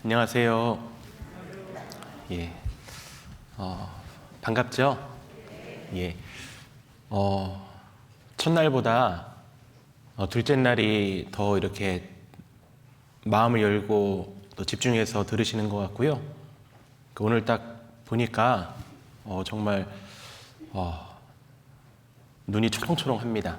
안녕하세요. 예, 반갑죠? 예, 첫날보다 둘째 날이 더 이렇게 마음을 열고 또 집중해서 들으시는 것 같고요. 오늘 딱 보니까 정말 눈이 초롱초롱합니다.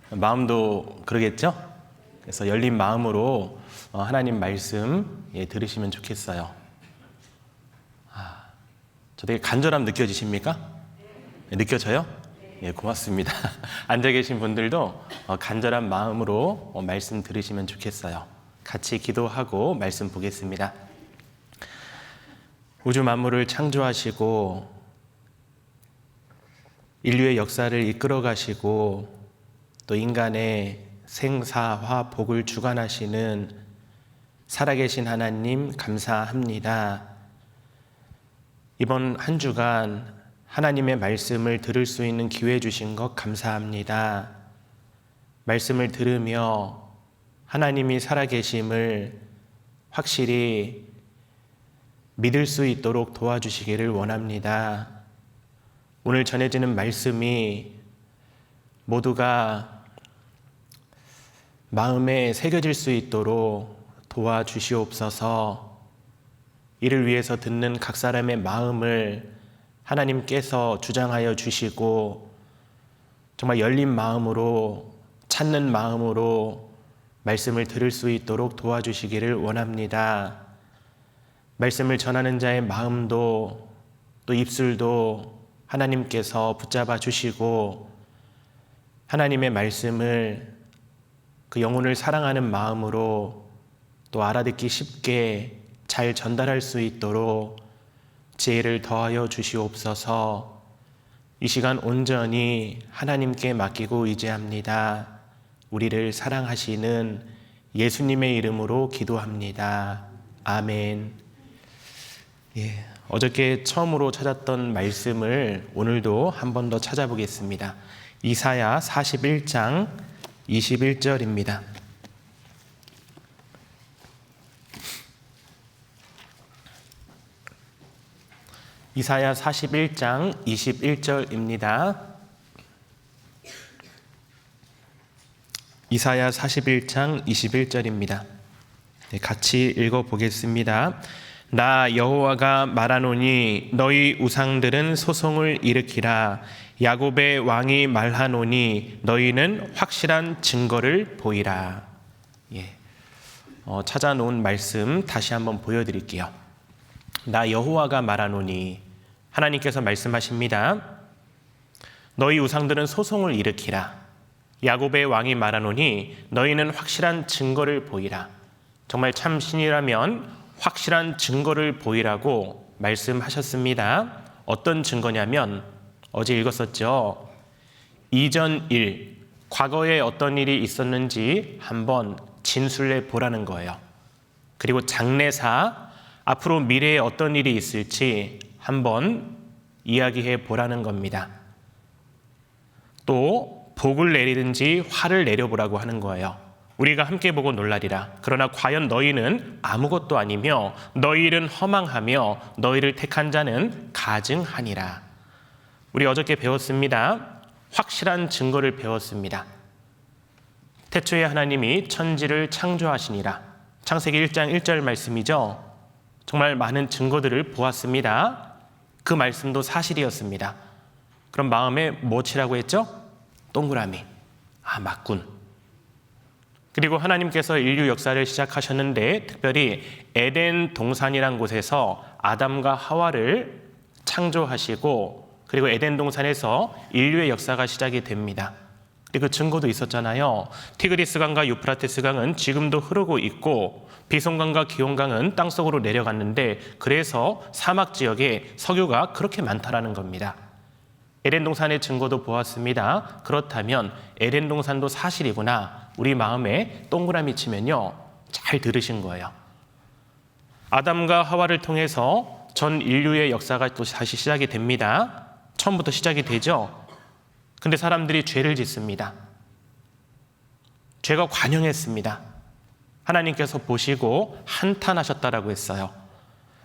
마음도 그러겠죠? 그래서 열린 마음으로 하나님 말씀 들으시면 좋겠어요. 저 되게 간절함 느껴지십니까? 느껴져요? 예, 고맙습니다. 앉아 계신 분들도 간절한 마음으로 말씀 들으시면 좋겠어요. 같이 기도하고 말씀 보겠습니다. 우주 만물을 창조하시고 인류의 역사를 이끌어 가시고 또 인간의 생사화 복을 주관하시는 살아계신 하나님 감사합니다. 이번 한 주간 하나님의 말씀을 들을 수 있는 기회 주신 것 감사합니다. 말씀을 들으며 하나님이 살아계심을 확실히 믿을 수 있도록 도와주시기를 원합니다. 오늘 전해지는 말씀이 모두가 마음에 새겨질 수 있도록 도와주시옵소서. 이를 위해서 듣는 각 사람의 마음을 하나님께서 주장하여 주시고 정말 열린 마음으로 찾는 마음으로 말씀을 들을 수 있도록 도와주시기를 원합니다. 말씀을 전하는 자의 마음도 또 입술도 하나님께서 붙잡아 주시고 하나님의 말씀을 그 영혼을 사랑하는 마음으로 또 알아듣기 쉽게 잘 전달할 수 있도록 지혜를 더하여 주시옵소서. 이 시간 온전히 하나님께 맡기고 의지합니다. 우리를 사랑하시는 예수님의 이름으로 기도합니다. 아멘. 예, 어저께 처음으로 찾았던 말씀을 오늘도 한 번 더 찾아보겠습니다. 이사야 41장 21절입니다. 이사야 41장 21절입니다. 이사야 41장 21절입니다. 네, 같이 읽어보겠습니다. 나 여호와가 말하노니 너희 우상들은 소송을 일으키라. 야곱의 왕이 말하노니 너희는 확실한 증거를 보이라. 예, 찾아놓은 말씀 다시 한번 보여드릴게요. 나 여호와가 말하노니 하나님께서 말씀하십니다. 너희 우상들은 소송을 일으키라. 야곱의 왕이 말하노니 너희는 확실한 증거를 보이라. 정말 참 신이라면 확실한 증거를 보이라고 말씀하셨습니다. 어떤 증거냐면 어제 읽었었죠. 이전 일, 과거에 어떤 일이 있었는지 한번 진술해 보라는 거예요. 그리고 장래사, 앞으로 미래에 어떤 일이 있을지 한번 이야기해 보라는 겁니다. 또 복을 내리든지 화를 내려보라고 하는 거예요. 우리가 함께 보고 놀라리라. 그러나 과연 너희는 아무것도 아니며 너희 일은 허망하며 너희를 택한 자는 가증하니라. 우리 어저께 배웠습니다. 확실한 증거를 배웠습니다. 태초에 하나님이 천지를 창조하시니라. 창세기 1장 1절 말씀이죠. 정말 많은 증거들을 보았습니다. 그 말씀도 사실이었습니다. 그럼 마음에 뭐 치라고 했죠? 동그라미. 맞군. 그리고 하나님께서 인류 역사를 시작하셨는데 특별히 에덴 동산이란 곳에서 아담과 하와를 창조하시고 그리고 에덴 동산에서 인류의 역사가 시작이 됩니다. 그리고 그 증거도 있었잖아요. 티그리스 강과 유프라테스 강은 지금도 흐르고 있고 비송강과 기온강은 땅속으로 내려갔는데 그래서 사막 지역에 석유가 그렇게 많다라는 겁니다. 에덴 동산의 증거도 보았습니다. 그렇다면 에덴 동산도 사실이구나. 우리 마음에 동그라미 치면요. 잘 들으신 거예요. 아담과 하와를 통해서 전 인류의 역사가 또 다시 시작이 됩니다. 처음부터 시작이 되죠. 근데 사람들이 죄를 짓습니다. 죄가 관영했습니다. 하나님께서 보시고 한탄하셨다라고 했어요.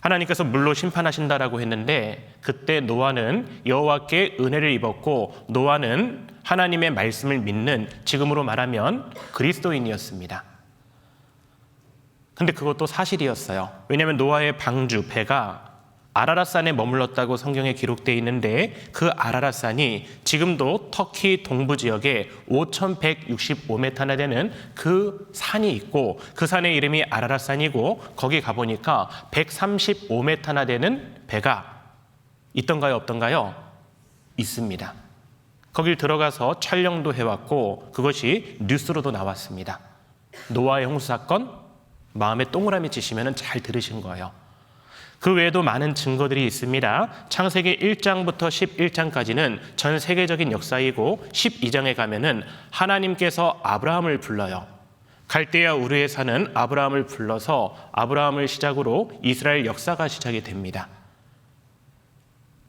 하나님께서 물로 심판하신다라고 했는데 그때 노아는 여호와께 은혜를 입었고 노아는 하나님의 말씀을 믿는, 지금으로 말하면 그리스도인이었습니다. 근데 그것도 사실이었어요. 왜냐하면 노아의 방주, 배가 아라랏산에 머물렀다고 성경에 기록되어 있는데 그 아라랏산이 지금도 터키 동부 지역에 5,165m나 되는 그 산이 있고 그 산의 이름이 아라랏산이고 거기 가보니까 135m나 되는 배가 있던가요, 없던가요? 있습니다. 거길 들어가서 촬영도 해왔고 그것이 뉴스로도 나왔습니다. 노아의 홍수 사건, 마음에 동그라미 치시면 잘 들으신 거예요. 그 외에도 많은 증거들이 있습니다. 창세기 1장부터 11장까지는 전 세계적인 역사이고 12장에 가면은 하나님께서 아브라함을 불러요. 갈대아 우르에 사는 아브라함을 불러서 아브라함을 시작으로 이스라엘 역사가 시작이 됩니다.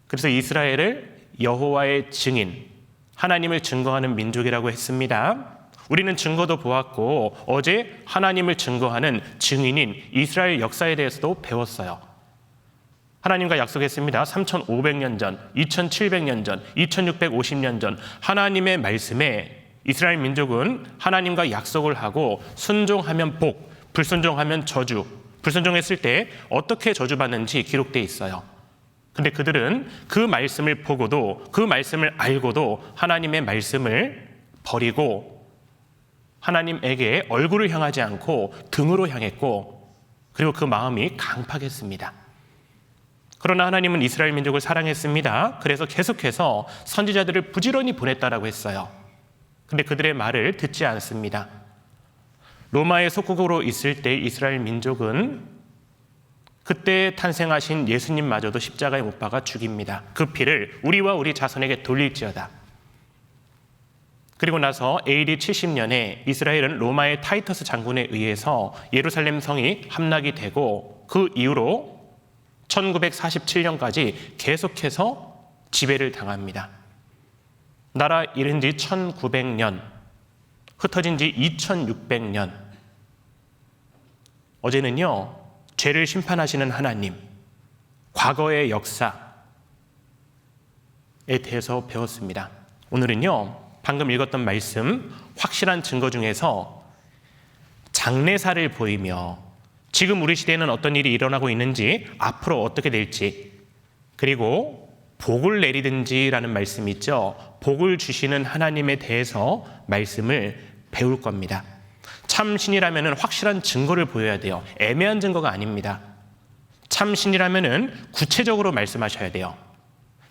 그래서 이스라엘을 여호와의 증인, 하나님을 증거하는 민족이라고 했습니다. 우리는 증거도 보았고 어제 하나님을 증거하는 증인인 이스라엘 역사에 대해서도 배웠어요. 하나님과 약속했습니다. 3,500년 전, 2,700년 전, 2,650년 전 하나님의 말씀에 이스라엘 민족은 하나님과 약속을 하고 순종하면 복, 불순종하면 저주, 불순종했을 때 어떻게 저주받는지 기록되어 있어요. 근데 그들은 그 말씀을 보고도 그 말씀을 알고도 하나님의 말씀을 버리고 하나님에게 얼굴을 향하지 않고 등으로 향했고 그리고 그 마음이 강팍했습니다. 그러나 하나님은 이스라엘 민족을 사랑했습니다. 그래서 계속해서 선지자들을 부지런히 보냈다라고 했어요. 근데 그들의 말을 듣지 않습니다. 로마의 속국으로 있을 때 이스라엘 민족은 그때 탄생하신 예수님마저도 십자가에 못 박아 죽입니다. 그 피를 우리와 우리 자손에게 돌릴지어다. 그리고 나서 AD 70년에 이스라엘은 로마의 타이터스 장군에 의해서 예루살렘 성이 함락이 되고 그 이후로 1947년까지 계속해서 지배를 당합니다. 나라 잃은 지 1900년, 흩어진 지 2600년. 어제는요, 죄를 심판하시는 하나님, 과거의 역사에 대해서 배웠습니다. 오늘은요, 방금 읽었던 말씀, 확실한 증거 중에서 장래사를 보이며 지금 우리 시대에는 어떤 일이 일어나고 있는지, 앞으로 어떻게 될지, 그리고 복을 내리든지라는 말씀이 있죠. 복을 주시는 하나님에 대해서 말씀을 배울 겁니다. 참 신이라면 확실한 증거를 보여야 돼요. 애매한 증거가 아닙니다. 참 신이라면 구체적으로 말씀하셔야 돼요.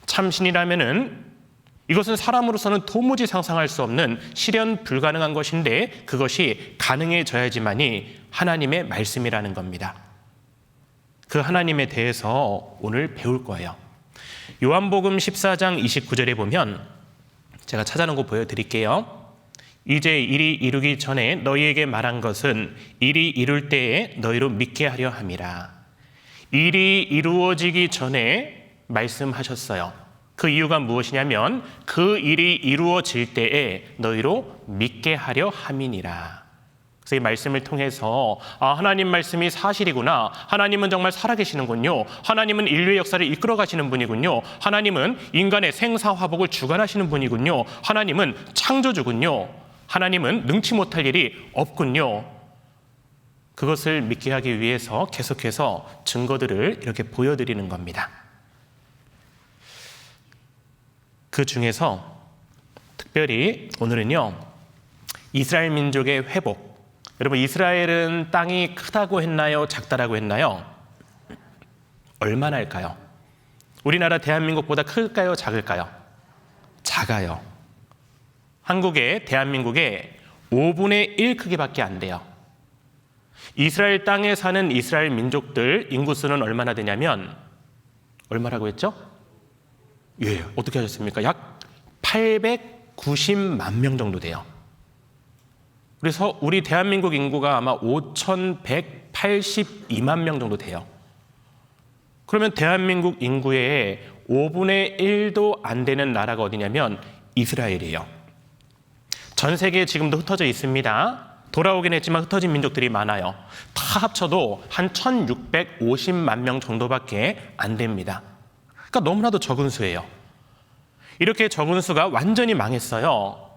참 신이라면 이것은 사람으로서는 도무지 상상할 수 없는 실현 불가능한 것인데 그것이 가능해져야지만이 하나님의 말씀이라는 겁니다. 그 하나님에 대해서 오늘 배울 거예요. 요한복음 14장 29절에 보면 제가 찾아놓은 거 보여드릴게요. 이제 일이 이루기 전에 너희에게 말한 것은 일이 이룰 때에 너희로 믿게 하려 함이라. 일이 이루어지기 전에 말씀하셨어요. 그 이유가 무엇이냐면 그 일이 이루어질 때에 너희로 믿게 하려 함이니라. 그래서 이 말씀을 통해서 하나님 말씀이 사실이구나. 하나님은 정말 살아계시는군요. 하나님은 인류의 역사를 이끌어 가시는 분이군요. 하나님은 인간의 생사화복을 주관하시는 분이군요. 하나님은 창조주군요. 하나님은 능치 못할 일이 없군요. 그것을 믿게 하기 위해서 계속해서 증거들을 이렇게 보여드리는 겁니다. 그 중에서 특별히 오늘은요, 이스라엘 민족의 회복. 여러분, 이스라엘은 땅이 크다고 했나요? 작다라고 했나요? 얼마나 할까요? 우리나라 대한민국보다 클까요? 작을까요? 작아요. 대한민국의 5분의 1 크기밖에 안 돼요. 이스라엘 땅에 사는 이스라엘 민족들 인구수는 얼마나 되냐면 얼마라고 했죠? 예, 어떻게 하셨습니까? 약 890만 명 정도 돼요. 그래서 우리 대한민국 인구가 아마 5,182만 명 정도 돼요. 그러면 대한민국 인구의 5분의 1도 안 되는 나라가 어디냐면 이스라엘이에요. 전 세계에 지금도 흩어져 있습니다. 돌아오긴 했지만 흩어진 민족들이 많아요. 다 합쳐도 한 1650만 명 정도밖에 안 됩니다. 그러니까 너무나도 적은 수예요. 이렇게 적은 수가 완전히 망했어요.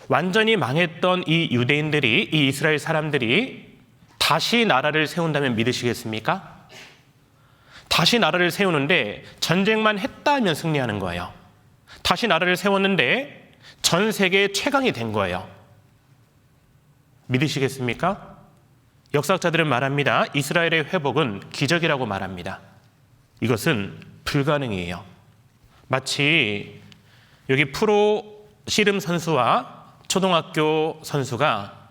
완전히 망했던 이 유대인들이, 이 이스라엘 사람들이 다시 나라를 세운다면 믿으시겠습니까? 다시 나라를 세우는데 전쟁만 했다면 승리하는 거예요. 다시 나라를 세웠는데 전 세계 최강이 된 거예요. 믿으시겠습니까? 역사학자들은 말합니다. 이스라엘의 회복은 기적이라고 말합니다. 이것은 불가능이에요. 마치 여기 프로 씨름 선수와 초등학교 선수가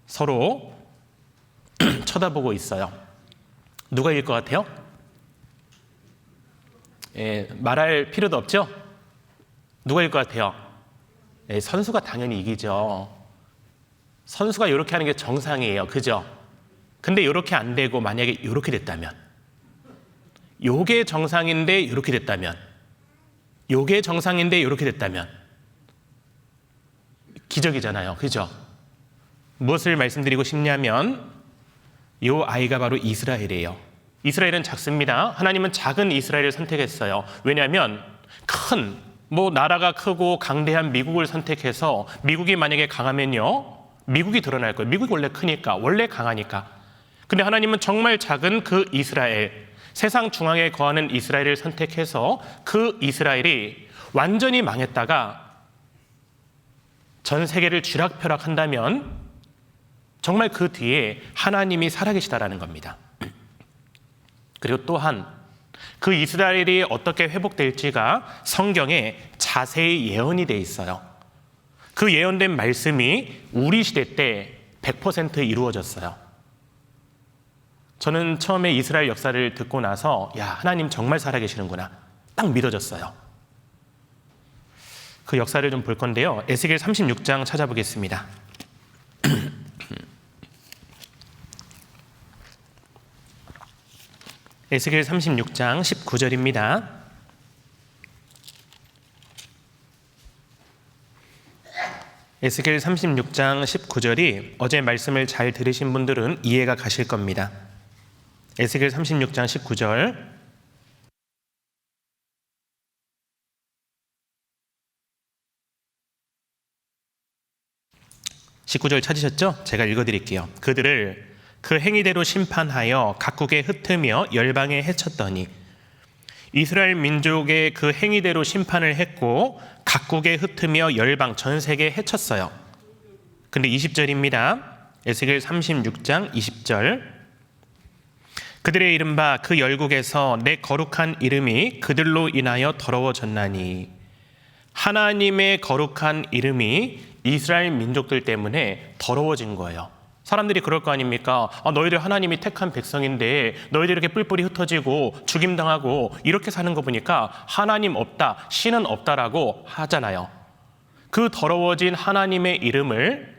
서로 쳐다보고 있어요. 누가 이길 것 같아요? 말할 필요도 없죠? 누가 이길 것 같아요? 선수가 당연히 이기죠. 선수가 이렇게 하는 게 정상이에요. 그죠? 근데 이렇게 안 되고 만약에 이렇게 됐다면, 요게 정상인데 이렇게 됐다면, 요게 정상인데 이렇게 됐다면 기적이잖아요. 그죠? 무엇을 말씀드리고 싶냐면 요 아이가 바로 이스라엘이에요. 이스라엘은 작습니다. 하나님은 작은 이스라엘을 선택했어요. 왜냐하면 나라가 크고 강대한 미국을 선택해서 미국이 만약에 강하면요, 미국이 드러날 거예요. 미국이 원래 크니까, 원래 강하니까. 근데 하나님은 정말 작은 그 이스라엘, 세상 중앙에 거하는 이스라엘을 선택해서 그 이스라엘이 완전히 망했다가 전 세계를 쥐락펴락한다면 정말 그 뒤에 하나님이 살아계시다라는 겁니다. 그리고 또한 그 이스라엘이 어떻게 회복될지가 성경에 자세히 예언이 돼 있어요. 그 예언된 말씀이 우리 시대 때 100% 이루어졌어요. 저는 처음에 이스라엘 역사를 듣고 나서 하나님 정말 살아계시는구나 딱 믿어졌어요. 그 역사를 좀 볼 건데요. 에스겔 36장 찾아보겠습니다. 에스겔 36장 19절입니다. 에스겔 36장 19절이 어제 말씀을 잘 들으신 분들은 이해가 가실 겁니다. 에스겔 36장 19절. 찾으셨죠? 제가 읽어드릴게요. 그들을 그 행위대로 심판하여 각국에 흩으며 열방에 해쳤더니, 이스라엘 민족의 그 행위대로 심판을 했고 각국에 흩으며 열방 전 세계에 해쳤어요. 근데 20절입니다. 에스겔 36장 20절. 그들의 이른바 그 열국에서 내 거룩한 이름이 그들로 인하여 더러워졌나니, 하나님의 거룩한 이름이 이스라엘 민족들 때문에 더러워진 거예요. 사람들이 그럴 거 아닙니까? 너희들 하나님이 택한 백성인데 너희들 이렇게 뿔뿔이 흩어지고 죽임당하고 이렇게 사는 거 보니까 하나님 없다, 신은 없다라고 하잖아요. 그 더러워진 하나님의 이름을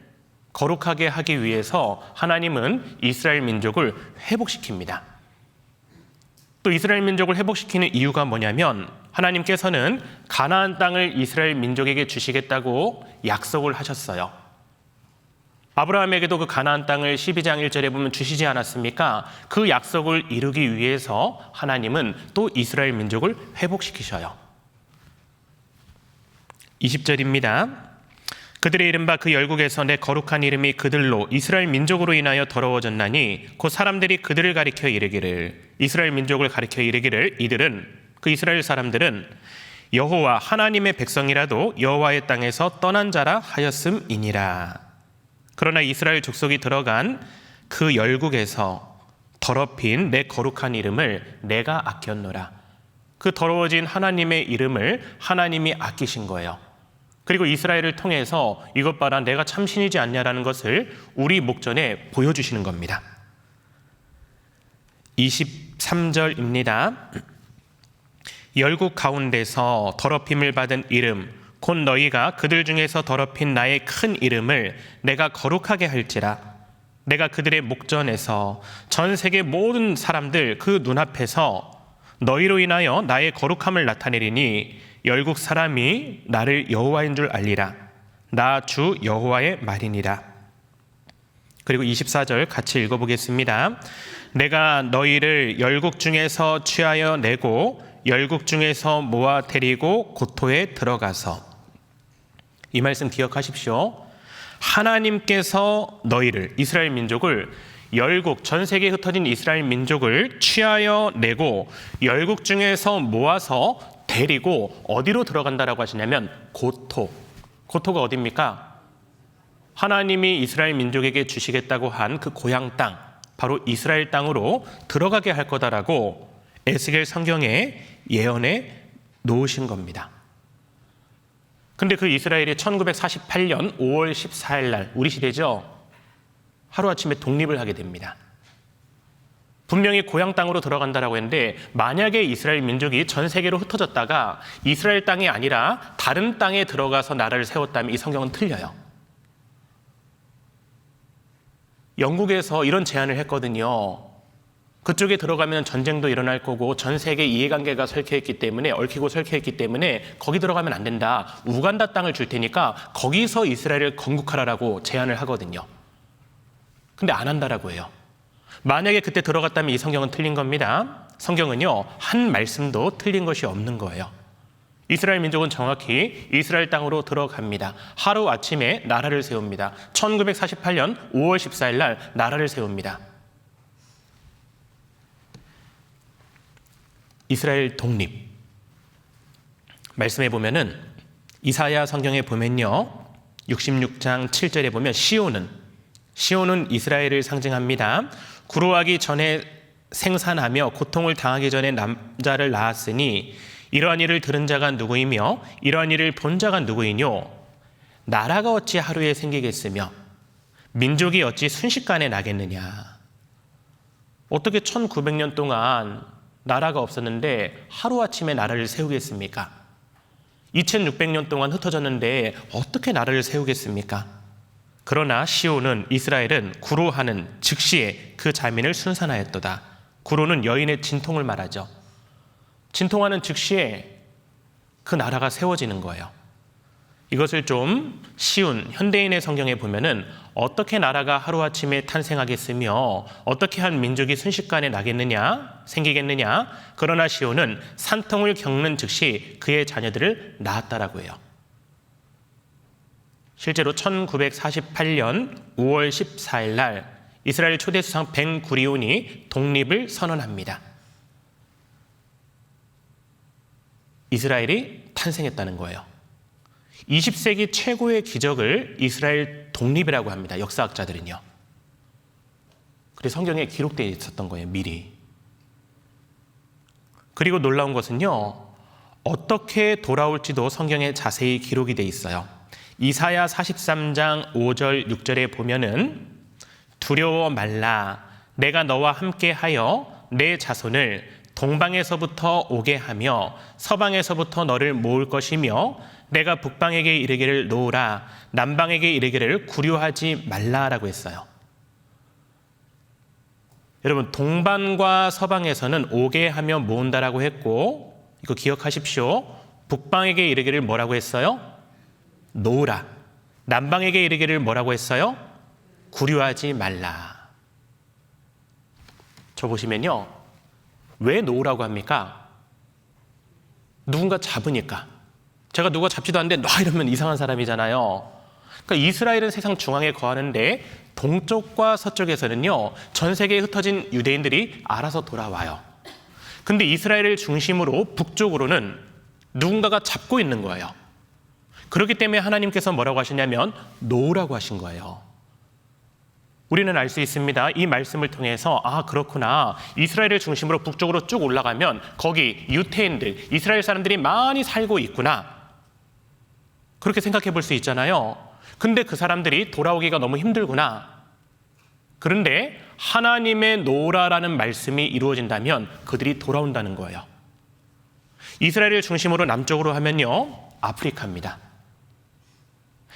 거룩하게 하기 위해서 하나님은 이스라엘 민족을 회복시킵니다. 또 이스라엘 민족을 회복시키는 이유가 뭐냐면, 하나님께서는 가나안 땅을 이스라엘 민족에게 주시겠다고 약속을 하셨어요. 아브라함에게도 그 가나안 땅을 12장 1절에 보면 주시지 않았습니까? 그 약속을 이루기 위해서 하나님은 또 이스라엘 민족을 회복시키셔요. 20절입니다. 그들의 이른바 그 열국에서 내 거룩한 이름이 그들로 이스라엘 민족으로 인하여 더러워졌나니, 곧 사람들이 그들을 가리켜 이르기를, 이스라엘 민족을 가리켜 이르기를, 이들은, 그 이스라엘 사람들은 여호와 하나님의 백성이라도 여호와의 땅에서 떠난 자라 하였음이니라. 그러나 이스라엘 족속이 들어간 그 열국에서 더럽힌 내 거룩한 이름을 내가 아꼈노라. 그 더러워진 하나님의 이름을 하나님이 아끼신 거예요. 그리고 이스라엘을 통해서 이것 봐라, 내가 참신이지 않냐라는 것을 우리 목전에 보여주시는 겁니다. 23절입니다. 열국 가운데서 더럽힘을 받은 이름, 곧 너희가 그들 중에서 더럽힌 나의 큰 이름을 내가 거룩하게 할지라. 내가 그들의 목전에서 전 세계 모든 사람들 그 눈앞에서 너희로 인하여 나의 거룩함을 나타내리니, 열국 사람이 나를 여호와인 줄 알리라. 나 주 여호와의 말이니라. 그리고 24절 같이 읽어보겠습니다. 내가 너희를 열국 중에서 취하여 내고 열국 중에서 모아 데리고 고토에 들어가서. 이 말씀 기억하십시오. 하나님께서 너희를, 이스라엘 민족을, 열국, 전 세계에 흩어진 이스라엘 민족을 취하여 내고 열국 중에서 모아서 데리고 어디로 들어간다라고 하시냐면 고토. 고토가 어디입니까? 하나님이 이스라엘 민족에게 주시겠다고 한 그 고향 땅, 바로 이스라엘 땅으로 들어가게 할 거다라고 에스겔 성경에 예언해 놓으신 겁니다. 근데 그 이스라엘이 1948년 5월 14일 날, 우리 시대죠, 하루아침에 독립을 하게 됩니다. 분명히 고향 땅으로 들어간다라고 했는데, 만약에 이스라엘 민족이 전 세계로 흩어졌다가 이스라엘 땅이 아니라 다른 땅에 들어가서 나라를 세웠다면 이 성경은 틀려요. 영국에서 이런 제안을 했거든요. 그쪽에 들어가면 전쟁도 일어날 거고 전 세계 이해관계가 얽혀있기 때문에, 얽히고 설켜있기 때문에 거기 들어가면 안 된다. 우간다 땅을 줄 테니까 거기서 이스라엘을 건국하라라고 제안을 하거든요. 근데 안 한다라고 해요. 만약에 그때 들어갔다면 이 성경은 틀린 겁니다. 성경은요, 한 말씀도 틀린 것이 없는 거예요. 이스라엘 민족은 정확히 이스라엘 땅으로 들어갑니다. 하루아침에 나라를 세웁니다. 1948년 5월 14일 날 나라를 세웁니다. 이스라엘 독립. 말씀해 보면은 이사야 성경에 보면요, 66장 7절에 보면 시온은 이스라엘을 상징합니다. 구루하기 전에 생산하며 고통을 당하기 전에 남자를 낳았으니 이러한 일을 들은 자가 누구이며 이러한 일을 본 자가 누구이뇨? 나라가 어찌 하루에 생기겠으며 민족이 어찌 순식간에 나겠느냐? 어떻게 1900년 동안 나라가 없었는데 하루아침에 나라를 세우겠습니까? 2600년 동안 흩어졌는데 어떻게 나라를 세우겠습니까? 그러나 시온은, 이스라엘은 구로하는 즉시에 그 자민을 순산하였도다. 구로는 여인의 진통을 말하죠. 진통하는 즉시에 그 나라가 세워지는 거예요. 이것을 좀 쉬운 현대인의 성경에 보면은 어떻게 나라가 하루아침에 탄생하겠으며 어떻게 한 민족이 순식간에 나겠느냐, 생기겠느냐. 그러나 시온은 산통을 겪는 즉시 그의 자녀들을 낳았다라고 해요. 실제로 1948년 5월 14일 날 이스라엘 초대 수상 벤구리온이 독립을 선언합니다. 이스라엘이 탄생했다는 거예요. 20세기 최고의 기적을 이스라엘 독립이라고 합니다. 역사학자들은요. 그래서 성경에 기록되어 있었던 거예요, 미리. 그리고 놀라운 것은요, 어떻게 돌아올지도 성경에 자세히 기록이 되어 있어요. 이사야 43장 5절 6절에 보면은 두려워 말라, 내가 너와 함께 하여 내 자손을 동방에서부터 오게 하며 서방에서부터 너를 모을 것이며 내가 북방에게 이르기를 놓으라, 남방에게 이르기를 구류하지 말라라고 했어요. 여러분, 동방과 서방에서는 오게 하며 모은다라고 했고, 이거 기억하십시오. 북방에게 이르기를 뭐라고 했어요? 놓으라. 남방에게 이르기를 뭐라고 했어요? 구류하지 말라. 저 보시면요, 왜 놓으라고 합니까? 누군가 잡으니까. 제가 누가 잡지도 않는데 놔 이러면 이상한 사람이잖아요. 그러니까 이스라엘은 세상 중앙에 거하는데 동쪽과 서쪽에서는요, 전 세계에 흩어진 유대인들이 알아서 돌아와요. 근데 이스라엘을 중심으로 북쪽으로는 누군가가 잡고 있는 거예요. 그렇기 때문에 하나님께서 뭐라고 하시냐면 놓으라고 하신 거예요. 우리는 알 수 있습니다. 이 말씀을 통해서 아, 그렇구나. 이스라엘을 중심으로 북쪽으로 쭉 올라가면 거기 유태인들, 이스라엘 사람들이 많이 살고 있구나. 그렇게 생각해 볼 수 있잖아요. 근데 그 사람들이 돌아오기가 너무 힘들구나. 그런데 하나님의 놓으라라는 말씀이 이루어진다면 그들이 돌아온다는 거예요. 이스라엘을 중심으로 남쪽으로 하면요, 아프리카입니다.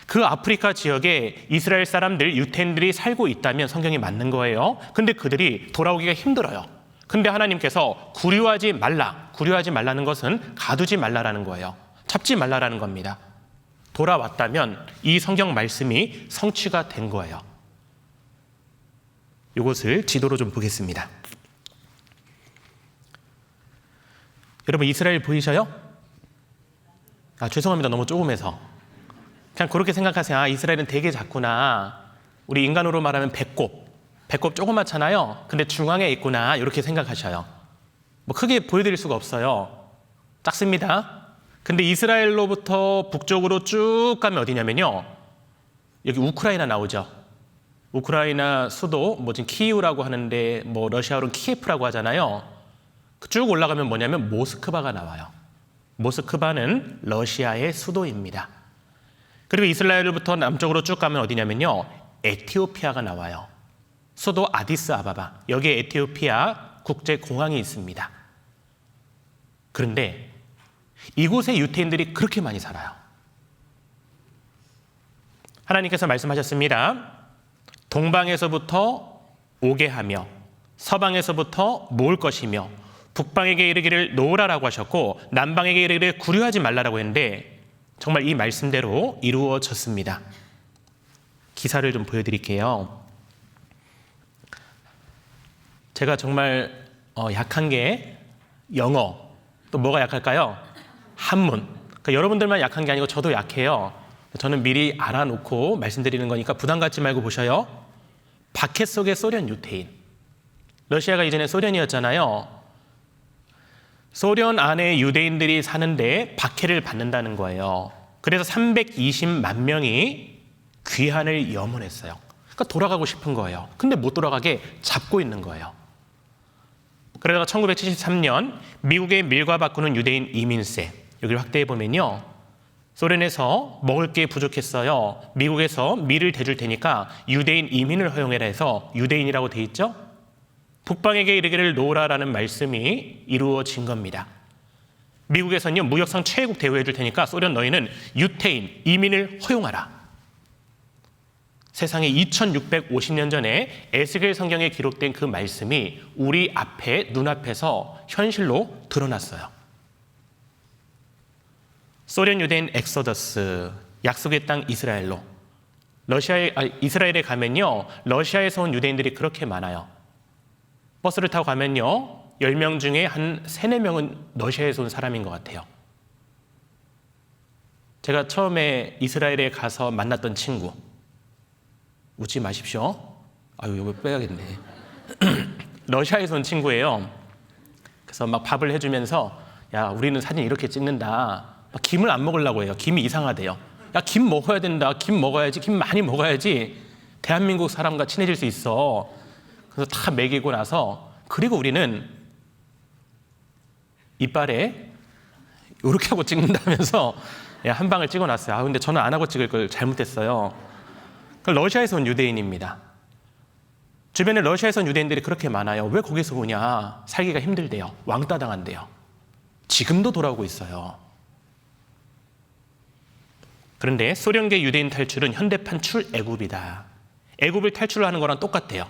그 아프리카 지역에 이스라엘 사람들, 유태인들이 살고 있다면 성경이 맞는 거예요. 근데 그들이 돌아오기가 힘들어요. 근데 하나님께서 구류하지 말라. 구류하지 말라는 것은 가두지 말라라는 거예요. 잡지 말라라는 겁니다. 돌아왔다면 이 성경 말씀이 성취가 된 거예요. 이것을 지도로 좀 보겠습니다. 여러분 이스라엘 보이셔요? 죄송합니다. 너무 조금해서. 그냥 그렇게 생각하세요. 이스라엘은 되게 작구나. 우리 인간으로 말하면 배꼽 조그맣잖아요. 근데 중앙에 있구나. 이렇게 생각하셔요. 뭐 크게 보여드릴 수가 없어요. 작습니다. 근데 이스라엘로부터 북쪽으로 쭉 가면 어디냐면요. 여기 우크라이나 나오죠. 우크라이나 수도 지금 키이우라고 하는데 러시아어로는 키예프라고 하잖아요. 쭉 올라가면 뭐냐면 모스크바가 나와요. 모스크바는 러시아의 수도입니다. 그리고 이스라엘로부터 남쪽으로 쭉 가면 어디냐면요. 에티오피아가 나와요. 수도 아디스아바바. 여기에 에티오피아 국제공항이 있습니다. 그런데 이곳에 유태인들이 그렇게 많이 살아요. 하나님께서 말씀하셨습니다. 동방에서부터 오게 하며 서방에서부터 모을 것이며 북방에게 이르기를 놓으라라고 하셨고 남방에게 이르기를 구류하지 말라라고 했는데 정말 이 말씀대로 이루어졌습니다. 기사를 좀 보여드릴게요. 제가 정말 약한 게 영어, 또 뭐가 약할까요? 한문. 그러니까 여러분들만 약한 게 아니고 저도 약해요. 저는 미리 알아놓고 말씀드리는 거니까 부담 갖지 말고 보셔요. 박해 속의 소련 유태인. 러시아가 이전에 소련이었잖아요. 소련 안에 유대인들이 사는데 박해를 받는다는 거예요. 그래서 320만 명이 귀환을 염원했어요. 그러니까 돌아가고 싶은 거예요. 근데 못 돌아가게 잡고 있는 거예요. 그러다가 1973년 미국의 밀과 바꾸는 유대인 이민세, 여기를 확대해 보면요. 소련에서 먹을 게 부족했어요. 미국에서 밀을 대줄 테니까 유대인 이민을 허용해라 해서 유대인이라고 돼 있죠. 북방에게 이르기를 놓으라라는 말씀이 이루어진 겁니다. 미국에서는요, 무역상 최애국 대우해 줄 테니까 소련 너희는 유태인, 이민을 허용하라. 세상에 2650년 전에 에스겔 성경에 기록된 그 말씀이 우리 앞에, 눈앞에서 현실로 드러났어요. 소련 유대인 엑소더스, 약속의 땅 이스라엘로. 이스라엘에 가면요, 러시아에서 온 유대인들이 그렇게 많아요. 버스를 타고 가면요, 10명 중에 한 3, 4명은 러시아에서 온 사람인 것 같아요. 제가 처음에 이스라엘에 가서 만났던 친구, 웃지 마십시오. 이거 빼야겠네. 러시아에서 온 친구예요. 그래서 막 밥을 해주면서 야, 우리는 사진 이렇게 찍는다. 막 김을 안 먹으려고 해요. 김이 이상하대요. 야, 김 먹어야 된다. 김 먹어야지. 김 많이 먹어야지. 대한민국 사람과 친해질 수 있어. 그래서 다 먹이고 나서 그리고 우리는 이빨에 이렇게 하고 찍는다면서 한 방을 찍어놨어요. 근데 저는 안 하고 찍을 걸 잘못했어요. 러시아에서 온 유대인입니다. 주변에 러시아에서 온 유대인들이 그렇게 많아요. 왜 거기서 오냐? 살기가 힘들대요. 왕따 당한대요. 지금도 돌아오고 있어요. 그런데 소련계 유대인 탈출은 현대판 출애굽이다. 애굽을 탈출하는 거랑 똑같대요.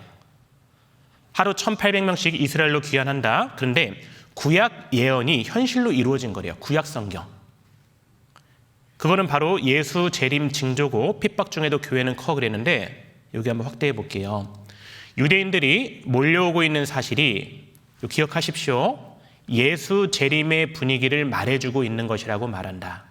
하루 1800명씩 이스라엘로 귀환한다. 그런데 구약 예언이 현실로 이루어진 거래요. 구약 성경. 그거는 바로 예수 재림 징조고 핍박 중에도 교회는 커 그랬는데 여기 한번 확대해 볼게요. 유대인들이 몰려오고 있는 사실이 기억하십시오. 예수 재림의 분위기를 말해주고 있는 것이라고 말한다.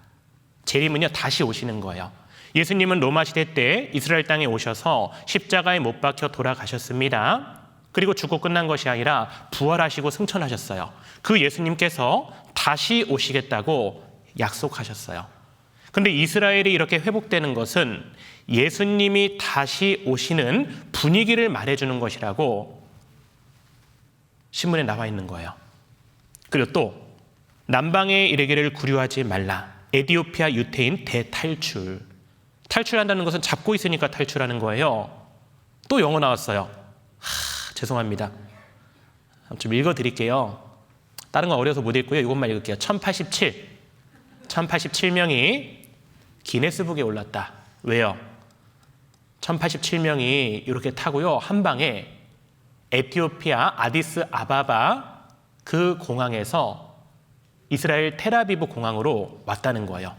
재림은요, 다시 오시는 거예요. 예수님은 로마 시대 때 이스라엘 땅에 오셔서 십자가에 못 박혀 돌아가셨습니다. 그리고 죽고 끝난 것이 아니라 부활하시고 승천하셨어요. 그 예수님께서 다시 오시겠다고 약속하셨어요. 그런데 이스라엘이 이렇게 회복되는 것은 예수님이 다시 오시는 분위기를 말해주는 것이라고 신문에 나와 있는 거예요. 그리고 또 남방에 이르기를 구류하지 말라. 에티오피아 유태인 대탈출. 탈출한다는 것은 잡고 있으니까 탈출하는 거예요. 또 영어 나왔어요. 죄송합니다. 좀 읽어드릴게요. 다른 건 어려서 못 읽고요. 이것만 읽을게요. 1087명이 기네스북에 올랐다. 왜요? 1087명이 이렇게 타고요, 한 방에 에티오피아 아디스 아바바 그 공항에서 이스라엘 텔아비브 공항으로 왔다는 거예요.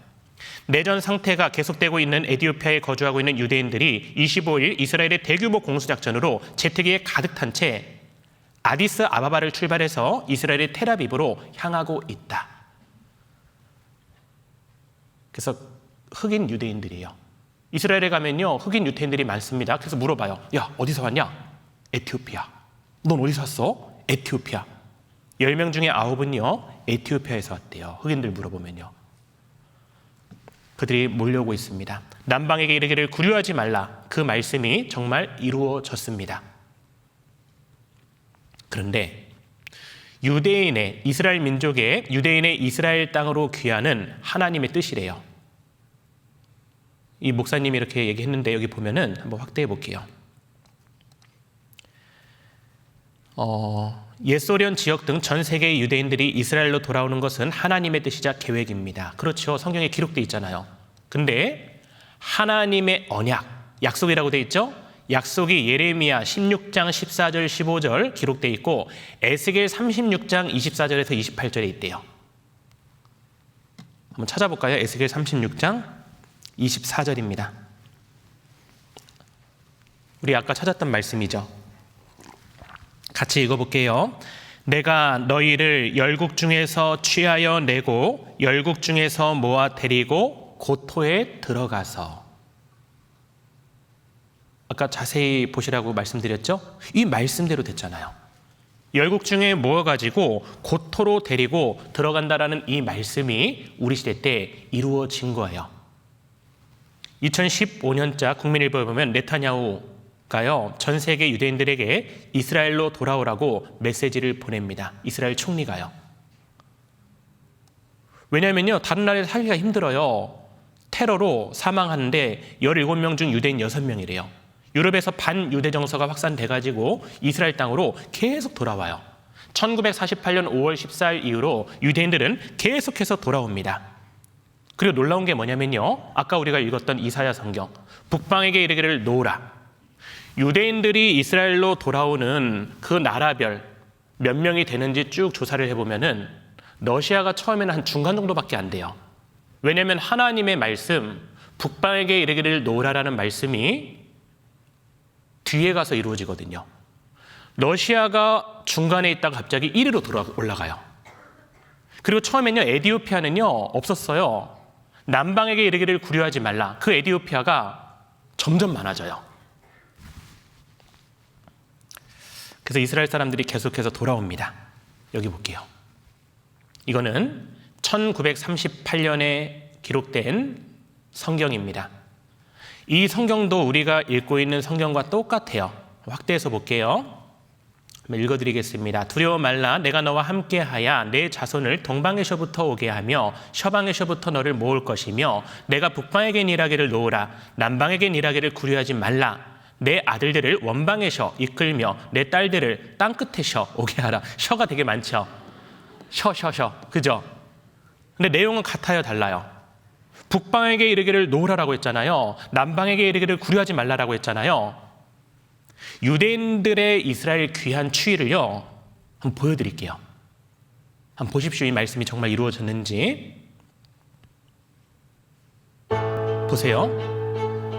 내전 상태가 계속되고 있는 에티오피아에 거주하고 있는 유대인들이 25일 이스라엘의 대규모 공수작전으로 제트기에 가득 탄 채 아디스 아바바를 출발해서 이스라엘의 텔아비브로 향하고 있다. 그래서 흑인 유대인들이에요. 이스라엘에 가면요, 흑인 유대인들이 많습니다. 그래서 물어봐요. 야, 어디서 왔냐? 에티오피아. 넌 어디서 왔어? 에티오피아. 10명 중에 9은요, 에티오피아에서 왔대요. 흑인들 물어보면요. 그들이 몰려오고 있습니다. 남방에게 이르기를 구류하지 말라. 그 말씀이 정말 이루어졌습니다. 그런데 유대인의 이스라엘 민족의 유대인의 이스라엘 땅으로 귀하는 하나님의 뜻이래요. 이 목사님이 이렇게 얘기했는데 여기 보면은 한번 확대해 볼게요. 옛소련 지역 등 전 세계의 유대인들이 이스라엘로 돌아오는 것은 하나님의 뜻이자 계획입니다. 그렇죠. 성경에 기록되어 있잖아요. 근데 하나님의 언약, 약속이라고 되어 있죠. 약속이 예레미야 16장 14절 15절 기록되어 있고 에스겔 36장 24절에서 28절에 있대요. 한번 찾아볼까요? 에스겔 36장 24절입니다. 우리 아까 찾았던 말씀이죠. 같이 읽어볼게요. 내가 너희를 열국 중에서 취하여 내고 열국 중에서 모아 데리고 고토에 들어가서. 아까 자세히 보시라고 말씀드렸죠? 이 말씀대로 됐잖아요. 열국 중에 모아가지고 고토로 데리고 들어간다라는 이 말씀이 우리 시대 때 이루어진 거예요. 2015년자 국민일보에 보면 네타냐후가요, 전 세계 유대인들에게 이스라엘로 돌아오라고 메시지를 보냅니다. 이스라엘 총리가요. 왜냐하면요, 다른 나라에 살기가 힘들어요. 테러로 사망하는데 17명 중 유대인 6명이래요. 유럽에서 반유대 정서가 확산돼가지고 이스라엘 땅으로 계속 돌아와요. 1948년 5월 14일 이후로 유대인들은 계속해서 돌아옵니다. 그리고 놀라운 게 뭐냐면요, 아까 우리가 읽었던 이사야 성경, 북방에게 이르기를 놓으라. 유대인들이 이스라엘로 돌아오는 그 나라별 몇 명이 되는지 쭉 조사를 해보면은 러시아가 처음에는 한 중간 정도밖에 안 돼요. 왜냐하면 하나님의 말씀, 북방에게 이르기를 놓으라라는 말씀이 뒤에 가서 이루어지거든요. 러시아가 중간에 있다가 갑자기 1위로 올라가요. 그리고 처음엔요, 에티오피아는요 없었어요. 남방에게 이르기를 구려하지 말라. 그 에티오피아가 점점 많아져요. 그래서 이스라엘 사람들이 계속해서 돌아옵니다. 여기 볼게요. 이거는 1938년에 기록된 성경입니다. 이 성경도 우리가 읽고 있는 성경과 똑같아요. 확대해서 볼게요. 읽어드리겠습니다. 두려워 말라. 내가 너와 함께하야 내 자손을 동방에서부터 오게 하며 서방에서부터 너를 모을 것이며 내가 북방에겐 일하기를 놓으라. 남방에겐 일하기를 구려하지 말라. 내 아들들을 원방에서 이끌며 내 딸들을 땅끝에서 오게 하라. 셔가 되게 많죠. 셔. 그죠? 근데 내용은 같아요, 달라요? 북방에게 이르기를 놓으라라고 했잖아요. 남방에게 이르기를 구려하지 말라라고 했잖아요. 유대인들의 이스라엘 귀한 추위를요, 한번 보여드릴게요. 한번 보십시오. 이 말씀이 정말 이루어졌는지. 보세요.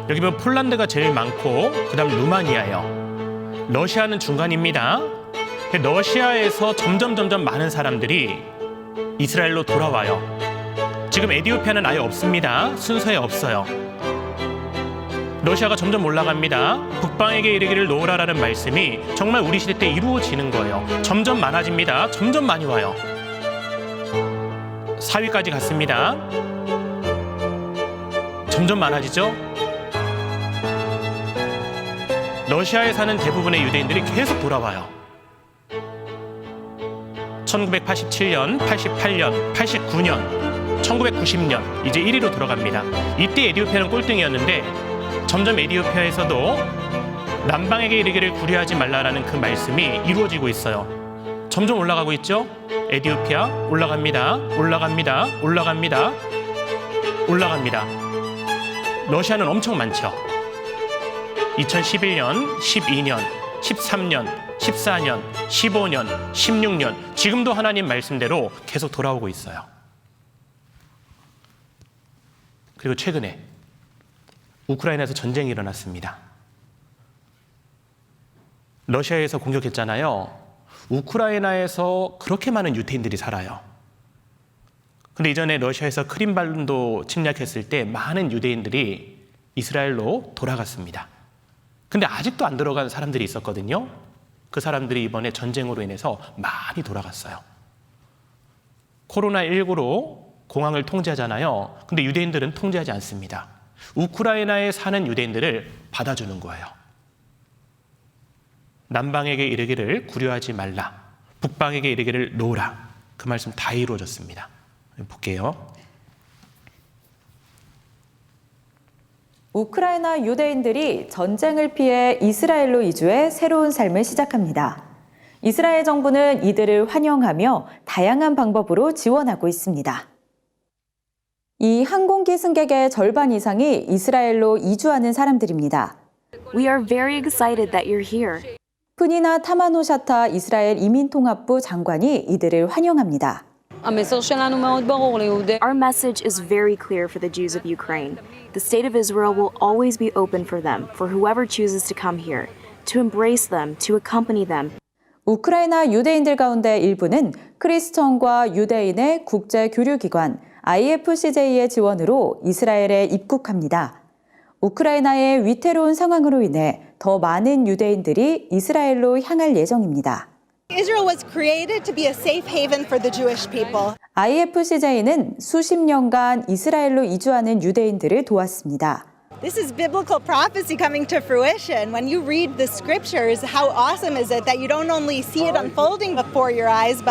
여기 보면 폴란드가 제일 많고 그 다음 루마니아예요. 러시아는 중간입니다. 러시아에서 점점 많은 사람들이 이스라엘로 돌아와요. 지금 에티오피아는 아예 없습니다. 순서에 없어요. 러시아가 점점 올라갑니다. 북방에게 이르기를 놓으라라는 말씀이 정말 우리 시대 때 이루어지는 거예요. 점점 많아집니다. 점점 많이 와요. 4위까지 갔습니다. 점점 많아지죠. 러시아에 사는 대부분의 유대인들이 계속 돌아와요. 1987년, 88년, 89년, 1990년 이제 1위로 들어갑니다. 이때 에티오피아는 꼴등이었는데 점점 에티오피아에서도 남방에게 이르기를 구려하지 말라라는 그 말씀이 이루어지고 있어요. 점점 올라가고 있죠. 에티오피아 올라갑니다. 러시아는 엄청 많죠. 2011년, 12년, 13년, 14년, 15년, 16년 지금도 하나님 말씀대로 계속 돌아오고 있어요. 그리고 최근에 우크라이나에서 전쟁이 일어났습니다. 러시아에서 공격했잖아요. 우크라이나에서 그렇게 많은 유태인들이 살아요. 근데 이전에 러시아에서 크림반도 침략했을 때 많은 유대인들이 이스라엘로 돌아갔습니다. 근데 아직도 안 들어간 사람들이 있었거든요. 그 사람들이 이번에 전쟁으로 인해서 많이 돌아갔어요. 코로나19로 공항을 통제하잖아요. 근데 유대인들은 통제하지 않습니다. 우크라이나에 사는 유대인들을 받아주는 거예요. 남방에게 이르기를 구려하지 말라. 북방에게 이르기를 놓으라. 그 말씀 다 이루어졌습니다. 볼게요. 우크라이나 유대인들이 전쟁을 피해 이스라엘로 이주해 새로운 삶을 시작합니다. 이스라엘 정부는 이들을 환영하며 다양한 방법으로 지원하고 있습니다. 이 항공기 승객의 절반 이상이 이스라엘로 이주하는 사람들입니다. We are very excited that you're here. 푸니나 타마노샤타 이스라엘 이민통합부 장관이 이들을 환영합니다. המסר שלנו מאוד ברור ליהודי. Our message is very clear for the Jews of Ukraine. The state of Israel will always be open for them, for whoever chooses to come here, to embrace them, to accompany them. 우크라이나 유대인들 가운데 일부는 크리스천과 유대인의 국제 교류기관 IFCJ의 지원으로 이스라엘에 입국합니다. 우크라이나의 위태로운 상황으로 인해 더 많은 유대인들이 이스라엘로 향할 예정입니다. Israel was created to be a safe haven for the Jewish people. IFCJ는 수십 년간 이스라엘로 이주하는 유대인들을 도왔습니다. This is biblical prophecy coming to fruition. When you read the scriptures, how awesome is it that you don't only see it unfolding before your eyes, but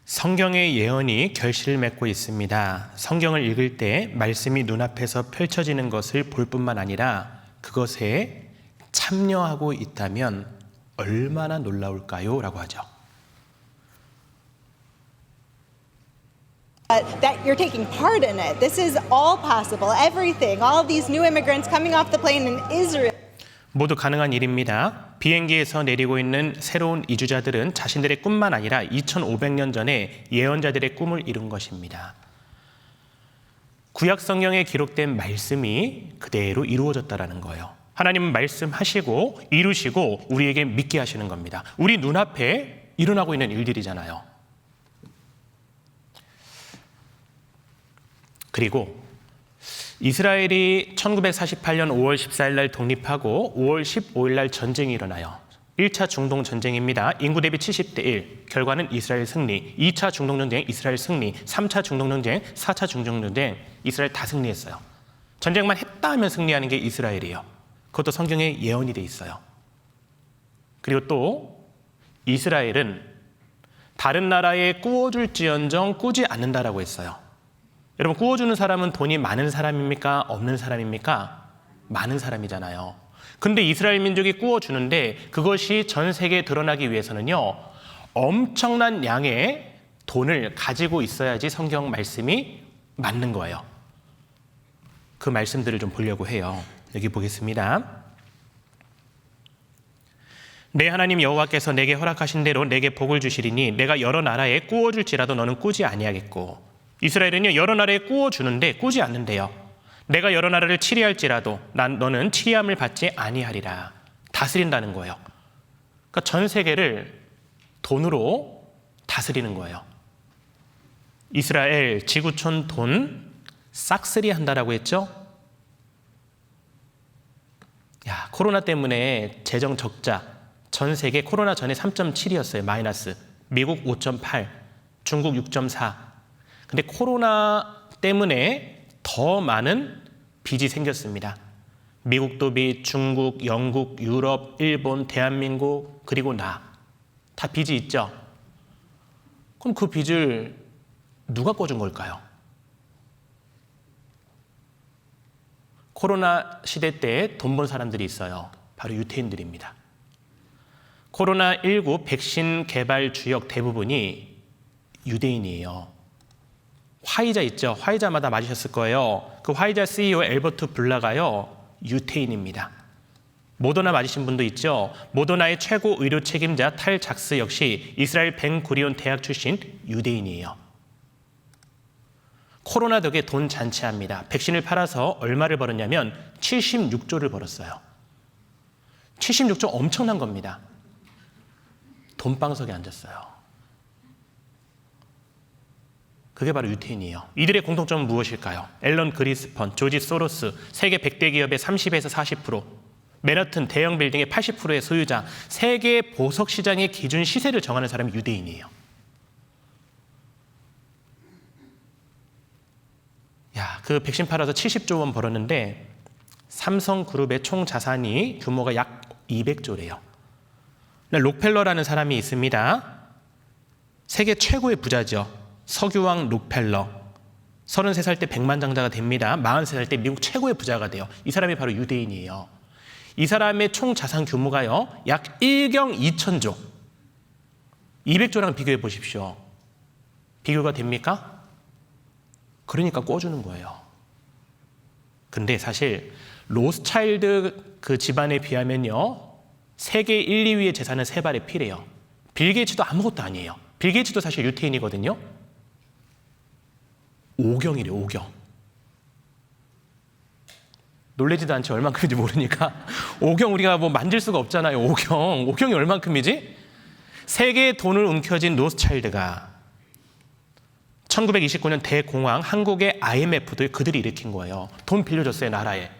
성경의 예언이 결실을 맺고 있습니다. 성경을 읽을 때 말씀이 눈앞에서 펼쳐지는 것을 볼 뿐만 아니라 그것에 참여하고 있다면 얼마나 놀라울까요? 라고 하죠. that you're taking part in it. This is all possible. Everything. All of these new immigrants coming off the plane in Israel. 모두 가능한 일입니다. 비행기에서 내리고 있는 새로운 이주자들은 자신들의 꿈만 아니라 2500년 전에 예언자들의 꿈을 이룬 것입니다. 구약 성경에 기록된 말씀이 그대로 이루어졌다라는 거예요. 하나님은 말씀하시고 이루시고 우리에게 믿게 하시는 겁니다. 우리 눈앞에 일어나고 있는 일들이잖아요. 그리고 이스라엘이 1948년 5월 14일 날 독립하고 5월 15일 날 전쟁이 일어나요. 1차 중동 전쟁입니다. 인구 대비 70대 1. 결과는 이스라엘 승리. 2차 중동 전쟁 이스라엘 승리. 3차 중동 전쟁, 4차 중동 전쟁 이스라엘 다 승리했어요. 전쟁만 했다 하면 승리하는 게 이스라엘이에요. 그것도 성경에 예언이 돼 있어요. 그리고 또 이스라엘은 다른 나라에 꾸어줄지언정 꾸지 않는다라고 했어요. 여러분, 꾸어주는 사람은 돈이 많은 사람입니까? 없는 사람입니까? 많은 사람이잖아요. 근데 이스라엘 민족이 꾸어주는데 그것이 전 세계에 드러나기 위해서는요, 엄청난 양의 돈을 가지고 있어야지 성경 말씀이 맞는 거예요. 그 말씀들을 좀 보려고 해요. 여기 보겠습니다. 내 하나님 여호와께서 내게 허락하신 대로 내게 복을 주시리니 내가 여러 나라에 꾸어줄지라도 너는 꾸지 아니하겠고. 이스라엘은요, 여러 나라에 꾸어주는데 꾸지 않는데요. 내가 여러 나라를 치리할지라도 너는 치리함을 받지 아니하리라. 다스린다는 거예요. 그러니까 전 세계를 돈으로 다스리는 거예요. 이스라엘 지구촌 돈 싹쓸이 한다라고 했죠. 야, 코로나 때문에 재정 적자, 전 세계 코로나 전에 3.7이었어요. 마이너스. 미국 5.8, 중국 6.4. 근데 코로나 때문에 더 많은 빚이 생겼습니다. 미국도 빚, 중국, 영국, 유럽, 일본, 대한민국, 그리고 다 빚이 있죠. 그럼 그 빚을 누가 꿔준 걸까요? 코로나 시대 때 돈 번 사람들이 있어요. 바로 유태인들입니다. 코로나19 백신 개발 주역 대부분이 유대인이에요. 화이자 있죠. 화이자마다 맞으셨을 거예요. 그 화이자 CEO 엘버트 블라가요, 유태인입니다. 모더나 맞으신 분도 있죠. 모더나의 최고 의료 책임자 탈 작스 역시 이스라엘 벤 구리온 대학 출신 유대인이에요. 코로나 덕에 돈 잔치합니다. 백신을 팔아서 얼마를 벌었냐면 76조를 벌었어요. 76조 엄청난 겁니다. 돈방석에 앉았어요. 그게 바로 유태인이에요. 이들의 공통점은 무엇일까요? 앨런 그리스펀, 조지 소로스, 세계 100대 기업의 30에서 40%, 맨하튼 대형 빌딩의 80%의 소유자, 세계 보석 시장의 기준 시세를 정하는 사람이 유대인이에요. 야, 그 백신 팔아서 70조 원 벌었는데 삼성그룹의 총 자산이 규모가 약 200조래요. 록펠러라는 사람이 있습니다. 세계 최고의 부자죠. 석유왕 록펠러. 33살 때 백만장자가 됩니다. 43살 때 미국 최고의 부자가 돼요. 이 사람이 바로 유대인이에요. 이 사람의 총 자산 규모가요, 약 1경 2천조. 200조랑 비교해 보십시오. 비교가 됩니까? 그러니까 꿔주는 거예요. 근데 사실 로스차일드 그 집안에 비하면요, 세계 1, 2위의 재산은 3발의 피래요. 빌 게이츠도 아무것도 아니에요. 빌 게이츠도 사실 유태인이거든요. 5경이래요, 5경. 놀래지도 않지 얼만큼인지 모르니까. 5경 우리가 뭐 만질 수가 없잖아요. 5경이 얼만큼이지? 세계의 돈을 움켜쥔 로스차일드가 1929년 대공황, 한국의 IMF도 그들이 일으킨 거예요. 돈 빌려줬어요, 나라에.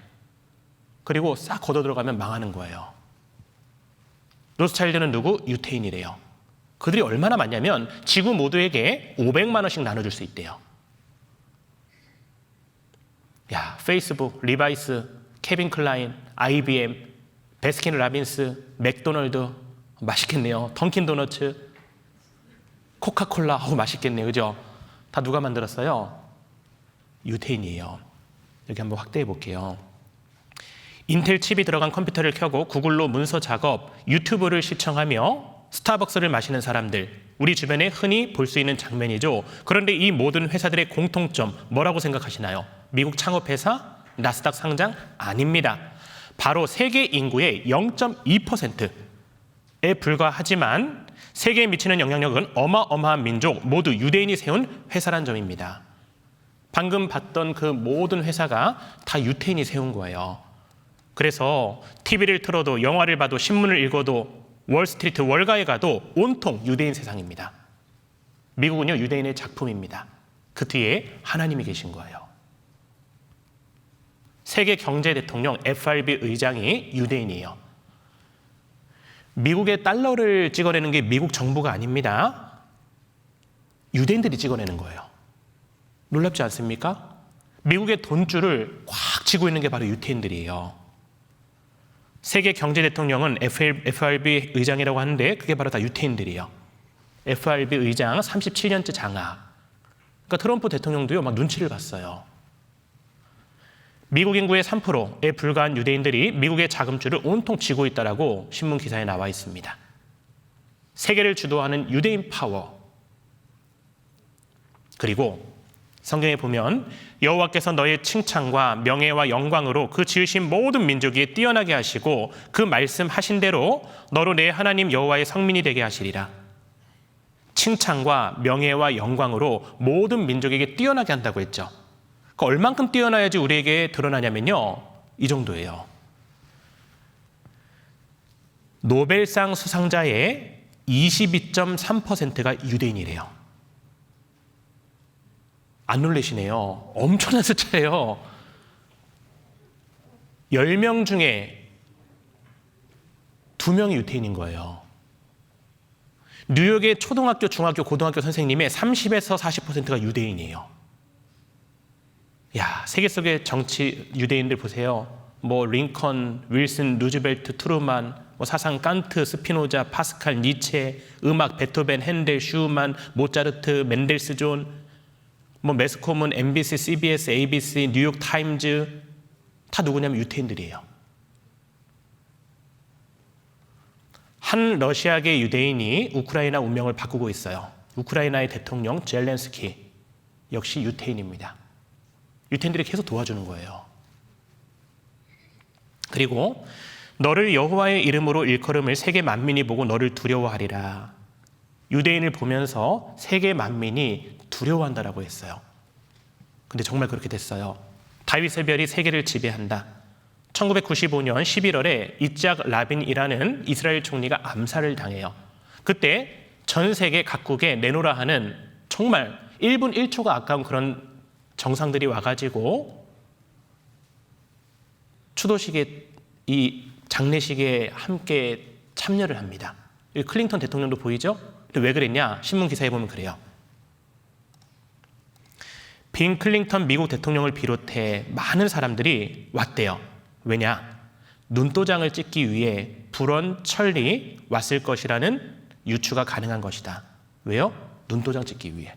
그리고 싹 걷어 들어가면 망하는 거예요. 로스차일드는 누구? 유태인이래요. 그들이 얼마나 많냐면 지구 모두에게 500만 원씩 나눠줄 수 있대요. 야, 페이스북, 리바이스, 케빈 클라인, IBM, 베스킨 라빈스, 맥도널드, 맛있겠네요. 던킨 도너츠, 코카콜라, 맛있겠네요. 그죠? 다 누가 만들었어요? 유태인이에요. 여기 한번 확대해 볼게요. 인텔 칩이 들어간 컴퓨터를 켜고 구글로 문서 작업, 유튜브를 시청하며 스타벅스를 마시는 사람들, 우리 주변에 흔히 볼 수 있는 장면이죠. 그런데 이 모든 회사들의 공통점 뭐라고 생각하시나요? 미국 창업회사, 나스닥 상장? 아닙니다. 바로 세계 인구의 0.2%에 불과하지만 세계에 미치는 영향력은 어마어마한 민족, 모두 유대인이 세운 회사란 점입니다. 방금 봤던 그 모든 회사가 다 유태인이 세운 거예요. 그래서 TV를 틀어도, 영화를 봐도, 신문을 읽어도, 월스트리트 월가에 가도 온통 유대인 세상입니다. 미국은요, 유대인의 작품입니다. 그 뒤에 하나님이 계신 거예요. 세계 경제 대통령 FRB 의장이 유대인이에요. 미국의 달러를 찍어내는 게 미국 정부가 아닙니다. 유대인들이 찍어내는 거예요. 놀랍지 않습니까? 미국의 돈줄을 꽉 쥐고 있는 게 바로 유태인들이에요. 세계 경제 대통령은 FRB 의장이라고 하는데 그게 바로 다 유태인들이에요. FRB 의장 37년째 장악. 그러니까 트럼프 대통령도요, 막 눈치를 봤어요. 미국 인구의 3%에 불과한 유대인들이 미국의 자금줄을 온통 쥐고 있다라고 신문 기사에 나와 있습니다. 세계를 주도하는 유대인 파워. 그리고 성경에 보면 여호와께서 너의 칭찬과 명예와 영광으로 그 지으신 모든 민족이 뛰어나게 하시고 그 말씀하신 대로 너로 내 하나님 여호와의 성민이 되게 하시리라. 칭찬과 명예와 영광으로 모든 민족에게 뛰어나게 한다고 했죠. 그러니까 얼만큼 뛰어나야지 우리에게 드러나냐면요, 이 정도예요. 노벨상 수상자의 22.3%가 유대인이래요. 안 놀라시네요. 엄청난 숫자예요. 10명 중에 2명이 유태인인 거예요. 뉴욕의 초등학교, 중학교, 고등학교 선생님의 30에서 40%가 유대인이에요. 야, 세계 속의 정치 유대인들 보세요. 뭐 링컨, 윌슨, 루즈벨트, 트루만, 뭐 사상 칸트, 스피노자, 파스칼, 니체, 음악 베토벤, 핸델, 슈만, 모차르트, 멘델스존, 뭐 매스컴은 MBC, CBS, ABC, 뉴욕 타임즈 다 누구냐면 유태인들이에요. 한 러시아계 유대인이 우크라이나 운명을 바꾸고 있어요. 우크라이나의 대통령 젤렌스키 역시 유태인입니다. 유태인들이 계속 도와주는 거예요. 그리고 너를 여호와의 이름으로 일컬음을 세계 만민이 보고 너를 두려워하리라. 유대인을 보면서 세계 만민이 두려워한다라고 했어요. 근데 정말 그렇게 됐어요. 다윗의 별이 세계를 지배한다. 1995년 11월에 이짝 라빈이라는 이스라엘 총리가 암살을 당해요. 그때 전 세계 각국에 내노라 하는 정말 1분 1초가 아까운 그런 정상들이 와가지고 추도식에 이 장례식에 함께 참여를 합니다. 클린턴 대통령도 보이죠? 왜 그랬냐? 신문 기사에 보면 그래요. 빈 클린턴 미국 대통령을 비롯해 많은 사람들이 왔대요. 왜냐? 눈도장을 찍기 위해 불원 천리 왔을 것이라는 유추가 가능한 것이다. 왜요? 눈도장 찍기 위해.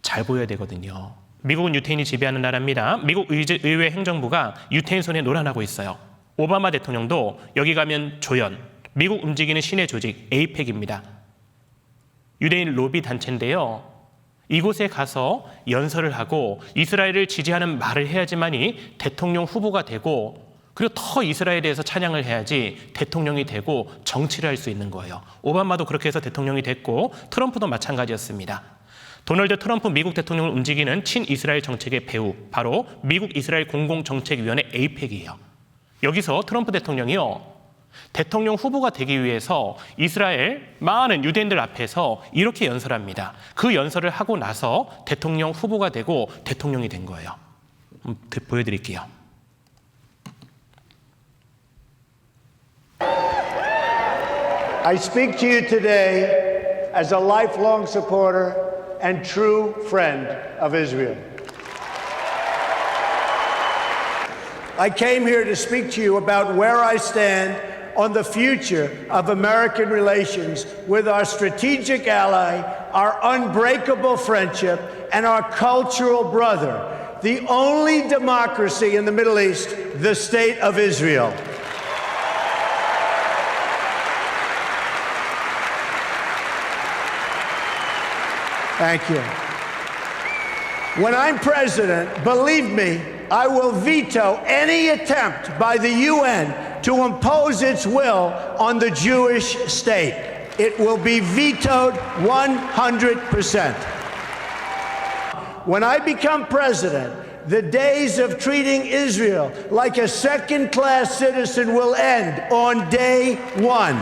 잘 보여야 되거든요. 미국은 유태인이 지배하는 나라입니다. 미국 의회 행정부가 유태인 손에 노란하고 있어요. 오바마 대통령도 여기 가면 조연, 미국 움직이는 신의 조직 에이펙입니다. 유대인 로비 단체인데요. 이곳에 가서 연설을 하고 이스라엘을 지지하는 말을 해야지만이 대통령 후보가 되고 그리고 더 이스라엘에 대해서 찬양을 해야지 대통령이 되고 정치를 할 수 있는 거예요. 오바마도 그렇게 해서 대통령이 됐고 트럼프도 마찬가지였습니다. 도널드 트럼프 미국 대통령을 움직이는 친이스라엘 정책의 배후, 바로 미국 이스라엘 공공정책위원회 에이펙이에요. 여기서 트럼프 대통령이요, 대통령 후보가 되기 위해서 이스라엘 많은 유대인들 앞에서 이렇게 연설합니다. 그 연설을 하고 나서 대통령 후보가 되고 대통령이 된 거예요. 보여드릴게요. I speak to you today as a lifelong supporter and true friend of Israel. I came here to speak to you about where I stand on the future of American relations with our strategic ally, our unbreakable friendship, and our cultural brother, the only democracy in the Middle East, the State of Israel. Thank you. When I'm president, believe me, I will veto any attempt by the UN to impose its will on the Jewish state. It will be vetoed 100%. When I become president, the days of treating Israel like a second-class citizen will end on day one.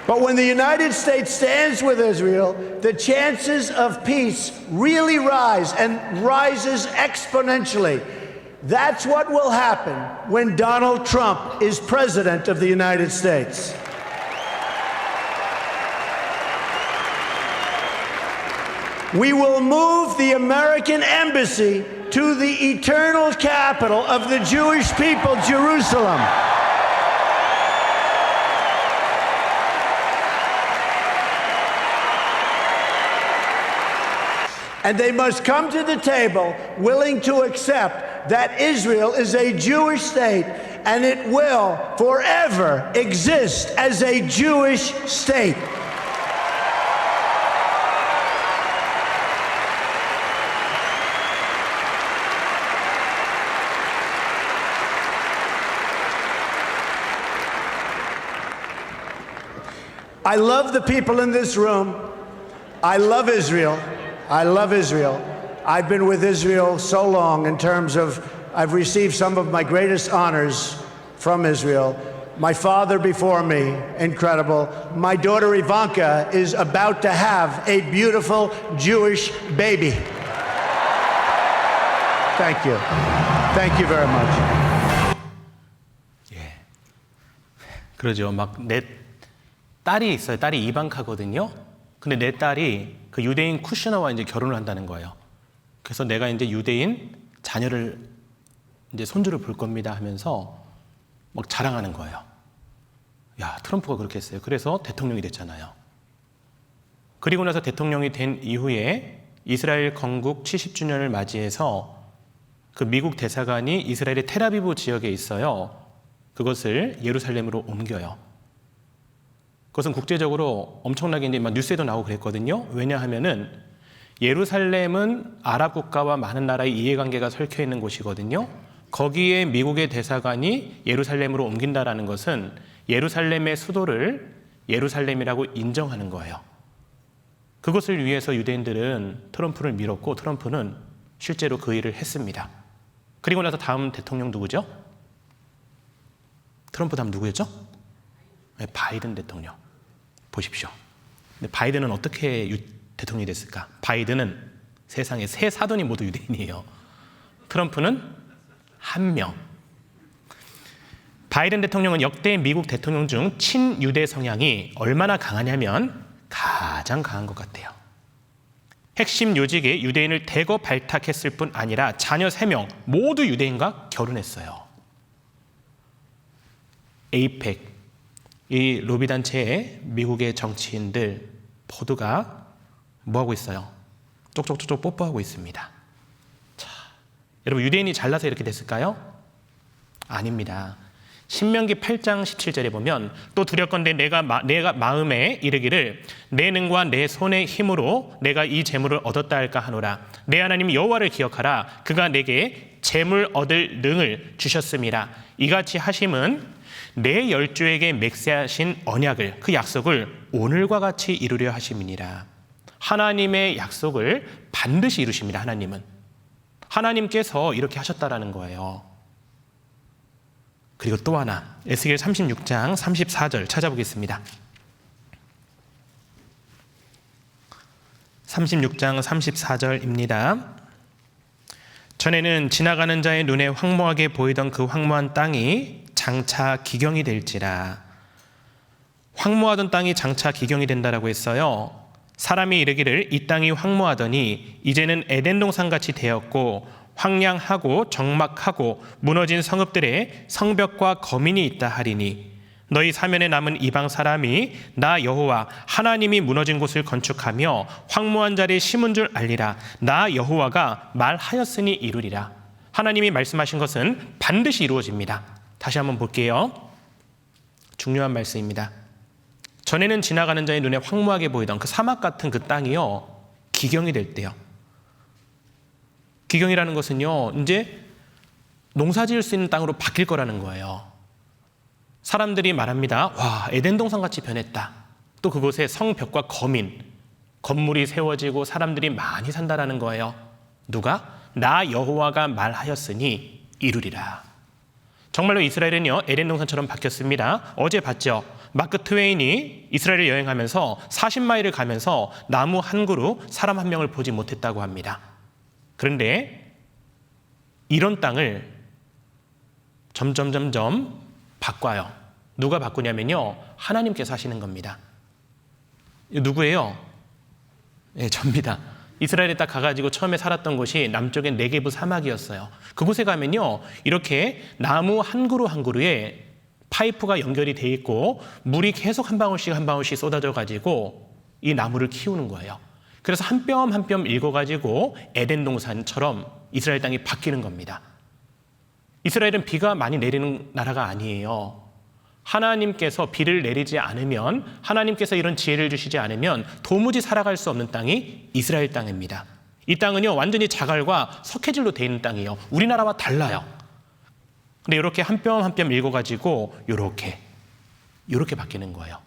But when the United States stands with Israel, the chances of peace really rise and rises exponentially. That's what will happen when Donald Trump is president of the United States. We will move the American embassy to the eternal capital of the Jewish people, Jerusalem. And they must come to the table willing to accept that Israel is a Jewish state and it will forever exist as a Jewish state. I love the people in this room. I love Israel. I love Israel. I've been with Israel so long in terms of I've received some of my greatest honors from Israel. My father before me, incredible. My daughter Ivanka is about to have a beautiful Jewish baby. Thank you. Thank you very much. 예. 그러죠. 막 내 딸이 있어요. 딸이 이방카거든요. 근데 내 딸이 그 유대인 쿠시너와 이제 결혼을 한다는 거예요. 그래서 내가 이제 유대인 자녀를 이제 손주를 볼 겁니다 하면서 막 자랑하는 거예요. 야, 트럼프가 그렇게 했어요. 그래서 대통령이 됐잖아요. 그리고 나서 대통령이 된 이후에 이스라엘 건국 70주년을 맞이해서 그 미국 대사관이 이스라엘의 텔아비브 지역에 있어요. 그것을 예루살렘으로 옮겨요. 그것은 국제적으로 엄청나게 이제 막 뉴스에도 나오고 그랬거든요. 왜냐하면은 예루살렘은 아랍 국가와 많은 나라의 이해관계가 설켜 있는 곳이거든요. 거기에 미국의 대사관이 예루살렘으로 옮긴다라는 것은 예루살렘의 수도를 예루살렘이라고 인정하는 거예요. 그것을 위해서 유대인들은 트럼프를 밀었고 트럼프는 실제로 그 일을 했습니다. 그리고 나서 다음 대통령 누구죠? 트럼프 다음 누구였죠? 네, 바이든 대통령. 보십시오. 근데 바이든은 어떻게 대통령이 됐을까? 바이든은 세상에 세 사돈이 모두 유대인이에요. 트럼프는 한 명. 바이든 대통령은 역대 미국 대통령 중 친유대 성향이 얼마나 강하냐면 가장 강한 것 같아요. 핵심 요직에 유대인을 대거 발탁했을 뿐 아니라 자녀 3명 모두 유대인과 결혼했어요. 에이펙, 이 로비 단체의 미국의 정치인들 모두가 뭐하고 있어요? 쪽쪽쪽쪽 뽀뽀하고 있습니다. 자, 여러분 유대인이 잘나서 이렇게 됐을까요? 아닙니다. 신명기 8장 17절에 보면 또 두렵건대 내가 마음에 이르기를 내 능과 내 손의 힘으로 내가 이 재물을 얻었다 할까 하노라. 내 하나님 여호와를 기억하라. 그가 내게 재물 얻을 능을 주셨음이라. 이같이 하심은 내 열조에게 맹세하신 언약을 그 약속을 오늘과 같이 이루려 하심이니라. 하나님의 약속을 반드시 이루십니다. 하나님은. 하나님께서 이렇게 하셨다라는 거예요. 그리고 또 하나 에스겔 36장 34절 찾아보겠습니다. 36장 34절입니다. 전에는 지나가는 자의 눈에 황무하게 보이던 그 황무한 땅이 장차 기경이 될지라. 황무하던 땅이 장차 기경이 된다라고 했어요. 사람이 이르기를 이 땅이 황무하더니 이제는 에덴 동산같이 되었고 황량하고 적막하고 무너진 성읍들에 성벽과 거민이 있다 하리니 너희 사면에 남은 이방 사람이 나 여호와 하나님이 무너진 곳을 건축하며 황무한 자리에 심은 줄 알리라. 나 여호와가 말하였으니 이루리라. 하나님이 말씀하신 것은 반드시 이루어집니다. 다시 한번 볼게요. 중요한 말씀입니다. 전에는 지나가는 자의 눈에 황무하게 보이던 그 사막 같은 그 땅이요 기경이 될 때요. 기경이라는 것은요, 이제 농사 지을 수 있는 땅으로 바뀔 거라는 거예요. 사람들이 말합니다. 와, 에덴 동산같이 변했다. 또 그곳에 성벽과 거민, 건물이 세워지고 사람들이 많이 산다라는 거예요. 누가? 나 여호와가 말하였으니 이루리라. 정말로 이스라엘은요, 에덴 동산처럼 바뀌었습니다. 어제 봤죠? 마크 트웨인이 이스라엘을 여행하면서 40마일을 가면서 나무 한 그루, 사람 한 명을 보지 못했다고 합니다. 그런데 이런 땅을 점점 바꿔요. 누가 바꾸냐면요, 하나님께서 하시는 겁니다. 누구예요? 네, 접니다. 이스라엘에 딱 가가지고 처음에 살았던 곳이 남쪽엔 네게브 사막이었어요. 그곳에 가면요, 이렇게 나무 한 그루 한 그루에 파이프가 연결이 돼 있고 물이 계속 한 방울씩 쏟아져 가지고 이 나무를 키우는 거예요. 그래서 한 뼘 한 뼘 읽어가지고 에덴 동산처럼 이스라엘 땅이 바뀌는 겁니다. 이스라엘은 비가 많이 내리는 나라가 아니에요. 하나님께서 비를 내리지 않으면, 하나님께서 이런 지혜를 주시지 않으면 도무지 살아갈 수 없는 땅이 이스라엘 땅입니다. 이 땅은요, 완전히 자갈과 석회질로 되어 있는 땅이에요. 우리나라와 달라요. 근데 이렇게 한 뼘 한 뼘 읽어가지고 이렇게 바뀌는 거예요.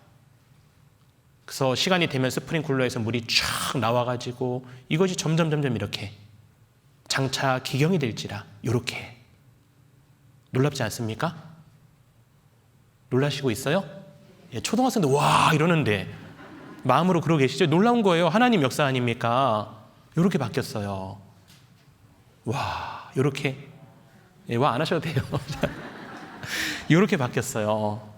그래서 시간이 되면 스프링쿨러에서 물이 쫙 나와가지고 이것이 점점 이렇게 장차 기경이 될지라 이렇게. 놀랍지 않습니까? 놀라시고 있어요? 예, 초등학생들 와 이러는데 마음으로 그러고 계시죠? 놀라운 거예요. 하나님 역사 아닙니까? 이렇게 바뀌었어요. 와 이렇게. 예, 와 안 하셔도 돼요. 이렇게 바뀌었어요.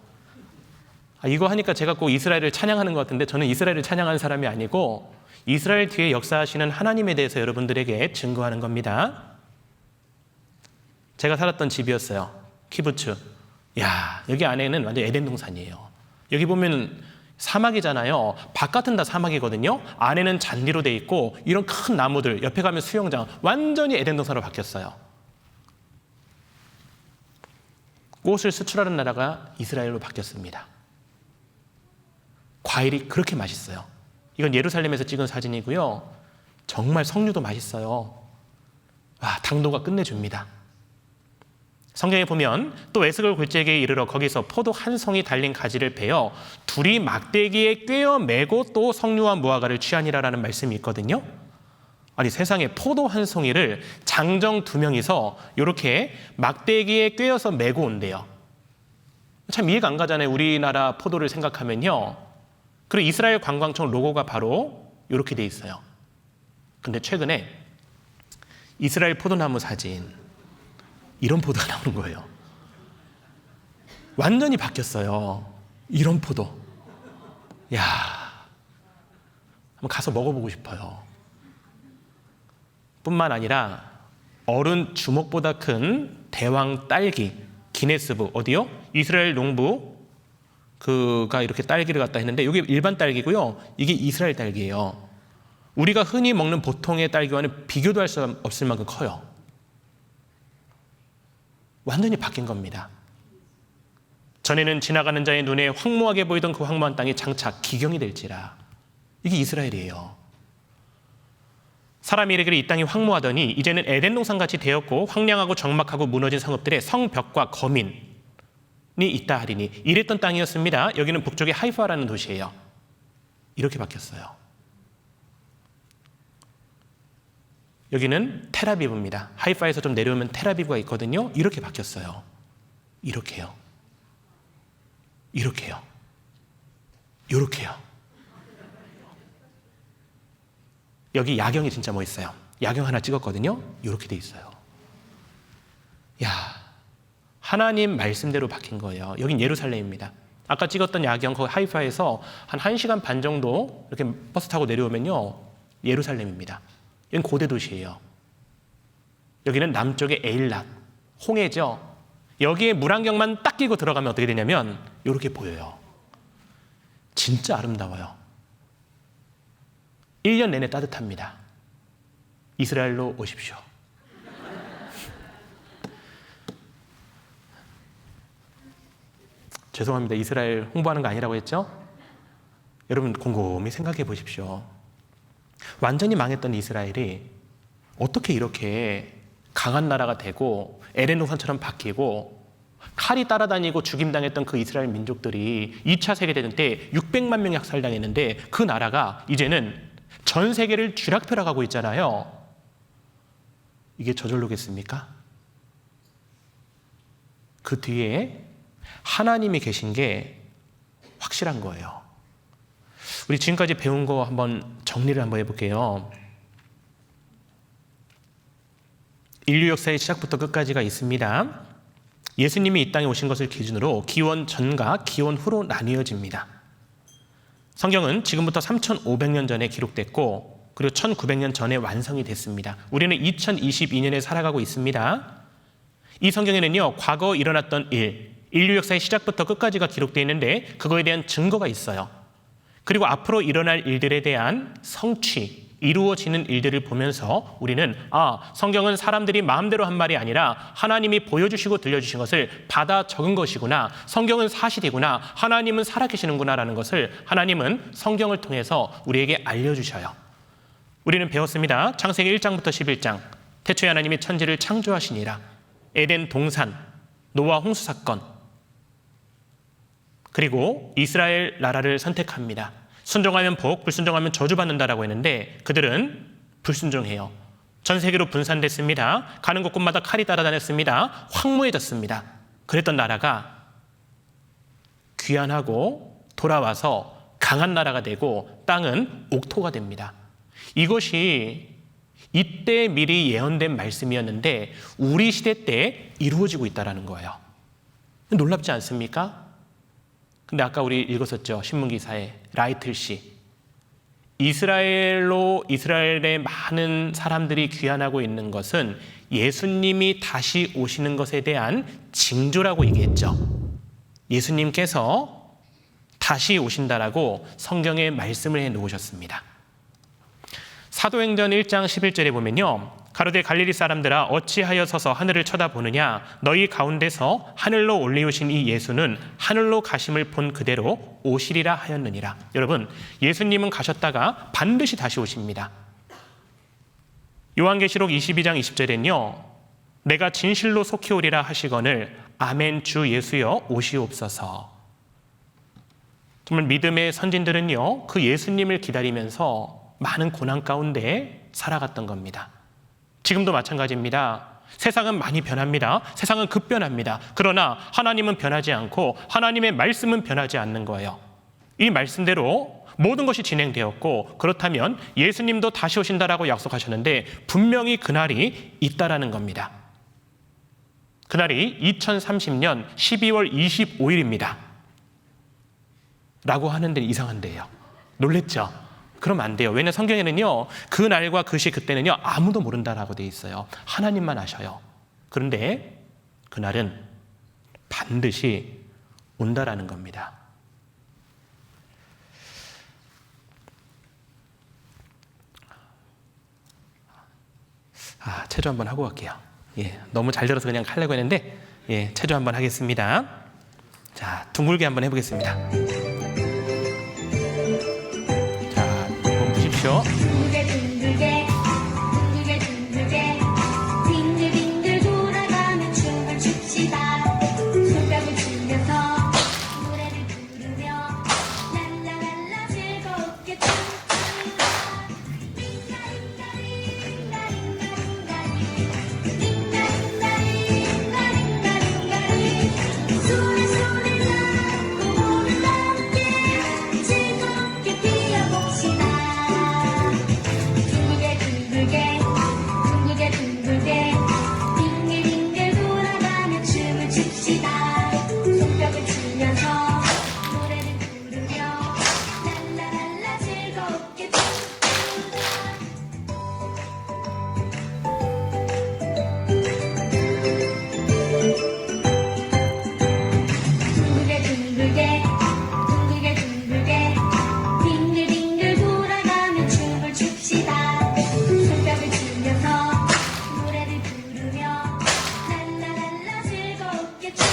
이거 하니까 제가 꼭 이스라엘을 찬양하는 것 같은데 저는 이스라엘을 찬양하는 사람이 아니고 이스라엘 뒤에 역사하시는 하나님에 대해서 여러분들에게 증거하는 겁니다. 제가 살았던 집이었어요. 키부츠. 야, 여기 안에는 완전 에덴 동산이에요. 여기 보면 사막이잖아요. 바깥은 다 사막이거든요. 안에는 잔디로 돼 있고 이런 큰 나무들, 옆에 가면 수영장, 완전히 에덴 동산으로 바뀌었어요. 꽃을 수출하는 나라가 이스라엘로 바뀌었습니다. 과일이 그렇게 맛있어요. 이건 예루살렘에서 찍은 사진이고요. 정말 석류도 맛있어요. 와, 당도가 끝내줍니다. 성경에 보면 또 에스골 골짜기에 이르러 거기서 포도 한 송이 달린 가지를 베어 둘이 막대기에 꿰어 매고 또 석류와 무화과를 취하니라라는 말씀이 있거든요. 아니 세상에 포도 한 송이를 장정 2명이서 이렇게 막대기에 꿰어서 메고 온대요. 참 이해가 안 가잖아요. 우리나라 포도를 생각하면요. 그리고 이스라엘 관광청 로고가 바로 이렇게 돼 있어요. 근데 최근에 이스라엘 포도나무 사진 이런 포도가 나오는 거예요. 완전히 바뀌었어요. 이런 포도. 야, 한번 가서 먹어보고 싶어요. 뿐만 아니라 어른 주먹보다 큰 대왕 딸기 기네스북 어디요? 이스라엘 농부 그가 이렇게 딸기를 갖다 했는데 이게 일반 딸기고요. 이게 이스라엘 딸기예요. 우리가 흔히 먹는 보통의 딸기와는 비교도 할 수 없을 만큼 커요. 완전히 바뀐 겁니다. 전에는 지나가는 자의 눈에 황무하게 보이던 그 황무한 땅이 장차 기경이 될지라. 이게 이스라엘이에요. 사람이 이르기를 이 땅이 황무하더니 이제는 에덴 동산같이 되었고 황량하고 적막하고 무너진 성읍들의 성벽과 거민이 있다 하리니 이랬던 땅이었습니다. 여기는 북쪽의 하이파라는 도시예요. 이렇게 바뀌었어요. 여기는 텔아비브입니다. 하이파에서 좀 내려오면 텔아비브가 있거든요. 이렇게 바뀌었어요. 이렇게요. 이렇게요. 이렇게요. 여기 야경이 진짜 멋있어요. 야경 하나 찍었거든요. 이렇게 돼 있어요. 야, 하나님 말씀대로 바뀐 거예요. 여긴 예루살렘입니다. 아까 찍었던 야경 거기 하이파에서 한 1시간 반 정도 이렇게 버스 타고 내려오면요. 예루살렘입니다. 여긴 고대 도시예요. 여기는 남쪽의 에일랏, 홍해죠. 여기에 물안경만 딱 끼고 들어가면 어떻게 되냐면 이렇게 보여요. 진짜 아름다워요. 1년 내내 따뜻합니다. 이스라엘로 오십시오. 죄송합니다. 이스라엘 홍보하는 거 아니라고 했죠? 여러분 곰곰이 생각해 보십시오. 완전히 망했던 이스라엘이 어떻게 이렇게 강한 나라가 되고 에덴 동산처럼 바뀌고 칼이 따라다니고 죽임당했던 그 이스라엘 민족들이 2차 세계대전 때 600만 명이 학살당했는데 그 나라가 이제는 전 세계를 쥐락펴락하고 있잖아요. 이게 저절로겠습니까? 그 뒤에 하나님이 계신 게 확실한 거예요. 우리 지금까지 배운 거 한번 정리를 한번 해볼게요. 인류 역사의 시작부터 끝까지가 있습니다. 예수님이 이 땅에 오신 것을 기준으로 기원 전과 기원 후로 나뉘어집니다. 성경은 지금부터 3,500년 전에 기록됐고 그리고 1,900년 전에 완성이 됐습니다. 우리는 2022년에 살아가고 있습니다. 이 성경에는요, 과거 일어났던 인류 역사의 시작부터 끝까지가 기록되어 있는데 그거에 대한 증거가 있어요. 그리고 앞으로 일어날 일들에 대한 성취, 이루어지는 일들을 보면서 우리는 성경은 사람들이 마음대로 한 말이 아니라 하나님이 보여주시고 들려주신 것을 받아 적은 것이구나. 성경은 사실이구나. 하나님은 살아계시는구나라는 것을 하나님은 성경을 통해서 우리에게 알려주셔요. 우리는 배웠습니다. 창세기 1장부터 11장. 태초에 하나님이 천지를 창조하시니라. 에덴 동산, 노아 홍수 사건, 그리고 이스라엘 나라를 선택합니다. 순종하면 복, 불순종하면 저주받는다라고 했는데 그들은 불순종해요. 전 세계로 분산됐습니다. 가는 곳곳마다 칼이 따라다녔습니다. 황무해졌습니다. 그랬던 나라가 귀환하고 돌아와서 강한 나라가 되고 땅은 옥토가 됩니다. 이것이 이때 미리 예언된 말씀이었는데 우리 시대 때 이루어지고 있다는 거예요. 놀랍지 않습니까? 근데 아까 우리 읽었었죠. 신문기사에 라이틀 씨. 이스라엘의 많은 사람들이 귀환하고 있는 것은 예수님이 다시 오시는 것에 대한 징조라고 얘기했죠. 예수님께서 다시 오신다라고 성경에 말씀을 해놓으셨습니다. 사도행전 1장 11절에 보면요. 가로되 갈릴리 사람들아 어찌하여 서서 하늘을 쳐다보느냐 너희 가운데서 하늘로 올리우신 이 예수는 하늘로 가심을 본 그대로 오시리라 하였느니라. 여러분, 예수님은 가셨다가 반드시 다시 오십니다. 요한계시록 22장 20절에는요. 내가 진실로 속히 오리라 하시거늘 아멘 주 예수여 오시옵소서. 정말 믿음의 선진들은요, 그 예수님을 기다리면서 많은 고난 가운데 살아갔던 겁니다. 지금도 마찬가지입니다. 세상은 많이 변합니다. 세상은 급변합니다. 그러나 하나님은 변하지 않고 하나님의 말씀은 변하지 않는 거예요. 이 말씀대로 모든 것이 진행되었고, 그렇다면 예수님도 다시 오신다라고 약속하셨는데 분명히 그날이 있다라는 겁니다. 그날이 2030년 12월 25일입니다. 라고 하는데 이상한데요. 놀랬죠? 그러면 안 돼요. 왜냐하면 성경에는요, 그 날과 그 시 그때는요 아무도 모른다라고 되어 있어요. 하나님만 아셔요. 그런데 그날은 반드시 온다라는 겁니다. 체조 한번 하고 갈게요. 너무 잘 들어서 그냥 하려고 했는데 체조 한번 하겠습니다. 자, 둥글게 한번 해보겠습니다. 자, 한번 보십시오. 둥글게 둥글게 둥글게 둥글게 빙글빙글 돌아가며 춤을 춥시다. 손뼉을 치면서 노래를 부르며 랄라랄라 즐겁게 춤추다. 소리 소리 나고 몸을 함께 즐겁게 뛰어봅시다. 둥글게 둥글게 둥글게 둥글게 빙글빙글 돌아가며 춤을 춥시다. 손뼉을 치면서 노래를 부르며 랄라랄라 즐겁게 춤추다. 둥글게 둥글게 둥글게 둥글게 빙글빙글 돌아가며 춤을 춥시다. 손뼉을 치면서 노래를 부르며 랄라랄라 즐겁게 춤추다.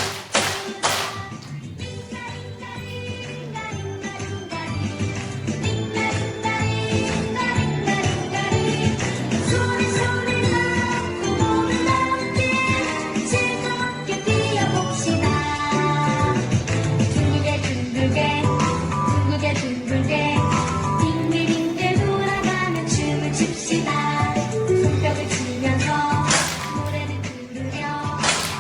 소리 소리 나고 몸을 함께 즐겁게 뛰어봅시다. 둥글게 둥글게 둥글게 둥글게 빙글빙글 돌아가며 춤을 춥시다. 손뼉을 치면서 노래를 부르며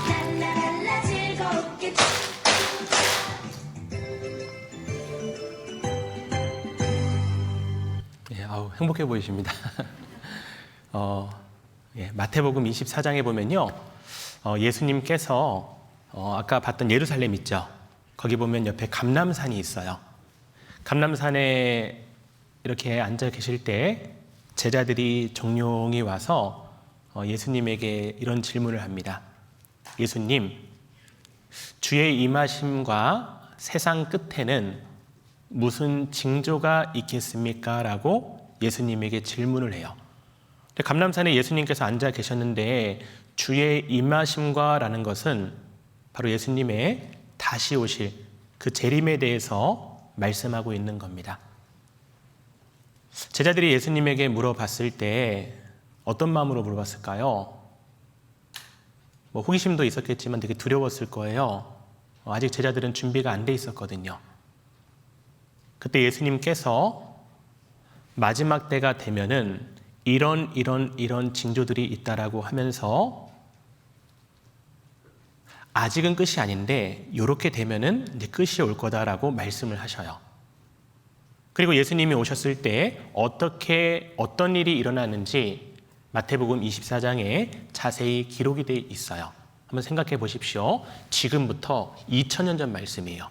랄라랄라 즐겁게 행복해 보이십니다. 마태복음 24장에 보면요, 예수님께서 아까 봤던 예루살렘 있죠. 거기 보면 옆에 감람산이 있어요. 감람산에 이렇게 앉아 계실 때 제자들이 종용이 와서 예수님에게 이런 질문을 합니다. 예수님, 주의 임하심과 세상 끝에는 무슨 징조가 있겠습니까? 라고 예수님에게 질문을 해요. 감람산에 예수님께서 앉아 계셨는데 주의 임하심과 라는 것은 바로 예수님의 다시 오실 그 재림에 대해서 말씀하고 있는 겁니다. 제자들이 예수님에게 물어봤을 때 어떤 마음으로 물어봤을까요? 호기심도 있었겠지만 되게 두려웠을 거예요. 아직 제자들은 준비가 안 돼 있었거든요. 그때 예수님께서 마지막 때가 되면은 이런 징조들이 있다라고 하면서 아직은 끝이 아닌데 이렇게 되면은 이제 끝이 올 거다라고 말씀을 하셔요. 그리고 예수님이 오셨을 때 어떤 일이 일어나는지 마태복음 24장에 자세히 기록이 되어 있어요. 한번 생각해 보십시오. 지금부터 2000년 전 말씀이에요.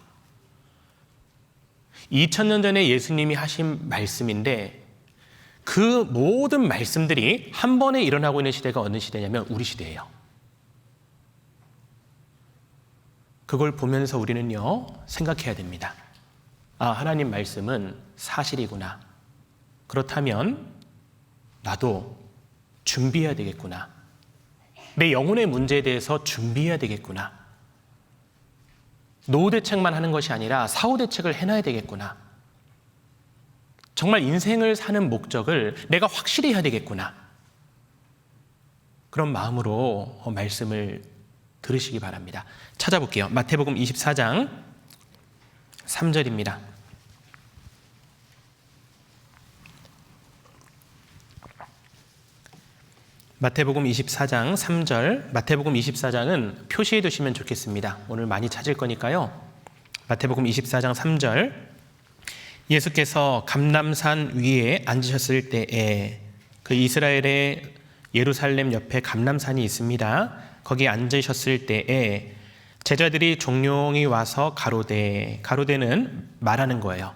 2000년 전에 예수님이 하신 말씀인데 그 모든 말씀들이 한 번에 일어나고 있는 시대가 어느 시대냐면 우리 시대예요. 그걸 보면서 우리는요, 생각해야 됩니다. 하나님 말씀은 사실이구나. 그렇다면 나도 준비해야 되겠구나. 내 영혼의 문제에 대해서 준비해야 되겠구나. 노후 대책만 하는 것이 아니라 사후 대책을 해놔야 되겠구나. 정말 인생을 사는 목적을 내가 확실히 해야 되겠구나. 그런 마음으로 말씀을 들으시기 바랍니다. 찾아볼게요. 마태복음 24장 3절입니다. 마태복음 24장 3절. 마태복음 24장은 표시해 두시면 좋겠습니다. 오늘 많이 찾을 거니까요. 마태복음 24장 3절. 예수께서 감람산 위에 앉으셨을 때에, 그 이스라엘의 예루살렘 옆에 감람산이 있습니다. 거기에 앉으셨을 때에 제자들이 종용이 와서 가로되는 말하는 거예요.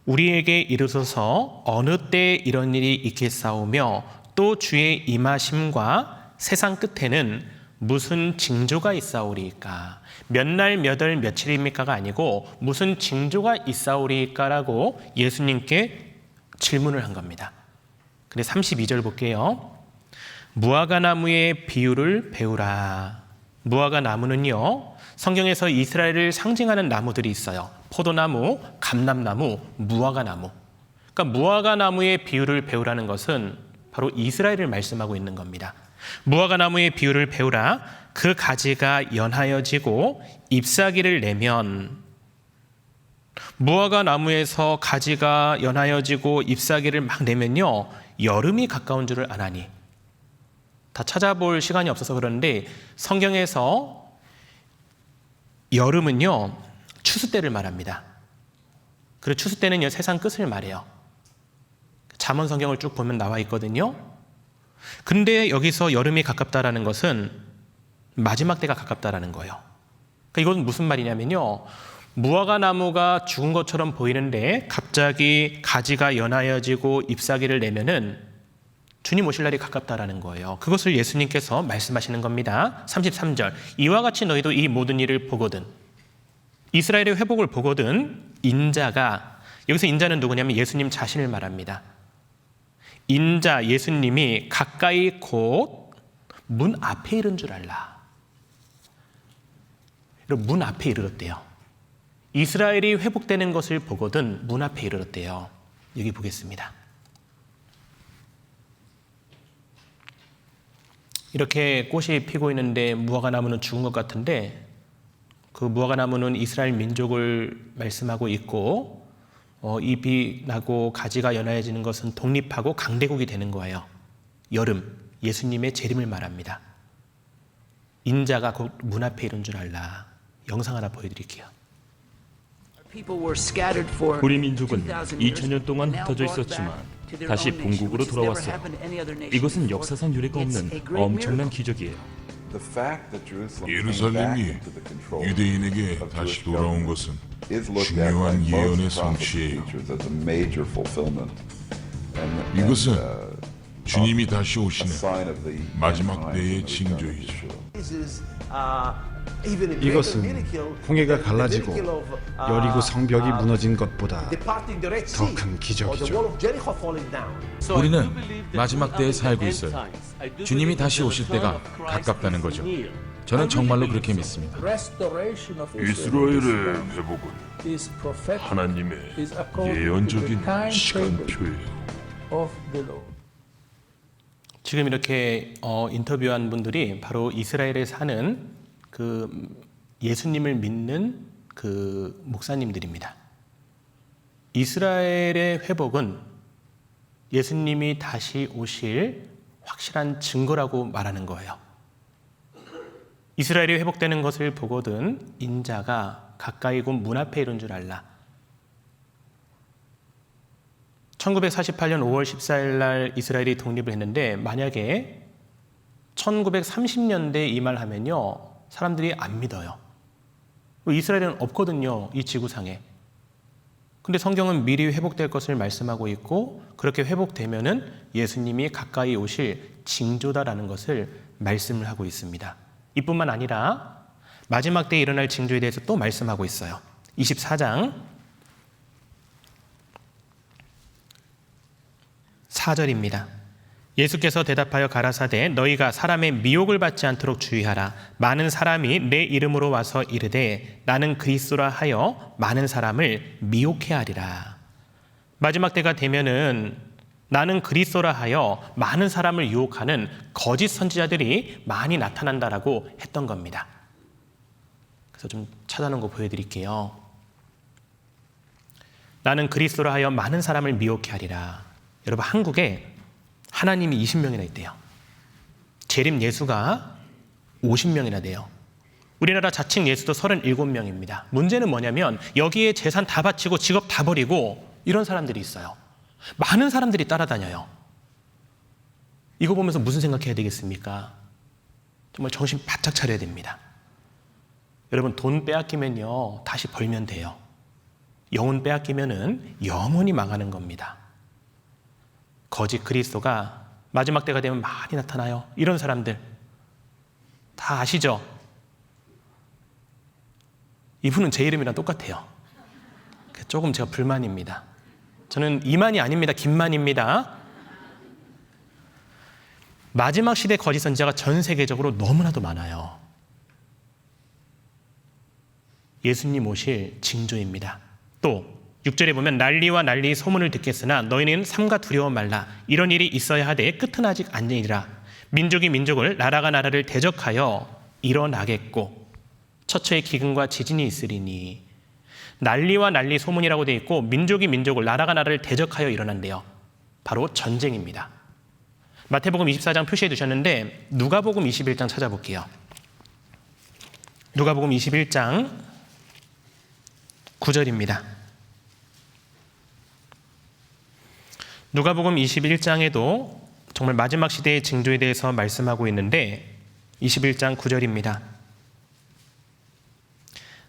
우리에게 이르소서 어느 때에 이런 일이 있겠사오며 또 주의 임하심과 세상 끝에는 무슨 징조가 있사오리이까. 몇 날 몇 월 며칠입니까가 아니고 무슨 징조가 있사오리이까라고 예수님께 질문을 한 겁니다. 근데 32절 볼게요. 무화과 나무의 비유를 배우라. 무화과 나무는요, 성경에서 이스라엘을 상징하는 나무들이 있어요. 포도나무, 감람나무, 무화과 나무. 그러니까 무화과 나무의 비유를 배우라는 것은 바로 이스라엘을 말씀하고 있는 겁니다. 무화과 나무의 비유를 배우라. 그 가지가 연하여지고 잎사귀를 내면, 무화과 나무에서 가지가 연하여지고 잎사귀를 막 내면요, 여름이 가까운 줄을 아나니. 다 찾아볼 시간이 없어서 그러는데 성경에서 여름은요, 추수 때를 말합니다. 그리고 추수 때는요, 세상 끝을 말해요. 잠언 성경을 쭉 보면 나와 있거든요. 근데 여기서 여름이 가깝다라는 것은 마지막 때가 가깝다라는 거예요. 그러니까 이건 무슨 말이냐면요, 무화과 나무가 죽은 것처럼 보이는데 갑자기 가지가 연하여지고 잎사귀를 내면은 주님 오실 날이 가깝다라는 거예요. 그것을 예수님께서 말씀하시는 겁니다. 33절. 이와 같이 너희도 이 모든 일을 보거든, 이스라엘의 회복을 보거든, 인자가, 여기서 인자는 누구냐면 예수님 자신을 말합니다. 인자 예수님이 가까이 곧 문 앞에 이른 줄 알라. 문 앞에 이르렀대요. 이스라엘이 회복되는 것을 보거든 문 앞에 이르렀대요. 여기 보겠습니다. 이렇게 꽃이 피고 있는데 무화과 나무는 죽은 것 같은데, 그 무화과 나무는 이스라엘 민족을 말씀하고 있고, 잎이 나고 가지가 연하여지는 것은 독립하고 강대국이 되는 거예요. 여름, 예수님의 재림을 말합니다. 인자가 곧 문 앞에 이른 줄 알라. 영상 하나 보여드릴게요. 우리 민족은 2000년 동안 흩어져 있었지만 다시 본국으로 돌아왔어요. 이것은 역사상 유례가 없는 엄청난 기적이에요. 예루살렘이 유대인에게 다시 돌아온 것은 중요한 예언의 성취예요. 이것은 주님이 다시 오시는 마지막 때의 징조이죠. 이것은 홍해가 갈라지고 여리고 성벽이 무너진 것보다 더 큰 기적이죠. 우리는 마지막 때에 살고 있어요. 주님이 다시 오실 때가 가깝다는 거죠. 저는 정말로 그렇게 믿습니다. 이스라엘의 회복은 하나님의 예언적인 시간표예요. 지금 이렇게 인터뷰한 분들이 바로 이스라엘에 사는 그 예수님을 믿는 그 목사님들입니다. 이스라엘의 회복은 예수님이 다시 오실 확실한 증거라고 말하는 거예요. 이스라엘이 회복되는 것을 보거든 인자가 가까이 곧 문 앞에 이른 줄 알라. 1948년 5월 14일 날 이스라엘이 독립을 했는데, 만약에 1930년대에 이 말 하면요, 사람들이 안 믿어요. 이스라엘은 없거든요, 이 지구상에. 근데 성경은 미리 회복될 것을 말씀하고 있고, 그렇게 회복되면은 예수님이 가까이 오실 징조다라는 것을 말씀을 하고 있습니다. 이뿐만 아니라 마지막 때에 일어날 징조에 대해서 또 말씀하고 있어요. 24장 4절입니다. 예수께서 대답하여 가라사대 너희가 사람의 미혹을 받지 않도록 주의하라. 많은 사람이 내 이름으로 와서 이르되 나는 그리스도라 하여 많은 사람을 미혹해 하리라. 마지막 때가 되면은 나는 그리스도라 하여 많은 사람을 유혹하는 거짓 선지자들이 많이 나타난다라고 했던 겁니다. 그래서 좀 찾아놓은 거 보여드릴게요. 나는 그리스도라 하여 많은 사람을 미혹해 하리라. 여러분, 한국에 하나님이 20명이나 있대요. 재림 예수가 50명이나 돼요. 우리나라 자칭 예수도 37명입니다. 문제는 뭐냐면 여기에 재산 다 바치고 직업 다 버리고 이런 사람들이 있어요. 많은 사람들이 따라다녀요. 이거 보면서 무슨 생각해야 되겠습니까? 정말 정신 바짝 차려야 됩니다. 여러분, 돈 빼앗기면요 다시 벌면 돼요. 영혼 빼앗기면은 영원히 망하는 겁니다. 거짓 그리스도가 마지막 때가 되면 많이 나타나요. 이런 사람들 다 아시죠? 이분은 제 이름이랑 똑같아요. 조금 제가 불만입니다. 저는 이만이 아닙니다. 김만입니다. 마지막 시대 거짓 선지자가 전 세계적으로 너무나도 많아요. 예수님 오실 징조입니다. 또 6절에 보면 난리와 난리 소문을 듣겠으나 너희는 삼가 두려워 말라. 이런 일이 있어야 하되 끝은 아직 아니니라. 민족이 민족을 나라가 나라를 대적하여 일어나겠고 처처의 기근과 지진이 있으리니. 난리와 난리 소문이라고 되어 있고 민족이 민족을 나라가 나라를 대적하여 일어난대요. 바로 전쟁입니다. 마태복음 24장 표시해 두셨는데 누가복음 21장 찾아볼게요. 누가복음 21장 9절입니다. 누가복음 21장에도 정말 마지막 시대의 징조에 대해서 말씀하고 있는데 21장 9절입니다.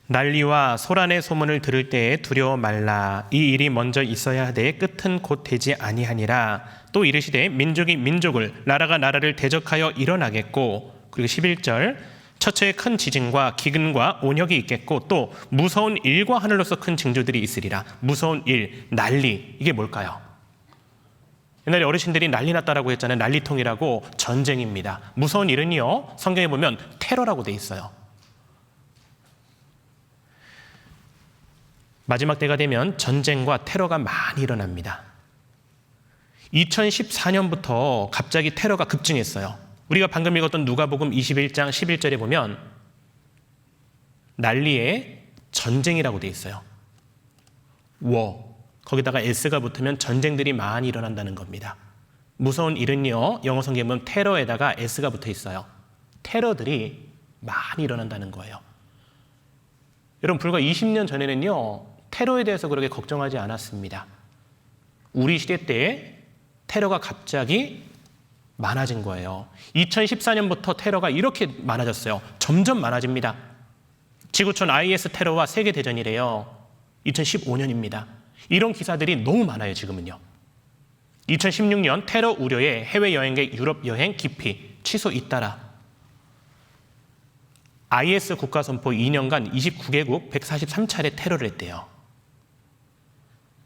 난리와 소란의 소문을 들을 때에 두려워 말라. 이 일이 먼저 있어야 하되 끝은 곧 되지 아니하니라. 또 이르시되 민족이 민족을 나라가 나라를 대적하여 일어나겠고. 그리고 11절 처처에 큰 지진과 기근과 온역이 있겠고 또 무서운 일과 하늘로서 큰 징조들이 있으리라. 무서운 일, 난리, 이게 뭘까요? 옛날에 어르신들이 난리 났다라고 했잖아요. 난리통이라고. 전쟁입니다. 무서운 일은요 성경에 보면 테러라고 돼 있어요. 마지막 때가 되면 전쟁과 테러가 많이 일어납니다. 2014년부터 갑자기 테러가 급증했어요. 우리가 방금 읽었던 누가복음 21장 11절에 보면 난리에 전쟁이라고 돼 있어요. 거기다가 S가 붙으면 전쟁들이 많이 일어난다는 겁니다. 무서운 일은요 영어 성경에 보면 테러에다가 S가 붙어 있어요. 테러들이 많이 일어난다는 거예요. 여러분, 불과 20년 전에는요 테러에 대해서 그렇게 걱정하지 않았습니다. 우리 시대 때 테러가 갑자기 많아진 거예요. 2014년부터 테러가 이렇게 많아졌어요. 점점 많아집니다. 지구촌 IS 테러와 세계대전이래요. 2015년입니다. 이런 기사들이 너무 많아요. 지금은요. 2016년 테러 우려에 해외여행객 유럽 여행 기피 취소 잇따라. IS 국가선포 2년간 29개국 143차례 테러를 했대요.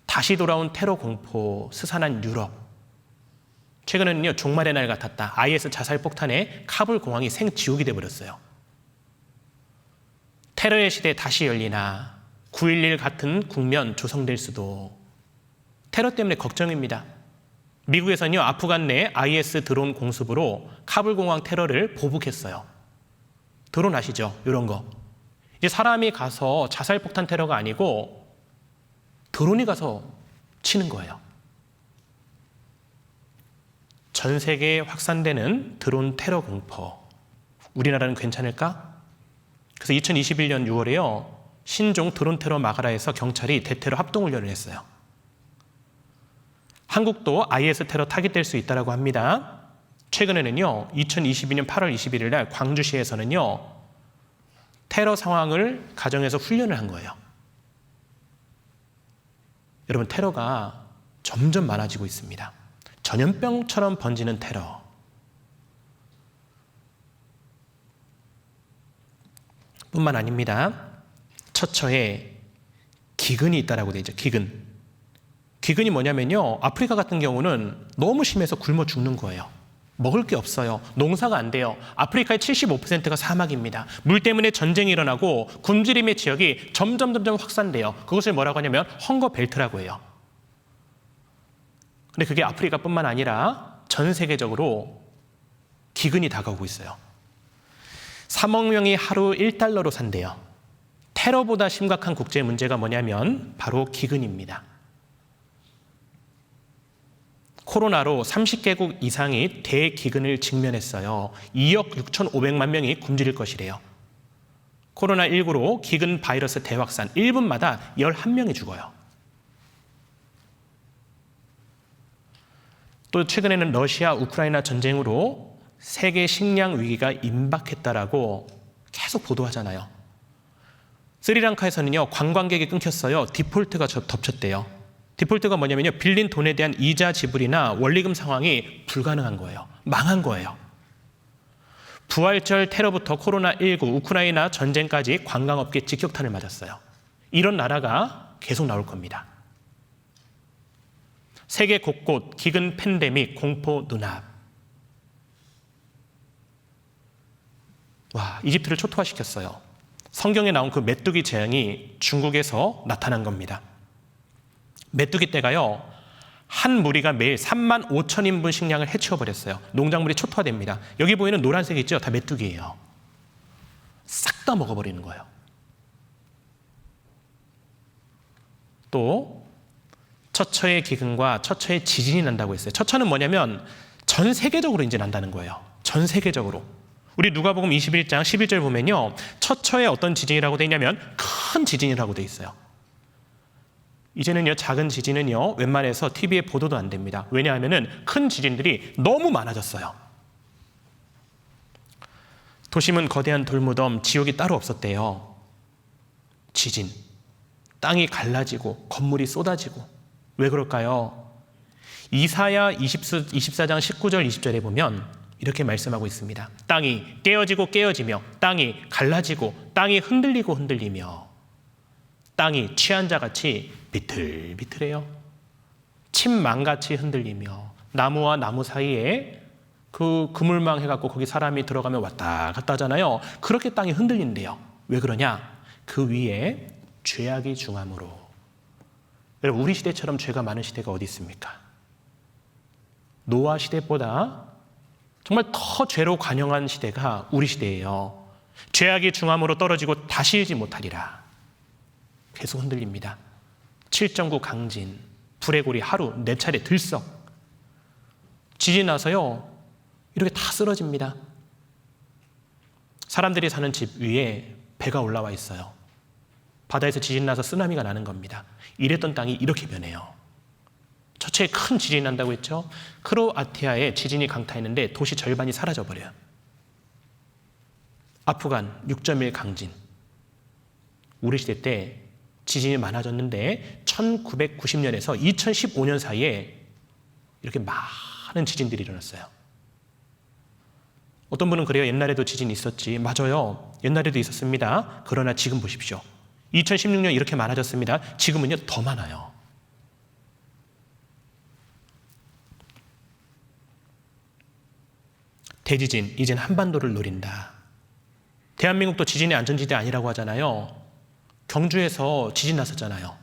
다시 돌아온 테러 공포 스산한 유럽. 최근에는요 종말의 날 같았다. IS 자살 폭탄에 카불 공항이 생지옥이 돼버렸어요. 테러의 시대 다시 열리나. 9.11 같은 국면 조성될 수도. 테러 때문에 걱정입니다. 미국에서는요 아프간 내 IS 드론 공습으로 카불 공항 테러를 보복했어요. 드론 아시죠? 이런 거. 이제 사람이 가서 자살 폭탄 테러가 아니고 드론이 가서 치는 거예요. 전 세계에 확산되는 드론 테러 공포. 우리나라는 괜찮을까? 그래서 2021년 6월에요. 신종 드론 테러 막아라에서 경찰이 대테러 합동훈련을 했어요. 한국도 IS 테러 타깃될 수 있다고 합니다. 최근에는요. 2022년 8월 21일 날 광주시에서는요. 테러 상황을 가정해서 훈련을 한 거예요. 여러분, 테러가 점점 많아지고 있습니다. 전염병처럼 번지는 테러. 뿐만 아닙니다. 처처에 기근이 있다라고 되어 있죠. 기근. 기근이 뭐냐면요. 아프리카 같은 경우는 너무 심해서 굶어 죽는 거예요. 먹을 게 없어요. 농사가 안 돼요. 아프리카의 75%가 사막입니다. 물 때문에 전쟁이 일어나고 굶주림의 지역이 점점 확산돼요. 그것을 뭐라고 하냐면 헝거 벨트라고 해요. 근데 그게 아프리카뿐만 아니라 전 세계적으로 기근이 다가오고 있어요. 3억 명이 하루 1달러로 산대요. 테러보다 심각한 국제 문제가 뭐냐면 바로 기근입니다. 코로나로 30개국 이상이 대기근을 직면했어요. 2억 6,500만 명이 굶주릴 것이래요. 코로나19로 기근 바이러스 대확산 1분마다 11명이 죽어요. 또 최근에는 러시아 우크라이나 전쟁으로 세계 식량 위기가 임박했다라고 계속 보도하잖아요. 스리랑카에서는요, 관광객이 끊겼어요. 디폴트가 덮쳤대요. 디폴트가 뭐냐면요, 빌린 돈에 대한 이자 지불이나 원리금 상황이 불가능한 거예요. 망한 거예요. 부활절 테러부터 코로나19, 우크라이나 전쟁까지 관광업계 직격탄을 맞았어요. 이런 나라가 계속 나올 겁니다. 세계 곳곳 기근 팬데믹 공포 눈앞. 와, 이집트를 초토화시켰어요. 성경에 나온 그 메뚜기 재앙이 중국에서 나타난 겁니다. 메뚜기 떼가요, 한 무리가 매일 3만 5천 인분 식량을 해치워버렸어요. 농작물이 초토화됩니다. 여기 보이는 노란색 있죠? 다 메뚜기예요. 싹 다 먹어버리는 거예요. 또 처처의 기근과 처처의 지진이 난다고 했어요. 처처는 뭐냐면 전 세계적으로 이제 난다는 거예요. 전 세계적으로. 우리 누가복음 21장 11절 보면요, 처처의 어떤 지진이라고 돼 있냐면 큰 지진이라고 돼 있어요. 이제는요, 작은 지진은요, 웬만해서 TV에 보도도 안 됩니다. 왜냐하면은 큰 지진들이 너무 많아졌어요. 도심은 거대한 돌무덤, 지옥이 따로 없었대요. 지진, 땅이 갈라지고 건물이 쏟아지고. 왜 그럴까요? 이사야 24장 19절 20절에 보면 이렇게 말씀하고 있습니다. 땅이 깨어지고 깨어지며 땅이 갈라지고 땅이 흔들리고 흔들리며 땅이 취한 자같이 비틀비틀해요. 침망같이 흔들리며 나무와 나무 사이에 그 그물망 해갖고 거기 사람이 들어가면 왔다 갔다 하잖아요. 그렇게 땅이 흔들린대요. 왜 그러냐? 그 위에 죄악이 중함으로. 여러분, 우리 시대처럼 죄가 많은 시대가 어디 있습니까? 노아 시대보다 정말 더 죄로 관영한 시대가 우리 시대예요. 죄악이 중함으로 떨어지고 다시 일지 못하리라. 계속 흔들립니다. 7.9 강진, 불의 고리 하루 4차례 들썩. 지진 나서요, 이렇게 다 쓰러집니다. 사람들이 사는 집 위에 배가 올라와 있어요. 바다에서 지진 나서 쓰나미가 나는 겁니다. 이랬던 땅이 이렇게 변해요. 처처에 큰 지진이 난다고 했죠. 크로아티아에 지진이 강타했는데 도시 절반이 사라져버려요. 아프간 6.1 강진. 우리 시대 때 지진이 많아졌는데 1990년에서 2015년 사이에 이렇게 많은 지진들이 일어났어요. 어떤 분은 그래요. 옛날에도 지진이 있었지. 맞아요. 옛날에도 있었습니다. 그러나 지금 보십시오. 2016년 이렇게 많아졌습니다. 지금은요, 더 많아요. 대지진, 이젠 한반도를 노린다. 대한민국도 지진의 안전지대 아니라고 하잖아요. 경주에서 지진 났었잖아요.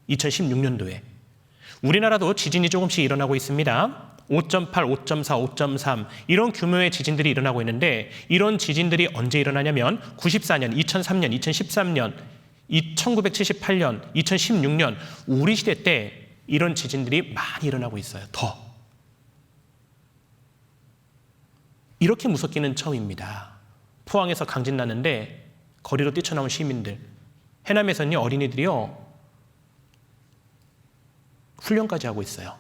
2016년도에. 우리나라도 지진이 조금씩 일어나고 있습니다. 5.8, 5.4, 5.3 이런 규모의 지진들이 일어나고 있는데 이런 지진들이 언제 일어나냐면 94년, 2003년, 2013년, 1978년, 2016년 우리 시대 때 이런 지진들이 많이 일어나고 있어요. 더. 이렇게 무섭기는 처음입니다. 포항에서 강진 났는데 거리로 뛰쳐나온 시민들. 해남에서는요, 어린이들이요, 훈련까지 하고 있어요.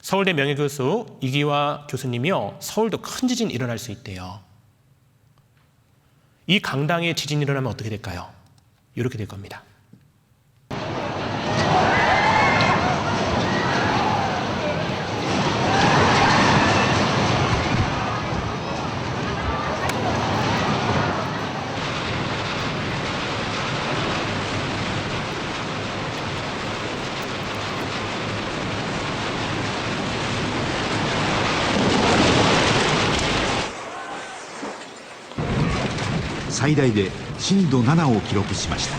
서울대 명예교수 이기화 교수님이요, 서울도 큰 지진 일어날 수 있대요. 이 강당에 지진이 일어나면 어떻게 될까요? 이렇게 될 겁니다.最大で震度7を記録しました。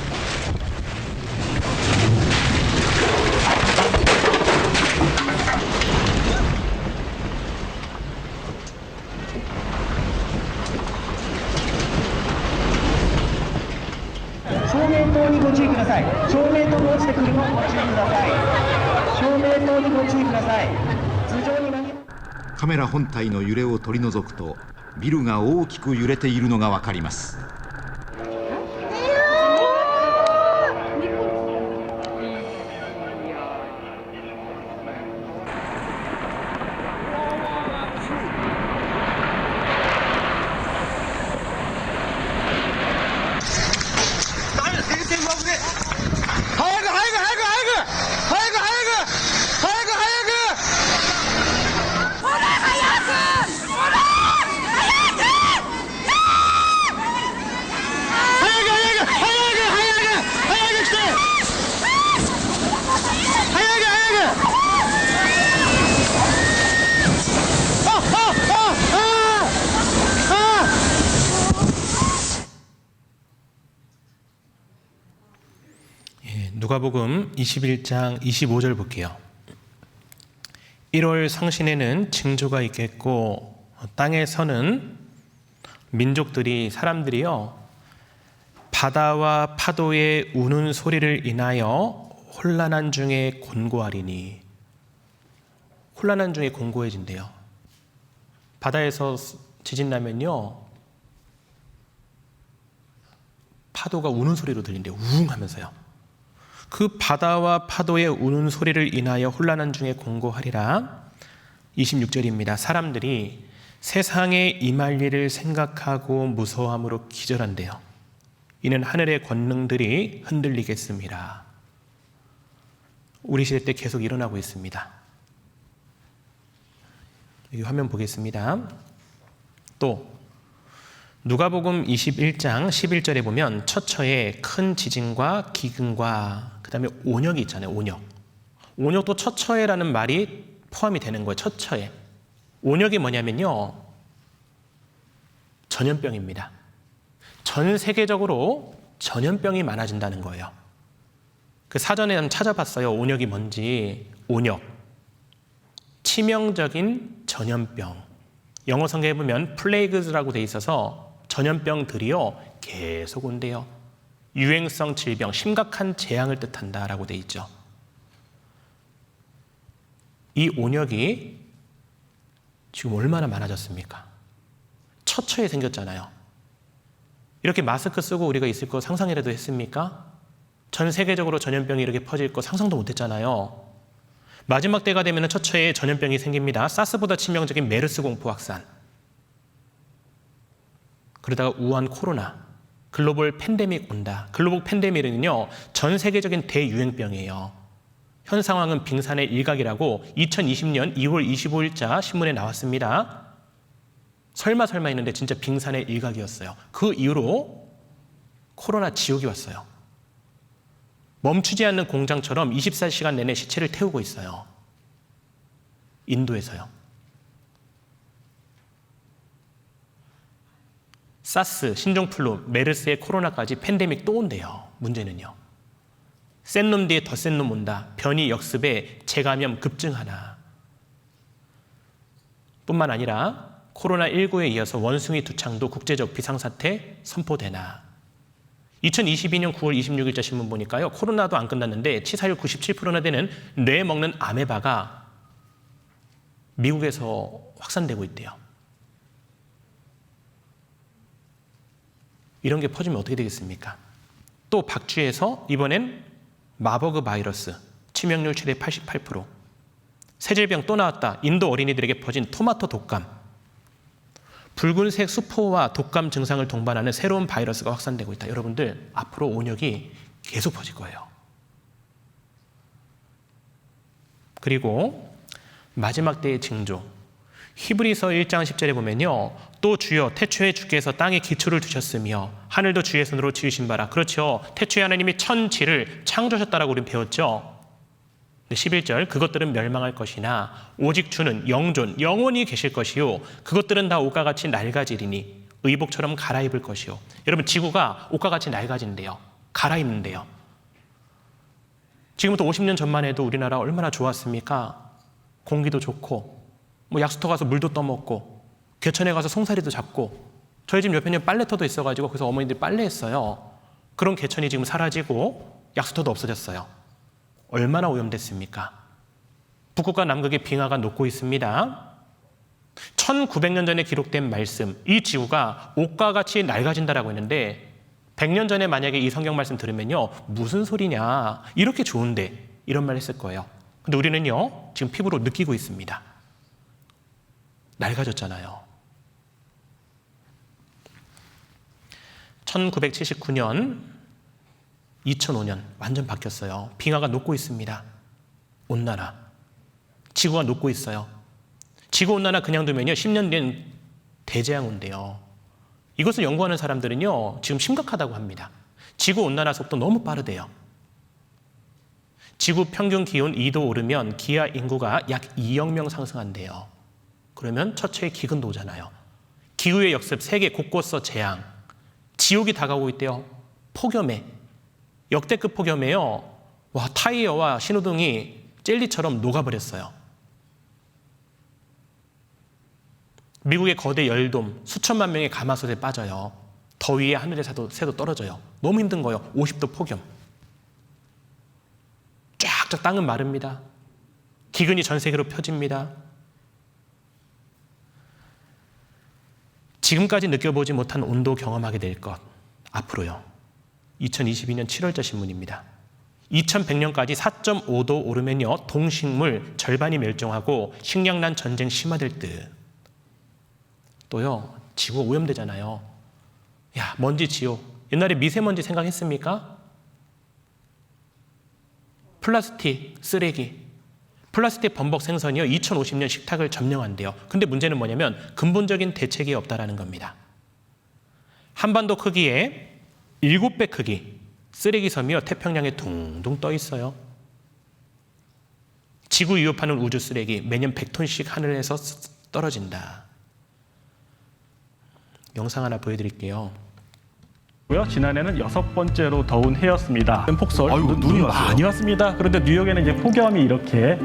ださい。照明灯が落ちてくるのをご注意ください。照明灯にご注意ください。頭上に何もカメラ本体の揺れを取り除くとビルが大きく揺れているのがわかります。누가복음 21장 25절 볼게요. 1월 성신에는 징조가 있겠고 땅에서는 민족들이 사람들이요 바다와 파도의 우는 소리를 인하여 혼란한 중에 곤고하리니. 혼란한 중에 곤고해진대요. 바다에서 지진 나면요 파도가 우는 소리로 들린대요. 우웅 하면서요. 그 바다와 파도의 우는 소리를 인하여 혼란한 중에 곤고하리라. 26절입니다. 사람들이 세상에 임할 일을 생각하고 무서워함으로 기절한대요. 이는 하늘의 권능들이 흔들리겠습니다. 우리 시대 때 계속 일어나고 있습니다. 여기 화면 보겠습니다. 또 누가복음 21장 11절에 보면 처처에 큰 지진과 기근과 그 다음에 온역이 있잖아요. 온역도 처처에라는 말이 포함이 되는 거예요. 처처에. 온역이 뭐냐면요 전염병입니다. 전 세계적으로 전염병이 많아진다는 거예요. 그 사전에 한번 찾아봤어요. 온역이 뭔지. 온역, 치명적인 전염병. 영어 성경에 보면 플레이그즈라고 돼 있어서 전염병들이요 계속 온대요. 유행성 질병, 심각한 재앙을 뜻한다라고 돼 있죠. 이 온역이 지금 얼마나 많아졌습니까? 처처에 생겼잖아요. 이렇게 마스크 쓰고 우리가 있을 거 상상이라도 했습니까? 전 세계적으로 전염병이 이렇게 퍼질 거 상상도 못했잖아요. 마지막 때가 되면 처처에 전염병이 생깁니다. 사스보다 치명적인 메르스 공포 확산. 그러다가 우한 코로나, 글로벌 팬데믹 온다. 글로벌 팬데믹은요, 전 세계적인 대유행병이에요. 현 상황은 빙산의 일각이라고 2020년 2월 25일자 신문에 나왔습니다. 설마 했는데 진짜 빙산의 일각이었어요. 그 이후로 코로나 지옥이 왔어요. 멈추지 않는 공장처럼 24시간 내내 시체를 태우고 있어요. 인도에서요. 사스, 신종플루, 메르스의 코로나까지 팬데믹 또 온대요. 문제는요. 센 놈 뒤에 더 센 놈 온다. 변이 역습에 재감염 급증하나. 뿐만 아니라 코로나19에 이어서 원숭이 두창도 국제적 비상사태 선포되나. 2022년 9월 26일자 신문 보니까요. 코로나도 안 끝났는데 치사율 97%나 되는 뇌 먹는 아메바가 미국에서 확산되고 있대요. 이런 게 퍼지면 어떻게 되겠습니까? 또 박쥐에서 이번엔 마버그 바이러스, 치명률 최대 88%. 새질병 또 나왔다. 인도 어린이들에게 퍼진 토마토 독감. 붉은색 수포와 독감 증상을 동반하는 새로운 바이러스가 확산되고 있다. 여러분들, 앞으로 온역이 계속 퍼질 거예요. 그리고 마지막 때의 징조. 히브리서 1장 10절에 보면요. 또 주여 태초에 주께서 땅에 기초를 두셨으며 하늘도 주의 손으로 지으신 바라. 그렇죠. 태초에 하나님이 천지를 창조하셨다라고 우리는 배웠죠. 11절 그것들은 멸망할 것이나 오직 주는 영존 영원히 계실 것이요 그것들은 다 옷과 같이 낡아지리니 의복처럼 갈아입을 것이요. 여러분 지구가 옷과 같이 낡아진대요. 갈아입는데요. 지금부터 50년 전만 해도 우리나라 얼마나 좋았습니까? 공기도 좋고 뭐 약수터 가서 물도 떠먹고 개천에 가서 송사리도 잡고 저희 집 옆에는 빨래터도 있어가지고 그래서 어머니들이 빨래했어요. 그런 개천이 지금 사라지고 약수터도 없어졌어요. 얼마나 오염됐습니까? 북극과 남극의 빙하가 녹고 있습니다. 1900년 전에 기록된 말씀, 이 지구가 옷과 같이 낡아진다라고 했는데 100년 전에 만약에 이 성경 말씀 들으면요, 무슨 소리냐, 이렇게 좋은데, 이런 말 했을 거예요. 근데 우리는요, 지금 피부로 느끼고 있습니다. 낡아졌잖아요. 1979년, 2005년 완전 바뀌었어요. 빙하가 녹고 있습니다. 온난화. 지구가 녹고 있어요. 지구온난화 그냥 두면요, 10년 뒤엔 대재앙 온대요. 이것을 연구하는 사람들은요, 지금 심각하다고 합니다. 지구온난화 속도 너무 빠르대요. 지구 평균 기온 2도 오르면 기아 인구가 약 2억 명 상승한대요. 그러면 처처의 기근도 오잖아요. 기후의 역습, 세계 곳곳서 재앙. 지옥이 다가오고 있대요. 폭염에. 역대급 폭염에요. 와, 타이어와 신호등이 젤리처럼 녹아버렸어요. 미국의 거대 열돔, 수천만 명의 가마솥에 빠져요. 더위에 하늘의 새도 떨어져요. 너무 힘든 거예요. 50도 폭염. 쫙쫙 땅은 마릅니다. 기근이 전 세계로 펴집니다. 지금까지 느껴보지 못한 온도 경험하게 될 것. 앞으로요. 2022년 7월자 신문입니다. 2100년까지 4.5도 오르면요, 동식물 절반이 멸종하고 식량난 전쟁 심화될 듯. 또요, 지구가 오염되잖아요. 야, 먼지 지옥. 옛날에 미세먼지 생각했습니까? 플라스틱, 쓰레기. 플라스틱 범벅 생선이요, 2050년 식탁을 점령한대요. 근데 문제는 뭐냐면 근본적인 대책이 없다라는 겁니다. 한반도 크기에 7배 크기 쓰레기 섬이요, 태평양에 둥둥 떠 있어요. 지구 위협하는 우주 쓰레기 매년 100톤씩 하늘에서 떨어진다. 영상 하나 보여드릴게요. 지난해는 6번째로 더운 해였습니다. 폭설, 눈이 많이 왔습니다. 그런데 뉴욕에는 이제 폭염이 이렇게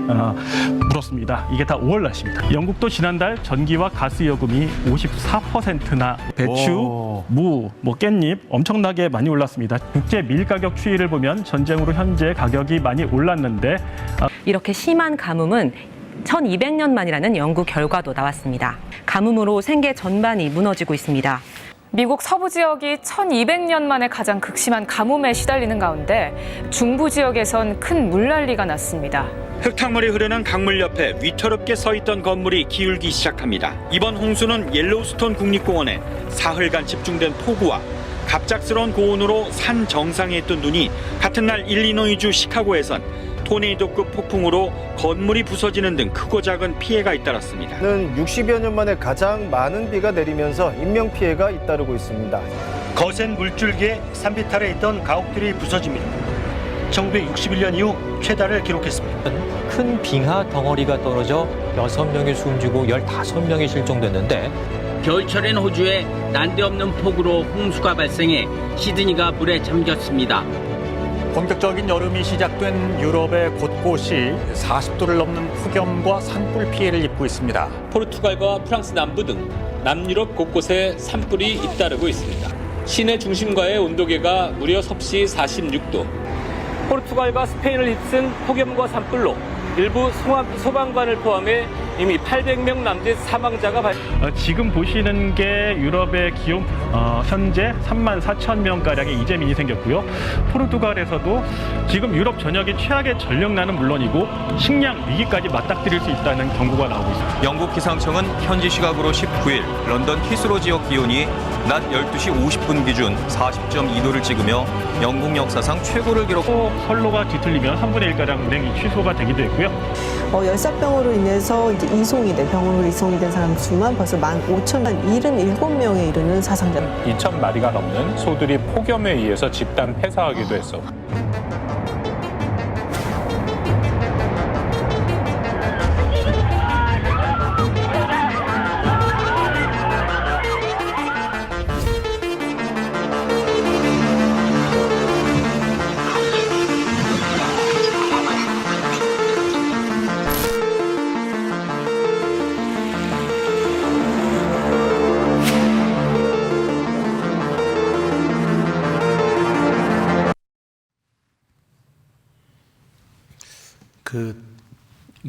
불었습니다. 이게 다 5월 날씨입니다. 영국도 지난달 전기와 가스 요금이 54%나 배추, 무, 깻잎 엄청나게 많이 올랐습니다. 국제 밀 가격 추이를 보면 전쟁으로 현재 가격이 많이 올랐는데 이렇게 심한 가뭄은 1200년 만이라는 연구 결과도 나왔습니다. 가뭄으로 생계 전반이 무너지고 있습니다. 미국 서부 지역이 1200년 만에 가장 극심한 가뭄에 시달리는 가운데 중부 지역에선 큰 물난리가 났습니다. 흙탕물이 흐르는 강물 옆에 위태롭게 서 있던 건물이 기울기 시작합니다. 이번 홍수는 옐로우스톤 국립공원에 사흘간 집중된 폭우와 갑작스러운 고온으로 산 정상에 있던 눈이 같은 날 일리노이주 시카고에선 토네이도급 폭풍으로 건물이 부서지는 등 크고 작은 피해가 잇따랐습니다. 60여 년 만에 가장 많은 비가 내리면서 인명피해가 잇따르고 있습니다. 거센 물줄기에 산비탈에 있던 가옥들이 부서집니다. 1961년 이후 최다를 기록했습니다. 큰 빙하 덩어리가 떨어져 6명이 숨지고 15명이 실종됐는데 겨울철엔 호주에 난데없는 폭우로 홍수가 발생해 시드니가 물에 잠겼습니다. 본격적인 여름이 시작된 유럽의 곳곳이 40도를 넘는 폭염과 산불 피해를 입고 있습니다. 포르투갈과 프랑스 남부 등 남유럽 곳곳에 산불이 잇따르고 있습니다. 시내 중심가의 온도계가 무려 섭씨 46도. 포르투갈과 스페인을 휩쓴 폭염과 산불로 일부 소방관을 포함해 이미 800명 남짓 사망자가 지금 보시는 게 유럽의 기온 현재 34,000명가량의 이재민이 생겼고요. 포르투갈에서도 지금 유럽 전역이 최악의 전력난은 물론이고 식량 위기까지 맞닥뜨릴 수 있다는 경고가 나오고 있습니다. 영국 기상청은 현지 시각으로 19일 런던 히스로 지역 기온이 낮 12시 50분 기준 40.2도를 찍으며 영국 역사상 최고를 기록하고 선로가 뒤틀리면 3분의 1가량 운행이 취소가 되기도 했고요. 열사병으로 인해서 이제 병원으로 이송이 된 사람 수만 벌써 15,077명에 이르는 사상자. 2,000마리가 넘는 소들이 폭염에 의해서 집단 폐사하기도 했어.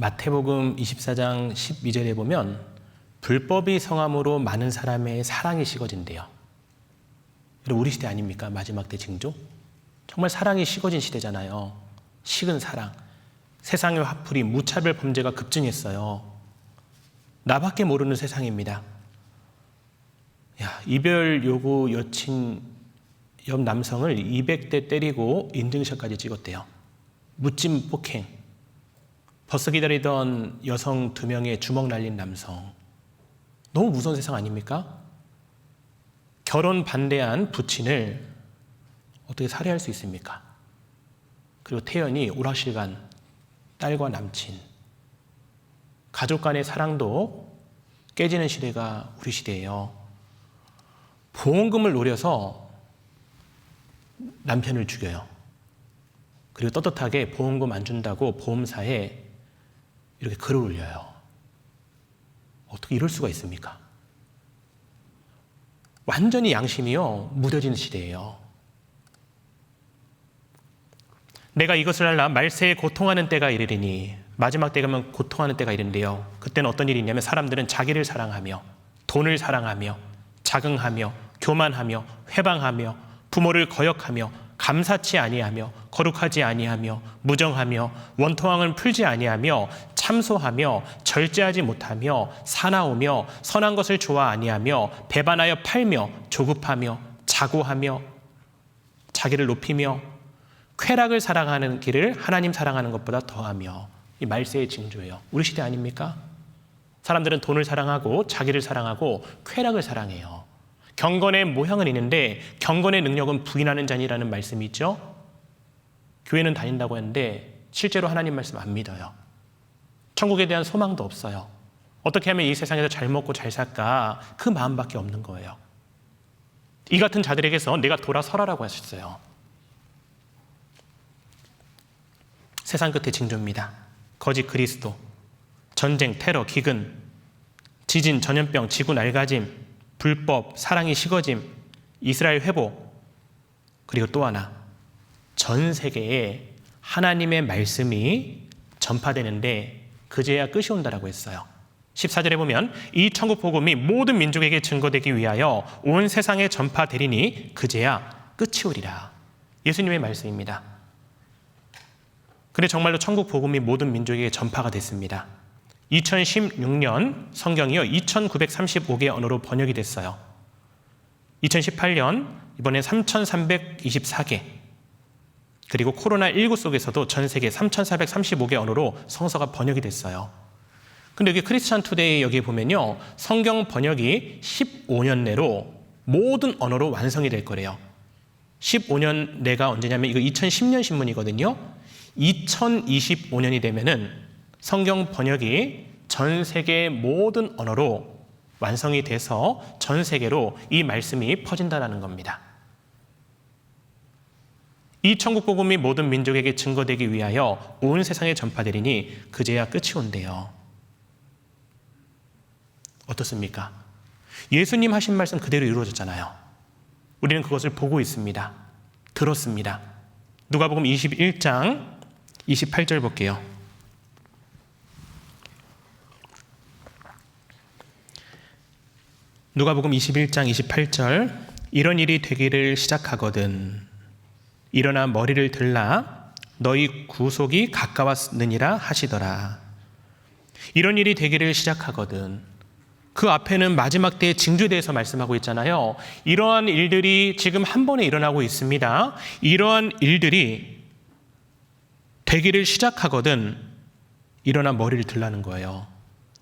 마태복음 24장 12절에 보면 불법이 성함으로 많은 사람의 사랑이 식어진대요. 여러분, 우리 시대 아닙니까? 마지막 때 징조? 정말 사랑이 식어진 시대잖아요. 식은 사랑. 세상의 화풀이, 무차별 범죄가 급증했어요. 나밖에 모르는 세상입니다. 이별 요구 여친 옆 남성을 200대 때리고 인증샷까지 찍었대요. 묻진 폭행. 벌써 기다리던 여성 2명의 주먹 날린 남성. 너무 무서운 세상 아닙니까? 결혼 반대한 부친을 어떻게 살해할 수 있습니까? 그리고 태연이 오락실간 딸과 남친. 가족 간의 사랑도 깨지는 시대가 우리 시대예요. 보험금을 노려서 남편을 죽여요. 그리고 떳떳하게 보험금 안 준다고 보험사에 이렇게 글을 올려요. 어떻게 이럴 수가 있습니까? 완전히 양심이요 무뎌진 시대예요. 내가 이것을 알라 말세에 고통하는 때가 이르리니, 마지막 때 가면 고통하는 때가 이른데요. 그때는 어떤 일이 있냐면 사람들은 자기를 사랑하며 돈을 사랑하며 자긍하며 교만하며 회방하며 부모를 거역하며 감사치 아니하며 거룩하지 아니하며 무정하며 원통함을 풀지 아니하며 참소하며 절제하지 못하며 사나우며 선한 것을 좋아 아니하며 배반하여 팔며 조급하며 자고하며 자기를 높이며 쾌락을 사랑하는 길을 하나님 사랑하는 것보다 더하며. 이 말세의 징조예요. 우리 시대 아닙니까? 사람들은 돈을 사랑하고 자기를 사랑하고 쾌락을 사랑해요. 경건의 모양은 있는데 경건의 능력은 부인하는 자니라는 말씀이 있죠. 교회는 다닌다고 했는데 실제로 하나님 말씀 안 믿어요. 천국에 대한 소망도 없어요. 어떻게 하면 이 세상에서 잘 먹고 잘 살까, 그 마음밖에 없는 거예요. 이 같은 자들에게서 내가 돌아서라라고 하셨어요. 세상 끝의 징조입니다. 거짓 그리스도, 전쟁, 테러, 기근, 지진, 전염병, 지구 낡아짐, 불법, 사랑이 식어짐, 이스라엘 회복, 그리고 또 하나, 전 세계에 하나님의 말씀이 전파되는데 그제야 끝이 온다라고 했어요. 14절에 보면 이 천국 복음이 모든 민족에게 증거되기 위하여 온 세상에 전파되리니 그제야 끝이 오리라. 예수님의 말씀입니다. 근데 정말로 천국 복음이 모든 민족에게 전파가 됐습니다. 2016년 성경이요 2935개 언어로 번역이 됐어요. 2018년 이번엔 3324개, 그리고 코로나19 속에서도 전 세계 3435개 언어로 성서가 번역이 됐어요. 근데 여기 크리스찬 투데이 여기 보면요, 성경 번역이 15년 내로 모든 언어로 완성이 될 거래요. 15년 내가 언제냐면 이거 2010년 신문이거든요. 2025년이 되면은 성경 번역이 전 세계 모든 언어로 완성이 돼서 전 세계로 이 말씀이 퍼진다는 겁니다. 이 천국 복음이 모든 민족에게 증거되기 위하여 온 세상에 전파되리니 그제야 끝이 온대요. 어떻습니까? 예수님 하신 말씀 그대로 이루어졌잖아요. 우리는 그것을 보고 있습니다. 들었습니다. 누가복음 21장 28절 볼게요. 누가복음 21장 28절, 이런 일이 되기를 시작하거든 일어나 머리를 들라 너희 구속이 가까웠느니라 하시더라. 이런 일이 되기를 시작하거든. 그 앞에는 마지막 때의 징조에 대해서 말씀하고 있잖아요. 이러한 일들이 지금 한 번에 일어나고 있습니다. 이러한 일들이 되기를 시작하거든 일어나 머리를 들라는 거예요.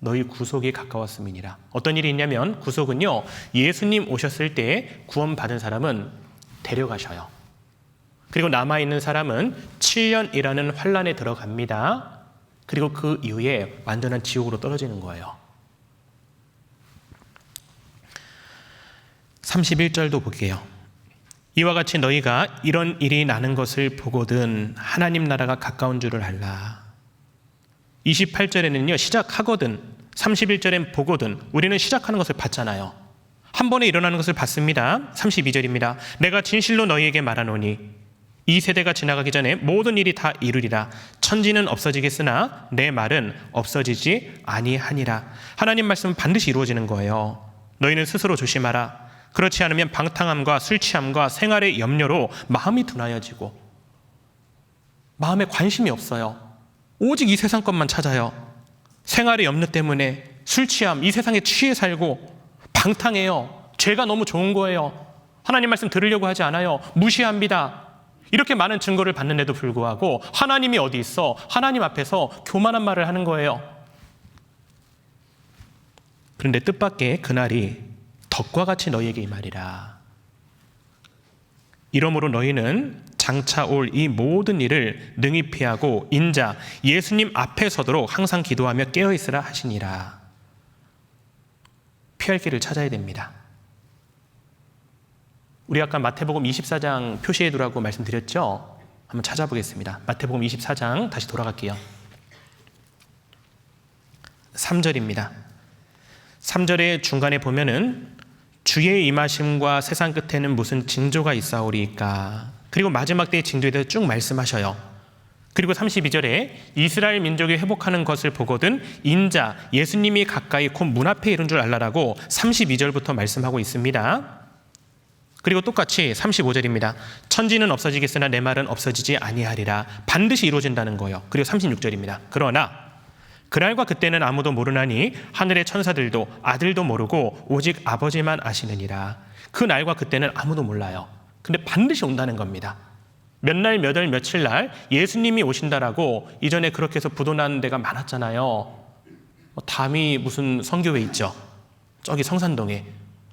너희 구속이 가까웠음이니라. 어떤 일이 있냐면 구속은요, 예수님 오셨을 때 구원받은 사람은 데려가셔요. 그리고 남아있는 사람은 7년이라는 환란에 들어갑니다. 그리고 그 이후에 완전한 지옥으로 떨어지는 거예요. 31절도 볼게요. 이와 같이 너희가 이런 일이 나는 것을 보거든 하나님 나라가 가까운 줄을 알라. 28절에는요 시작하거든, 31절엔 보거든. 우리는 시작하는 것을 봤잖아요. 한 번에 일어나는 것을 봤습니다. 32절입니다. 내가 진실로 너희에게 말하노니 이 세대가 지나가기 전에 모든 일이 다 이루리라. 천지는 없어지겠으나 내 말은 없어지지 아니하니라. 하나님 말씀은 반드시 이루어지는 거예요. 너희는 스스로 조심하라. 그렇지 않으면 방탕함과 술 취함과 생활의 염려로 마음이 둔하여지고 마음에 관심이 없어요. 오직 이 세상 것만 찾아요. 생활의 염려 때문에 술 취함, 이 세상에 취해 살고 방탕해요. 죄가 너무 좋은 거예요. 하나님 말씀 들으려고 하지 않아요. 무시합니다. 이렇게 많은 증거를 받는데도 불구하고 하나님이 어디 있어? 하나님 앞에서 교만한 말을 하는 거예요. 그런데 뜻밖의 그날이 덕과 같이 너희에게 임하리라. 이러므로 너희는 장차 올 이 모든 일을 능히 피하고 인자 예수님 앞에 서도록 항상 기도하며 깨어있으라 하시니라. 피할 길을 찾아야 됩니다. 우리 아까 마태복음 24장 표시해 두라고 말씀드렸죠? 한번 찾아보겠습니다. 마태복음 24장 다시 돌아갈게요. 3절입니다. 3절의 중간에 보면은 주의 임하심과 세상 끝에는 무슨 징조가 있사오리이까. 그리고 마지막 때의 징조에 대해서 쭉 말씀하셔요. 그리고 32절에 이스라엘 민족이 회복하는 것을 보거든 인자 예수님이 가까이 곧 문 앞에 이른 줄 알라라고 32절부터 말씀하고 있습니다. 그리고 똑같이 35절입니다. 천지는 없어지겠으나 내 말은 없어지지 아니하리라. 반드시 이루어진다는 거예요. 그리고 36절입니다. 그러나 그날과 그때는 아무도 모르나니 하늘의 천사들도 아들도 모르고 오직 아버지만 아시느니라. 그 날과 그때는 아무도 몰라요. 근데 반드시 온다는 겁니다. 몇 날, 몇 월, 며칠 날 예수님이 오신다라고 이전에 그렇게 해서 부도나는 데가 많았잖아요. 담이 무슨 성교회 있죠. 저기 성산동에.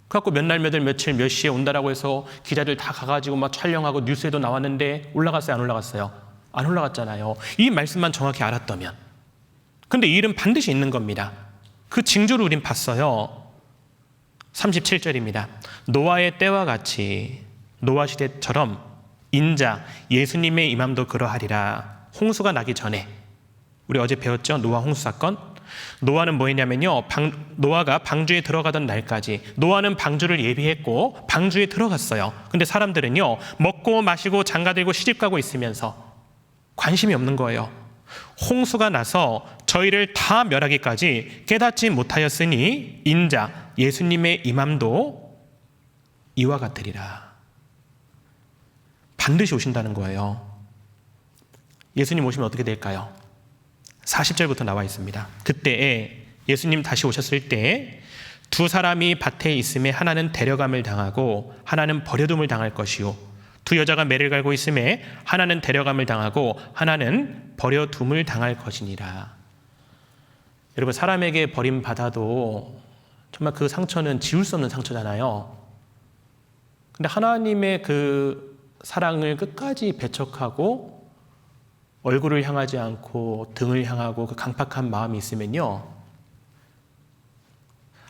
그래갖고 몇 날, 몇 월, 며칠, 몇 시에 온다라고 해서 기자들 다 가가지고 막 촬영하고 뉴스에도 나왔는데 올라갔어요? 안 올라갔어요? 안 올라갔잖아요. 이 말씀만 정확히 알았다면. 근데 이 일은 반드시 있는 겁니다. 그 징조를 우린 봤어요. 37절입니다. 노아의 때와 같이 노아 시대처럼 인자 예수님의 임함도 그러하리라. 홍수가 나기 전에 우리 어제 배웠죠? 노아 홍수 사건. 노아는 뭐 했냐면요. 노아가 방주에 들어가던 날까지 노아는 방주를 예비했고 방주에 들어갔어요. 근데 사람들은요. 먹고 마시고 장가들고 시집가고 있으면서 관심이 없는 거예요. 홍수가 나서 저희를 다 멸하기까지 깨닫지 못하였으니 인자 예수님의 임함도 이와 같으리라. 반드시 오신다는 거예요. 예수님 오시면 어떻게 될까요? 40절부터 나와 있습니다. 그때에 예수님 다시 오셨을 때 두 사람이 밭에 있음에 하나는 데려감을 당하고 하나는 버려둠을 당할 것이요 두 여자가 매를 갈고 있음에 하나는 데려감을 당하고 하나는 버려둠을 당할 것이니라. 여러분 사람에게 버림받아도 정말 그 상처는 지울 수 없는 상처잖아요. 근데 하나님의 그 사랑을 끝까지 배척하고 얼굴을 향하지 않고 등을 향하고 그 강팍한 마음이 있으면요.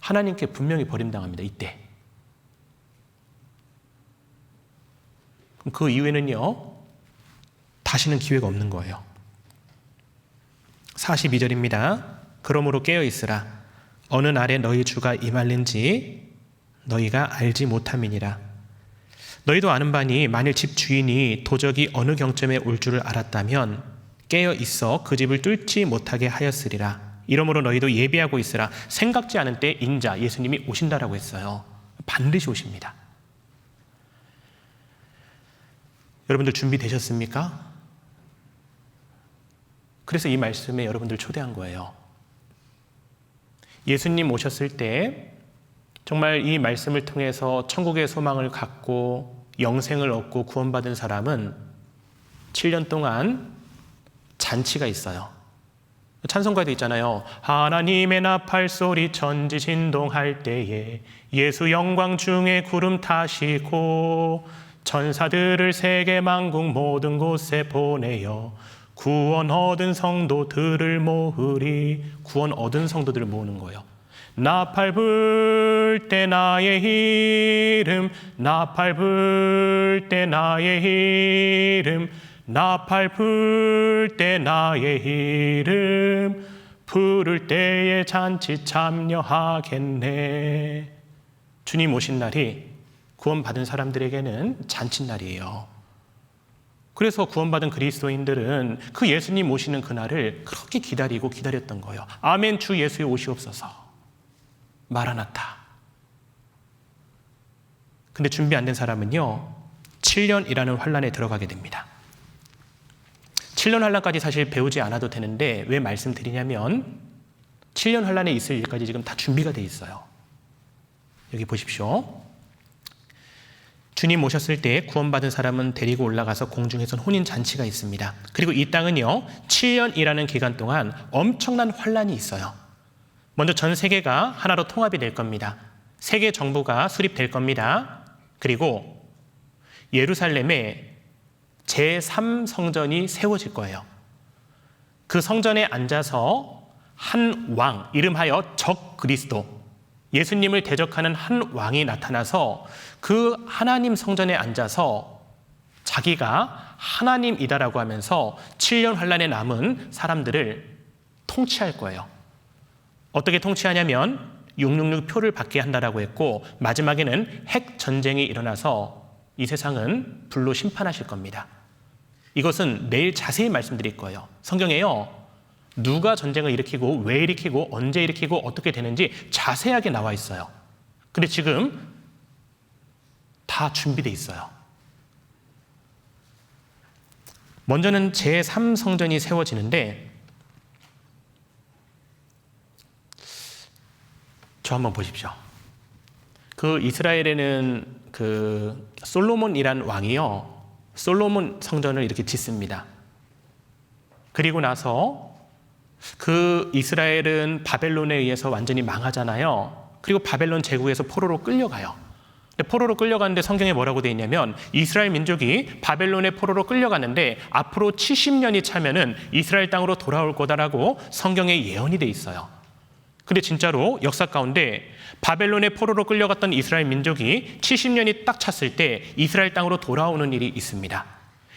하나님께 분명히 버림당합니다. 이때. 그럼 그 이후에는요. 다시는 기회가 없는 거예요. 42절입니다. 그러므로 깨어있으라. 어느 날에 너희 주가 임할는지 너희가 알지 못함이니라. 너희도 아는 바니 만일 집 주인이 도적이 어느 경점에 올 줄을 알았다면 깨어 있어 그 집을 뚫지 못하게 하였으리라. 이러므로 너희도 예비하고 있으라. 생각지 않은 때 인자 예수님이 오신다라고 했어요. 반드시 오십니다. 여러분들 준비되셨습니까? 그래서 이 말씀에 여러분들 초대한 거예요. 예수님 오셨을 때 정말 이 말씀을 통해서 천국의 소망을 갖고 영생을 얻고 구원받은 사람은 7년 동안 잔치가 있어요. 찬송가에도 있잖아요. 하나님의 나팔 소리 천지 진동할 때에 예수 영광 중에 구름 타시고 천사들을 세계 만국 모든 곳에 보내어 구원 얻은 성도들을 모으리. 구원 얻은 성도들을 모으는 거예요. 나팔 불 때 나의 이름, 나팔 불 때 나의 이름, 나팔 불 때 나의 이름, 부를 때에 잔치 참여하겠네. 주님 오신 날이 구원받은 사람들에게는 잔칫날이에요. 그래서 구원받은 그리스도인들은 그 예수님 오시는 그날을 그렇게 기다렸던 거예요. 아멘 주 예수의 오시옵소서. 마라나타. 근데 준비 안 된 사람은요, 7년이라는 환란에 들어가게 됩니다. 7년 환란까지 사실 배우지 않아도 되는데 왜 말씀드리냐면 7년 환란에 있을 일까지 지금 다 준비가 돼 있어요. 여기 보십시오. 주님 오셨을 때 구원받은 사람은 데리고 올라가서 공중에선 혼인잔치가 있습니다. 그리고 이 땅은요, 7년이라는 기간 동안 엄청난 환란이 있어요. 먼저 전 세계가 하나로 통합이 될 겁니다. 세계 정부가 수립될 겁니다. 그리고 예루살렘에 제3성전이 세워질 거예요. 그 성전에 앉아서 한 왕, 이름하여 적 그리스도, 예수님을 대적하는 한 왕이 나타나서 그 하나님 성전에 앉아서 자기가 하나님이다라고 하면서 7년 환란에 남은 사람들을 통치할 거예요. 어떻게 통치하냐면 666 표를 받게 한다라고 했고, 마지막에는 핵 전쟁이 일어나서 이 세상은 불로 심판하실 겁니다. 이것은 내일 자세히 말씀드릴 거예요. 성경에요, 누가 전쟁을 일으키고 왜 일으키고 언제 일으키고 어떻게 되는지 자세하게 나와 있어요. 근데 지금 다 준비되어 있어요. 먼저는 제3성전이 세워지는데, 저 한번 보십시오. 그 이스라엘에는 그 솔로몬이란 왕이요, 솔로몬 성전을 이렇게 짓습니다. 그리고 나서 그 이스라엘은 바벨론에 의해서 완전히 망하잖아요. 그리고 바벨론 제국에서 포로로 끌려가요. 근데 포로로 끌려가는데 성경에 뭐라고 되어 있냐면, 이스라엘 민족이 바벨론의 포로로 끌려가는데 앞으로 70년이 차면은 이스라엘 땅으로 돌아올 거다라고 성경에 예언이 돼 있어요. 근데 진짜로 역사 가운데 바벨론의 포로로 끌려갔던 이스라엘 민족이 70년이 딱 찼을 때 이스라엘 땅으로 돌아오는 일이 있습니다.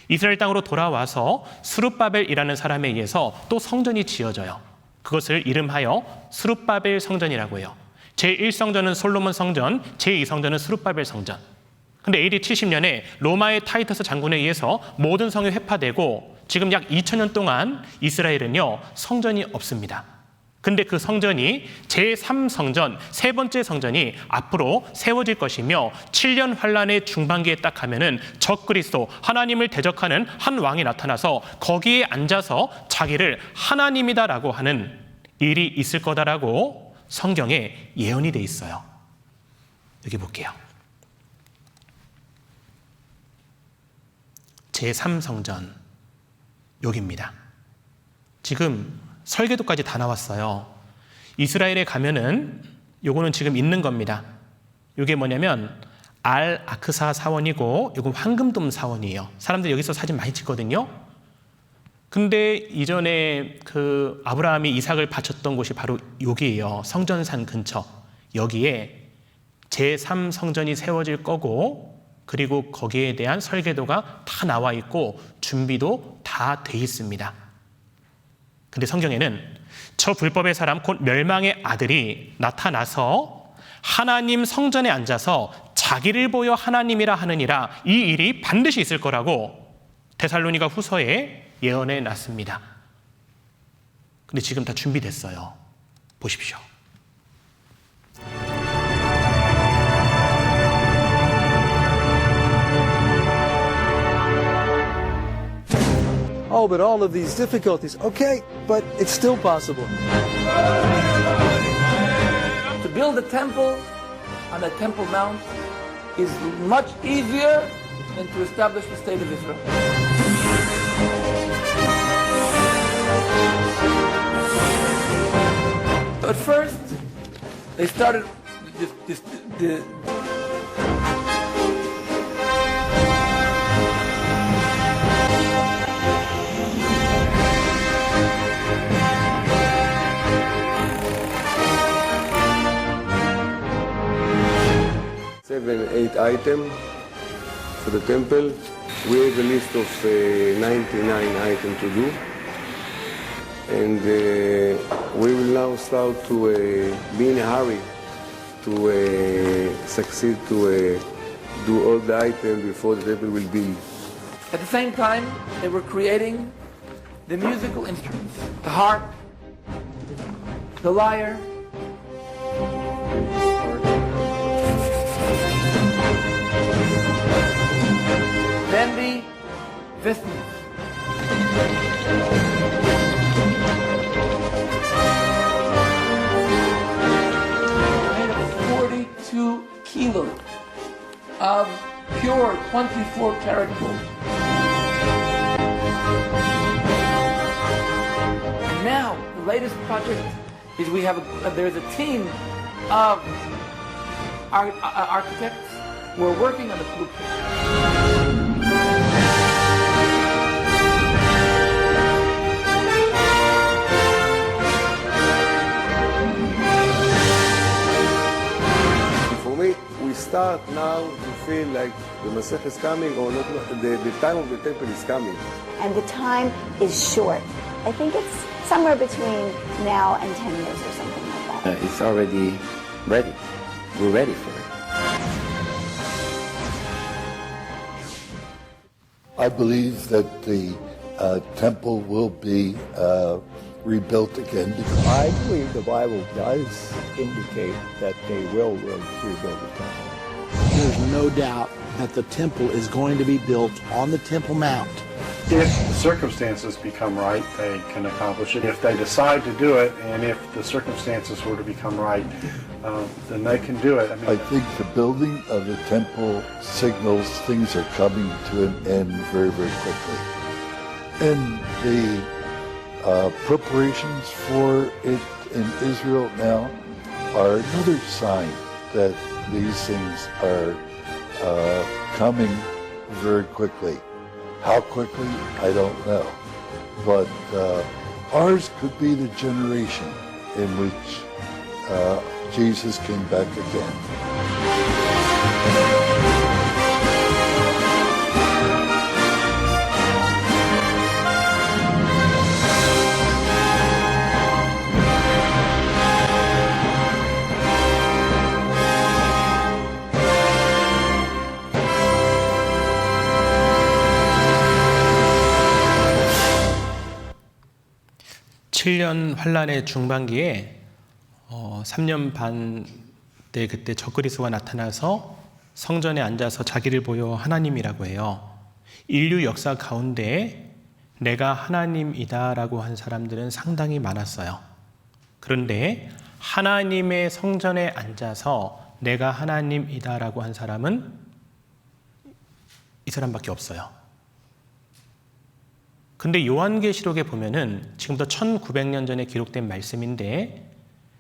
이스라엘 땅으로 돌아와서 스룹바벨이라는 사람에 의해서 또 성전이 지어져요. 그것을 이름하여 스룹바벨 성전이라고 해요. 제1성전은 솔로몬 성전, 제2성전은 스룹바벨 성전. 근데 AD 70년에 로마의 타이터스 장군에 의해서 모든 성이 회파되고 지금 약 2000년 동안 이스라엘은요, 성전이 없습니다. 근데 그 성전이 제3성전, 세 번째 성전이 앞으로 세워질 것이며 7년 환란의 중반기에 딱 하면은 적그리스도, 하나님을 대적하는 한 왕이 나타나서 거기에 앉아서 자기를 하나님이다라고 하는 일이 있을 거다라고 성경에 예언이 돼 있어요. 여기 볼게요. 제3성전 여기입니다. 지금 설계도까지 다 나왔어요. 이스라엘에 가면은 요거는 지금 있는 겁니다. 요게 뭐냐면 알 아크사 사원이고 요건 황금돔 사원이에요. 사람들 여기서 사진 많이 찍거든요. 근데 이전에 그 아브라함이 이삭을 바쳤던 곳이 바로 여기예요. 성전산 근처. 여기에 제3성전이 세워질 거고, 그리고 거기에 대한 설계도가 다 나와 있고 준비도 다 돼 있습니다. 근데 성경에는 저 불법의 사람 곧 멸망의 아들이 나타나서 하나님 성전에 앉아서 자기를 보여 하나님이라 하느니라, 이 일이 반드시 있을 거라고 데살로니가 후서에 예언해 놨습니다. 근데 지금 다 준비됐어요. 보십시오. Oh, but all of these difficulties. Okay, but it's still possible. To build a temple on a Temple Mount is much easier than to establish the state of Israel. So at first, they started the 7-8 items for the temple. We have a list of 99 items to do. And we will now start to be in a hurry to succeed to do all the items before the temple will be At the same time, they were creating the musical instruments, the harp, the lyre, then the vestments. Made of 42 kilos of pure 24 karat gold. And now, the latest project is there's a team of architects who are working on the blueprint. For me, we start now to feel like the Masech is coming, or not, the time of the temple is coming. And the time is short. I think it's somewhere between now and 10 years or something like that. It's already ready. We're ready for it. I believe that the temple will be rebuilt again. I believe the Bible does indicate that they will rebuild the temple. There's no doubt that the temple is going to be built on the Temple Mount. If the circumstances become right, they can accomplish it. If they decide to do it, and if the circumstances were to become right, then they can do it. I think the building of the temple signals things are coming to an end very, very quickly. And the preparations for it in Israel now are another sign that these things are coming very quickly. How quickly, I don't know. But ours could be the generation in which Jesus came back again. (7년) 환란의 중반기에 3년 반 때 그때 적그리스도가 나타나서 성전에 앉아서 자기를 보여 하나님이라고 해요. 인류 역사 가운데 내가 하나님이다라고 한 사람들은 상당히 많았어요. 그런데 하나님의 성전에 앉아서 내가 하나님이다라고 한 사람은 이 사람밖에 없어요. 근데 요한계시록에 보면은 지금부터 1900년 전에 기록된 말씀인데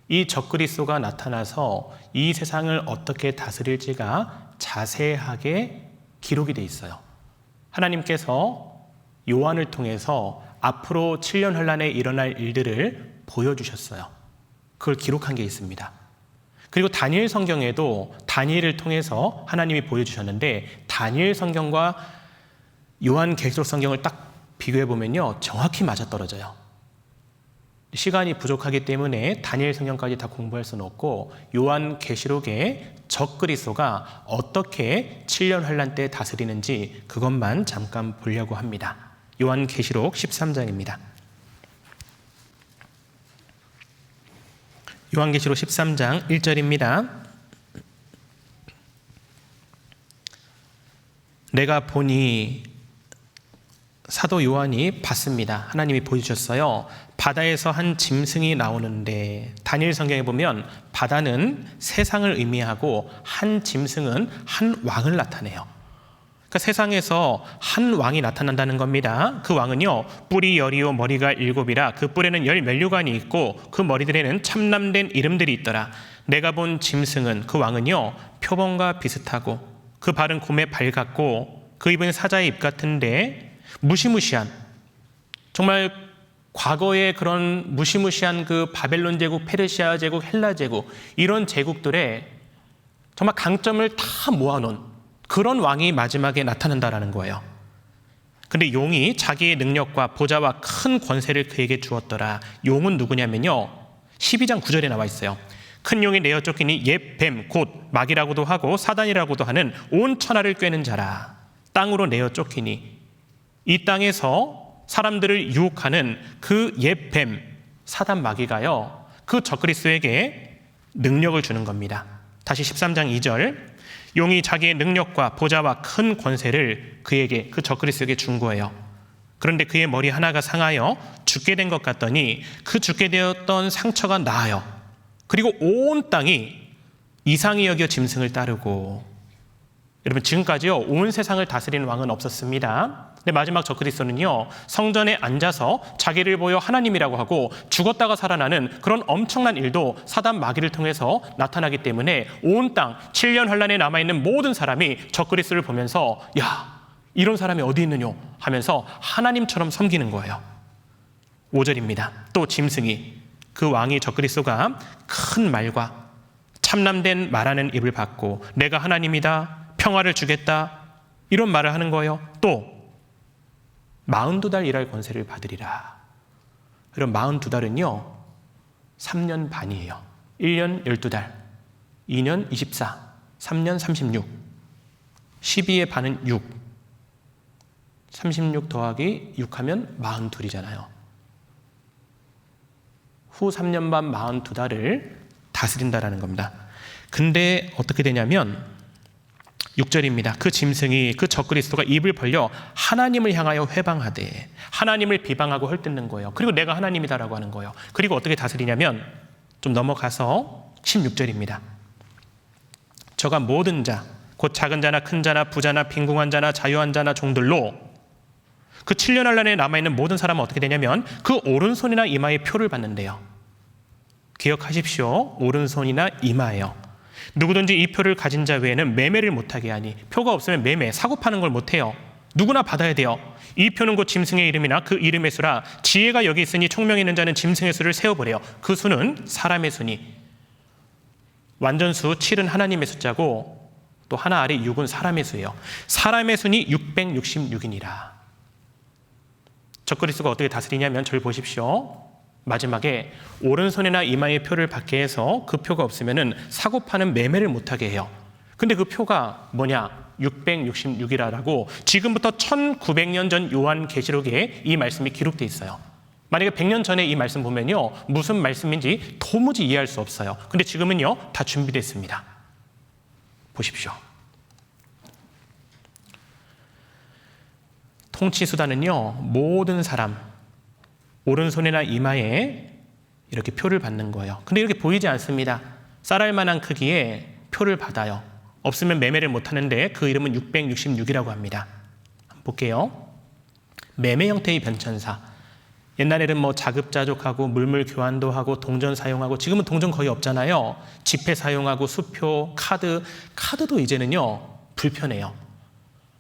이 적그리스도가 나타나서 이 세상을 어떻게 다스릴지가 자세하게 기록이 돼 있어요. 하나님께서 요한을 통해서 앞으로 7년 환란에 일어날 일들을 보여주셨어요. 그걸 기록한 게 있습니다. 그리고 다니엘 성경에도 다니엘을 통해서 하나님이 보여주셨는데 다니엘 성경과 요한계시록 성경을 딱 비교해 보면요, 정확히 맞아떨어져요. 시간이 부족하기 때문에 다니엘 성경까지 다 공부할 수는 없고 요한계시록의 적그리스도가 어떻게 7년 환란 때 다스리는지 그것만 잠깐 보려고 합니다. 요한계시록 13장입니다. 요한계시록 13장 1절입니다. 내가 보니 사도 요한이 봤습니다. 하나님이 보여주셨어요. 바다에서 한 짐승이 나오는데 다니엘 성경에 보면 바다는 세상을 의미하고 한 짐승은 한 왕을 나타내요. 그러니까 세상에서 한 왕이 나타난다는 겁니다. 그 왕은요, 뿔이 10이요 머리가 7이라 그 뿔에는 10면류관이 있고 그 머리들에는 참남된 이름들이 있더라. 내가 본 짐승은 그 왕은요 표범과 비슷하고 그 발은 곰의 발 같고 그 입은 사자의 입 같은데 무시무시한, 정말 과거의 그런 무시무시한 그 바벨론 제국, 페르시아 제국, 헬라 제국 이런 제국들의 정말 강점을 다 모아놓은 그런 왕이 마지막에 나타난다라는 거예요. 근데 용이 자기의 능력과 보좌와 큰 권세를 그에게 주었더라. 용은 누구냐면요, 12장 9절에 나와 있어요. 큰 용이 내어 쫓기니 옛 뱀 곧 마귀라고도 하고 사단이라고도 하는 온 천하를 꿰는 자라. 땅으로 내어 쫓기니 이 땅에서 사람들을 유혹하는 그 옛 뱀, 사단 마귀가요, 그 적그리스도에게 능력을 주는 겁니다. 다시 13장 2절, 용이 자기의 능력과 보좌와 큰 권세를 그에게, 그 적그리스도에게 준 거예요. 그런데 그의 머리 하나가 상하여 죽게 된 것 같더니 그 죽게 되었던 상처가 나아요. 그리고 온 땅이 이상히 여겨 짐승을 따르고. 여러분, 지금까지요 온 세상을 다스리는 왕은 없었습니다. 근데 마지막 적그리스도는요 성전에 앉아서 자기를 보여 하나님이라고 하고 죽었다가 살아나는 그런 엄청난 일도 사단 마귀를 통해서 나타나기 때문에 온 땅 7년 환란에 남아있는 모든 사람이 적그리스도를 보면서 야, 이런 사람이 어디 있느냐 하면서 하나님처럼 섬기는 거예요. 5절입니다. 또 짐승이, 그 왕이 적그리스도가 큰 말과 참남된 말하는 입을 받고 내가 하나님이다, 평화를 주겠다, 이런 말을 하는 거예요. 또 42달 일할 권세를 받으리라. 그럼 42달은요 3년 반이에요. 1년 12달, 2년 24, 3년 36, 12의 반은 6, 36 더하기 6하면 42이잖아요. 후 3년 반 42달을 다스린다라는 겁니다. 근데 어떻게 되냐면 6절입니다. 그 짐승이, 그 적그리스도가 입을 벌려 하나님을 향하여 회방하되, 하나님을 비방하고 헐뜯는 거예요. 그리고 내가 하나님이다라고 하는 거예요. 그리고 어떻게 다스리냐면 좀 넘어가서 16절입니다. 저가 모든 자, 곧 작은 자나 큰 자나 부자나 빈궁한 자나 자유한 자나 종들로 그 7년 환란에 남아있는 모든 사람은 어떻게 되냐면 그 오른손이나 이마에 표를 받는데요. 기억하십시오. 오른손이나 이마예요. 누구든지 이 표를 가진 자 외에는 매매를 못하게 하니, 표가 없으면 매매, 사고 파는 걸 못해요. 누구나 받아야 돼요. 이 표는 곧 짐승의 이름이나 그 이름의 수라. 지혜가 여기 있으니 총명이 있는 자는 짐승의 수를 세어보래요. 그 수는 사람의 수니, 완전수 7은 하나님의 숫자고 또 하나 아래 6은 사람의 수예요. 사람의 수니 666이니라. 적그리스도가 어떻게 다스리냐면 저를 보십시오. 마지막에 오른손이나 이마에 표를 받게 해서 그 표가 없으면은 사고 파는 매매를 못하게 해요. 근데 그 표가 뭐냐? 666이라고 지금부터 1900년 전 요한계시록에 이 말씀이 기록되어 있어요. 만약에 100년 전에 이 말씀 보면요 무슨 말씀인지 도무지 이해할 수 없어요. 근데 지금은요 다 준비됐습니다. 보십시오. 통치수단은요 모든 사람 오른손이나 이마에 이렇게 표를 받는 거예요. 근데 이렇게 보이지 않습니다. 쌀알 만한 크기의 표를 받아요. 없으면 매매를 못하는데 그 이름은 666이라고 합니다. 한번 볼게요. 매매 형태의 변천사. 옛날에는 뭐 자급자족하고 물물 교환도 하고 동전 사용하고, 지금은 동전 거의 없잖아요. 지폐 사용하고 수표, 카드도 이제는요 불편해요.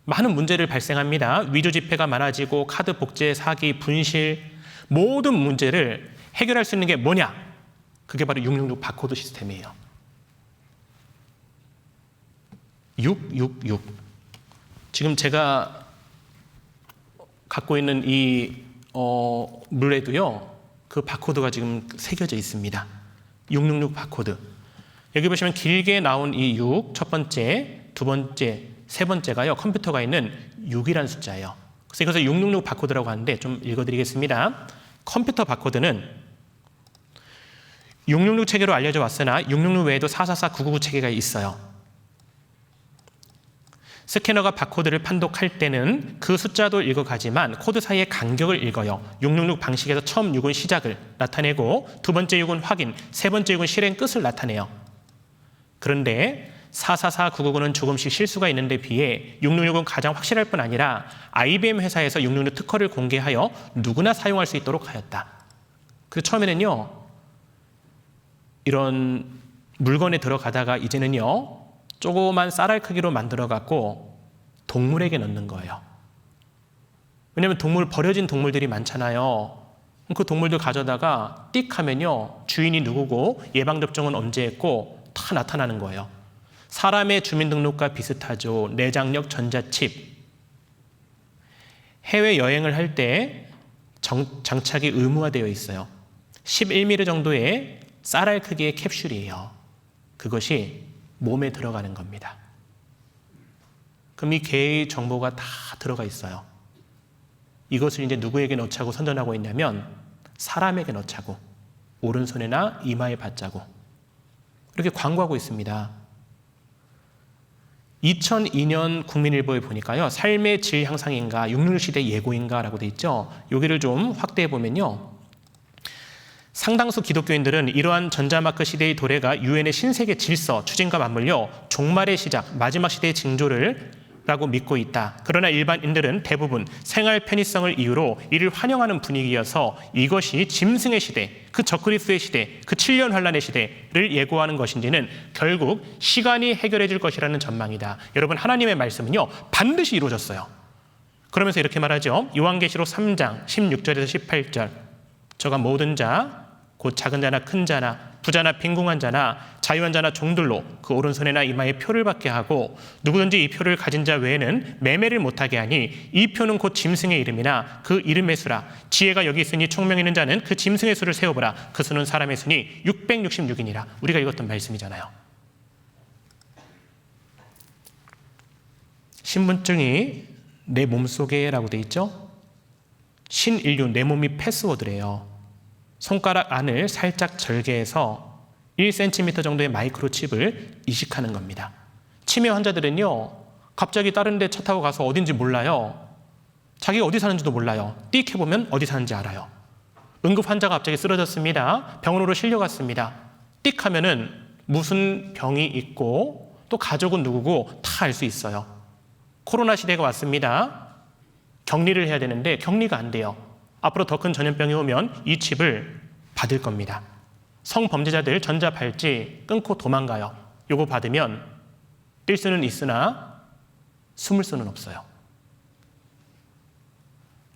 많은 문제를 발생합니다. 위조 지폐가 많아지고 카드 복제, 사기, 분실, 모든 문제를 해결할 수 있는 게 뭐냐? 그게 바로 666 바코드 시스템이에요. 666. 지금 제가 갖고 있는 이 물에도요 그 바코드가 지금 새겨져 있습니다. 666 바코드. 여기 보시면 길게 나온 이 6, 첫 번째, 두 번째, 세 번째가요 컴퓨터가 있는 6이라는 숫자예요. 그래서 이것을 666 바코드라고 하는데 좀 읽어드리겠습니다. 컴퓨터 바코드는 666 체계로 알려져 왔으나 666 외에도 444, 999 체계가 있어요. 스캐너가 바코드를 판독할 때는 그 숫자도 읽어가지만 코드 사이의 간격을 읽어요. 666 방식에서 처음 6은 시작을 나타내고 두 번째 6은 확인, 세 번째 6은 실행 끝을 나타내요. 그런데 444, 999는 조금씩 실수가 있는 데 비해 666은 가장 확실할 뿐 아니라 IBM 회사에서 666 특허를 공개하여 누구나 사용할 수 있도록 하였다. 그래서 처음에는요 이런 물건에 들어가다가 이제는요 조그만 쌀알 크기로 만들어 갖고 동물에게 넣는 거예요. 왜냐하면 버려진 동물들이 많잖아요. 그 동물들 가져다가 띡 하면요 주인이 누구고 예방접종은 언제 했고 다 나타나는 거예요. 사람의 주민등록과 비슷하죠. 내장력 전자칩. 해외여행을 할 때 장착이 의무화되어 있어요. 11mm 정도의 쌀알 크기의 캡슐이에요. 그것이 몸에 들어가는 겁니다. 그럼 이 개의 정보가 다 들어가 있어요. 이것을 이제 누구에게 넣자고 선전하고 있냐면 사람에게 넣자고, 오른손에나 이마에 받자고 이렇게 광고하고 있습니다. 2002년 국민일보에 보니까요, 삶의 질 향상인가 육류시대 예고인가 라고 돼 있죠. 여기를 좀 확대해 보면요, 상당수 기독교인들은 이러한 전자마크 시대의 도래가 유엔의 신세계 질서 추진과 맞물려 종말의 시작, 마지막 시대의 징조를 라고 믿고 있다. 그러나 일반인들은 대부분 생활 편의성을 이유로 이를 환영하는 분위기여서 이것이 짐승의 시대, 그 적그리스도의 시대, 그 7년 환란의 시대를 예고하는 것인지는 결국 시간이 해결해 줄 것이라는 전망이다. 여러분, 하나님의 말씀은요, 반드시 이루어졌어요. 그러면서 이렇게 말하죠. 요한계시록 3장 16절에서 18절. 저가 모든 자, 곧 작은 자나 큰 자나 부자나 빈궁한 자나 자유한 자나 종들로 그 오른손에나 이마에 표를 받게 하고 누구든지 이 표를 가진 자 외에는 매매를 못하게 하니 이 표는 곧 짐승의 이름이나 그 이름의 수라. 지혜가 여기 있으니 총명 있는 자는 그 짐승의 수를 세어보라. 그 수는 사람의 수니 666이니라. 우리가 읽었던 말씀이잖아요. 신분증이 내 몸속에 라고 돼 있죠. 신인류, 내 몸이 패스워드래요. 손가락 안을 살짝 절개해서 1cm 정도의 마이크로칩을 이식하는 겁니다. 치매 환자들은요, 갑자기 다른 데 차 타고 가서 어딘지 몰라요. 자기가 어디 사는지도 몰라요. 띡 해보면 어디 사는지 알아요. 응급 환자가 갑자기 쓰러졌습니다. 병원으로 실려갔습니다. 띡 하면은 무슨 병이 있고 또 가족은 누구고 다 알 수 있어요. 코로나 시대가 왔습니다. 격리를 해야 되는데 격리가 안 돼요. 앞으로 더 큰 전염병이 오면 이 칩을 받을 겁니다. 성범죄자들 전자발찌 끊고 도망가요. 요거 받으면 뛸 수는 있으나 숨을 수는 없어요.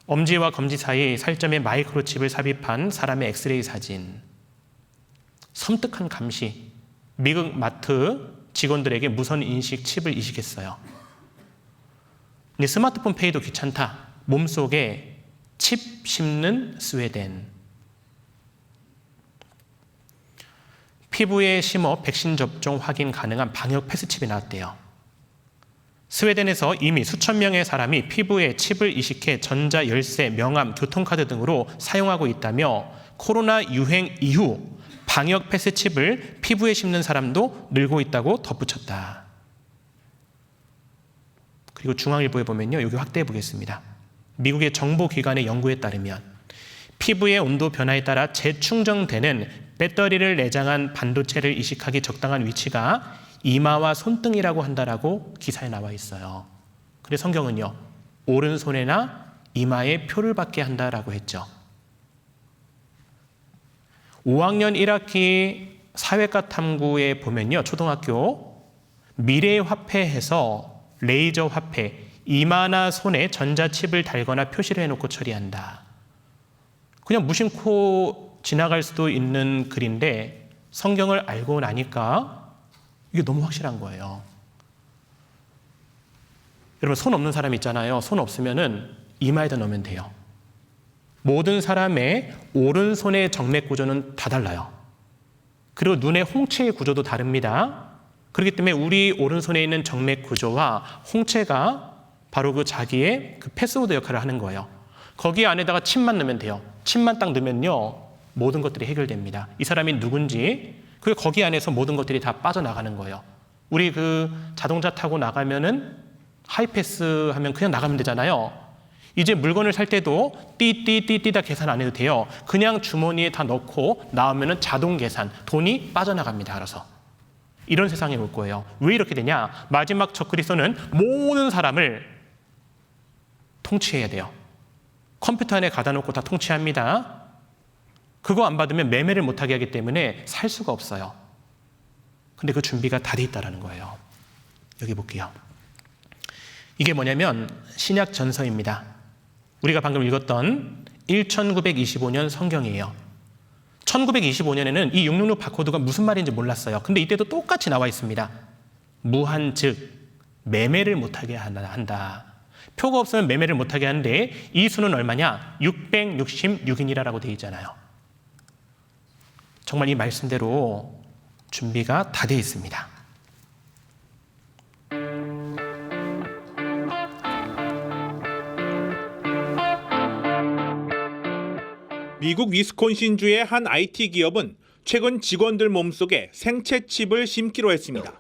엄지와 검지 사이 살점에 마이크로칩을 삽입한 사람의 엑스레이 사진. 섬뜩한 감시. 미국 마트 직원들에게 무선 인식 칩을 이식했어요. 근데 스마트폰 페이도 귀찮다. 몸속에 칩 심는 스웨덴. 피부에 심어 백신 접종 확인 가능한 방역 패스칩이 나왔대요. 스웨덴에서 이미 수천 명의 사람이 피부에 칩을 이식해 전자 열쇠, 명함, 교통카드 등으로 사용하고 있다며 코로나 유행 이후 방역 패스칩을 피부에 심는 사람도 늘고 있다고 덧붙였다. 그리고 중앙일보에 보면요, 여기 확대해 보겠습니다. 미국의 정보기관의 연구에 따르면 피부의 온도 변화에 따라 재충전되는 배터리를 내장한 반도체를 이식하기 적당한 위치가 이마와 손등이라고 한다라고 기사에 나와 있어요. 근데 성경은요, 오른손에나 이마에 표를 받게 한다라고 했죠. 5학년 1학기 사회과 탐구에 보면요, 초등학교 미래 화폐해서 레이저 화폐, 이마나 손에 전자칩을 달거나 표시를 해놓고 처리한다. 그냥 무심코 지나갈 수도 있는 글인데 성경을 알고 나니까 이게 너무 확실한 거예요. 여러분, 손 없는 사람 있잖아요. 손 없으면은 이마에다 넣으면 돼요. 모든 사람의 오른손의 정맥 구조는 다 달라요. 그리고 눈의 홍채의 구조도 다릅니다. 그렇기 때문에 우리 오른손에 있는 정맥 구조와 홍채가 바로 그 자기의 그 패스워드 역할을 하는 거예요. 거기 안에다가 칩만 넣으면 돼요. 칩만 딱 넣으면요, 모든 것들이 해결됩니다. 이 사람이 누군지, 그리고 거기 안에서 모든 것들이 다 빠져나가는 거예요. 우리 그 자동차 타고 나가면은 하이패스 하면 그냥 나가면 되잖아요. 이제 물건을 살 때도 띠띠띠띠다 계산 안 해도 돼요. 그냥 주머니에 다 넣고 나오면은 자동 계산, 돈이 빠져나갑니다. 알아서. 이런 세상이 올 거예요. 왜 이렇게 되냐? 마지막 적그리스도는 모든 사람을 통치해야 돼요. 컴퓨터 안에 가다 놓고 다 통치합니다. 그거 안 받으면 매매를 못하게 하기 때문에 살 수가 없어요. 근데 그 준비가 다 돼 있다는 거예요. 여기 볼게요. 이게 뭐냐면 신약 전서입니다. 우리가 방금 읽었던 1925년 성경이에요. 1925년에는 이 666 바코드가 무슨 말인지 몰랐어요. 근데 이때도 똑같이 나와 있습니다. 무한 즉 매매를 못하게 한다. 표가 없으면 매매를 못하게 하는데 이 수는 얼마냐? 666인이라고 되어 있잖아요. 정말 이 말씀대로 준비가 다 되어 있습니다. 미국 위스콘신주의 한 IT 기업은 최근 직원들 몸속에 생체 칩을 심기로 했습니다.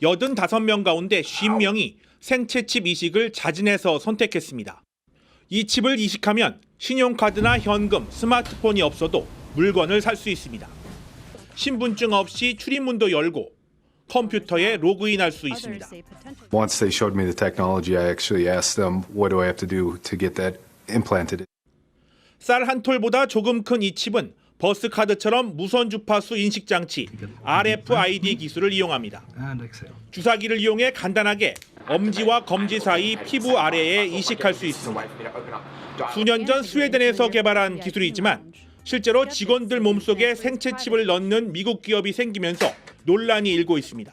85명 가운데 50명이 생체 칩 이식을 자진해서 선택했습니다. 이 칩을 이식하면 신용카드나 현금, 스마트폰이 없어도 물건을 살 수 있습니다. 신분증 없이 출입문도 열고 컴퓨터에 로그인할 수 있습니다. Once they showed me the technology, I actually asked them, what do I have to do to get that implanted? 쌀 한 톨보다 조금 큰 이 칩은 버스카드처럼 무선 주파수 인식 장치 RFID 기술을 이용합니다. 주사기를 이용해 간단하게 엄지와 검지 사이 피부 아래에 이식할 수 있습니다. 수년 전 스웨덴에서 개발한 기술이지만 실제로 직원들 몸속에 생체 칩을 넣는 미국 기업이 생기면서 논란이 일고 있습니다.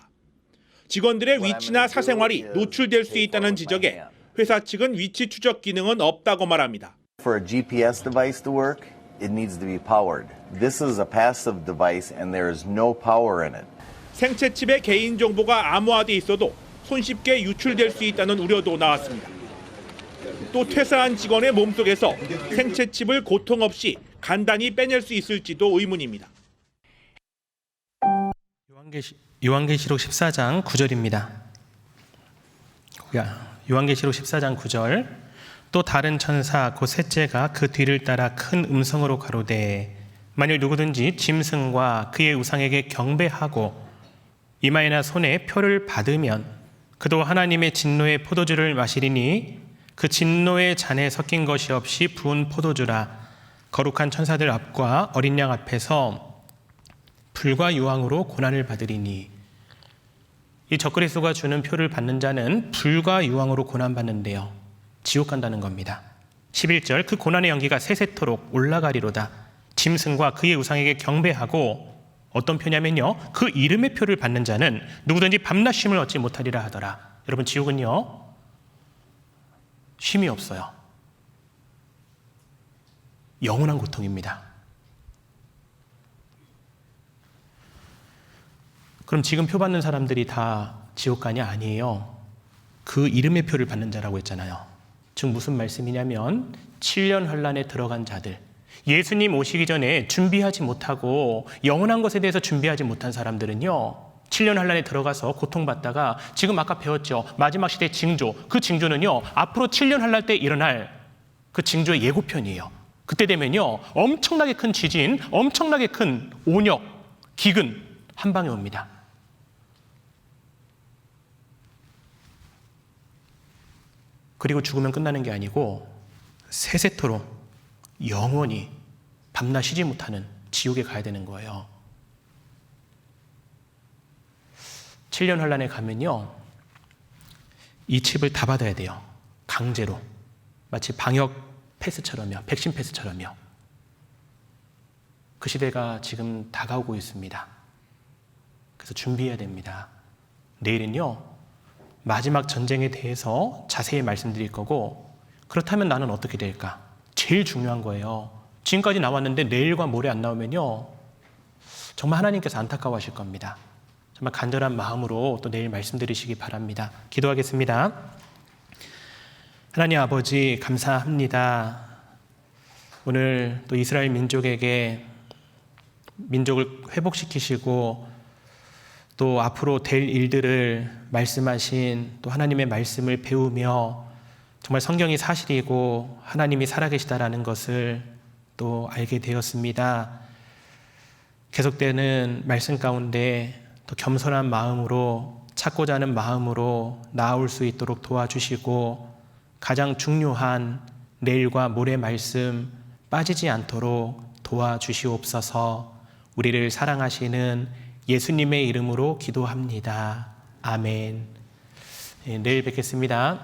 직원들의 위치나 사생활이 노출될 수 있다는 지적에 회사 측은 위치 추적 기능은 없다고 말합니다. For a GPS device to work, it needs to be powered. This is a passive device and there is no power in it. 생체 칩의 개인 정보가 암호화돼 있어도 손쉽게 유출될 수 있다는 우려도 나왔습니다. 또 퇴사한 직원의 몸속에서 생체 칩을 고통 없이 간단히 빼낼 수 있을지도 의문입니다. 요한계시록 14장 9절입니다. 요한계시록 14장 9절. 또 다른 천사 곧 셋째가 그 뒤를 따라 큰 음성으로 가로되 만일 누구든지 짐승과 그의 우상에게 경배하고 이마에나 손에 표를 받으면 그도 하나님의 진노의 포도주를 마시리니 그 진노의 잔에 섞인 것이 없이 부은 포도주라. 거룩한 천사들 앞과 어린 양 앞에서 불과 유황으로 고난을 받으리니. 이 적그리스도가 주는 표를 받는 자는 불과 유황으로 고난받는데요, 지옥 간다는 겁니다. 11절 그 고난의 연기가 세세토록 올라가리로다. 짐승과 그의 우상에게 경배하고 어떤 표냐면요, 그 이름의 표를 받는 자는 누구든지 밤낮 쉼을 얻지 못하리라 하더라. 여러분, 지옥은요 쉼이 없어요. 영원한 고통입니다. 그럼 지금 표 받는 사람들이 다 지옥 가냐? 아니에요. 그 이름의 표를 받는 자라고 했잖아요. 즉 무슨 말씀이냐면 7년 환란에 들어간 자들, 예수님 오시기 전에 준비하지 못하고 영원한 것에 대해서 준비하지 못한 사람들은요 7년 환란에 들어가서 고통받다가 지금 아까 배웠죠. 마지막 시대의 징조, 그 징조는요 앞으로 7년 환란 때 일어날 그 징조의 예고편이에요. 그때 되면요 엄청나게 큰 지진, 엄청나게 큰 온역, 기근 한 방에 옵니다. 그리고 죽으면 끝나는 게 아니고 세세토록 영원히 밤낮 쉬지 못하는 지옥에 가야 되는 거예요. 7년 환란에 가면요 이 칩을 다 받아야 돼요. 강제로. 마치 방역 패스처럼요, 백신 패스처럼요. 그 시대가 지금 다가오고 있습니다. 그래서 준비해야 됩니다. 내일은요 마지막 전쟁에 대해서 자세히 말씀드릴 거고, 그렇다면 나는 어떻게 될까? 제일 중요한 거예요. 지금까지 나왔는데 내일과 모레 안 나오면요 정말 하나님께서 안타까워하실 겁니다. 정말 간절한 마음으로 또 내일 말씀드리시기 바랍니다. 기도하겠습니다. 하나님 아버지, 감사합니다. 오늘 또 이스라엘 민족에게 민족을 회복시키시고 또 앞으로 될 일들을 말씀하신 또 하나님의 말씀을 배우며 정말 성경이 사실이고 하나님이 살아계시다라는 것을 또 알게 되었습니다. 계속되는 말씀 가운데 또 겸손한 마음으로, 찾고자 하는 마음으로 나아올 수 있도록 도와주시고, 가장 중요한 내일과 모레 말씀 빠지지 않도록 도와주시옵소서. 우리를 사랑하시는 예수님의 이름으로 기도합니다. 아멘. 내일 뵙겠습니다.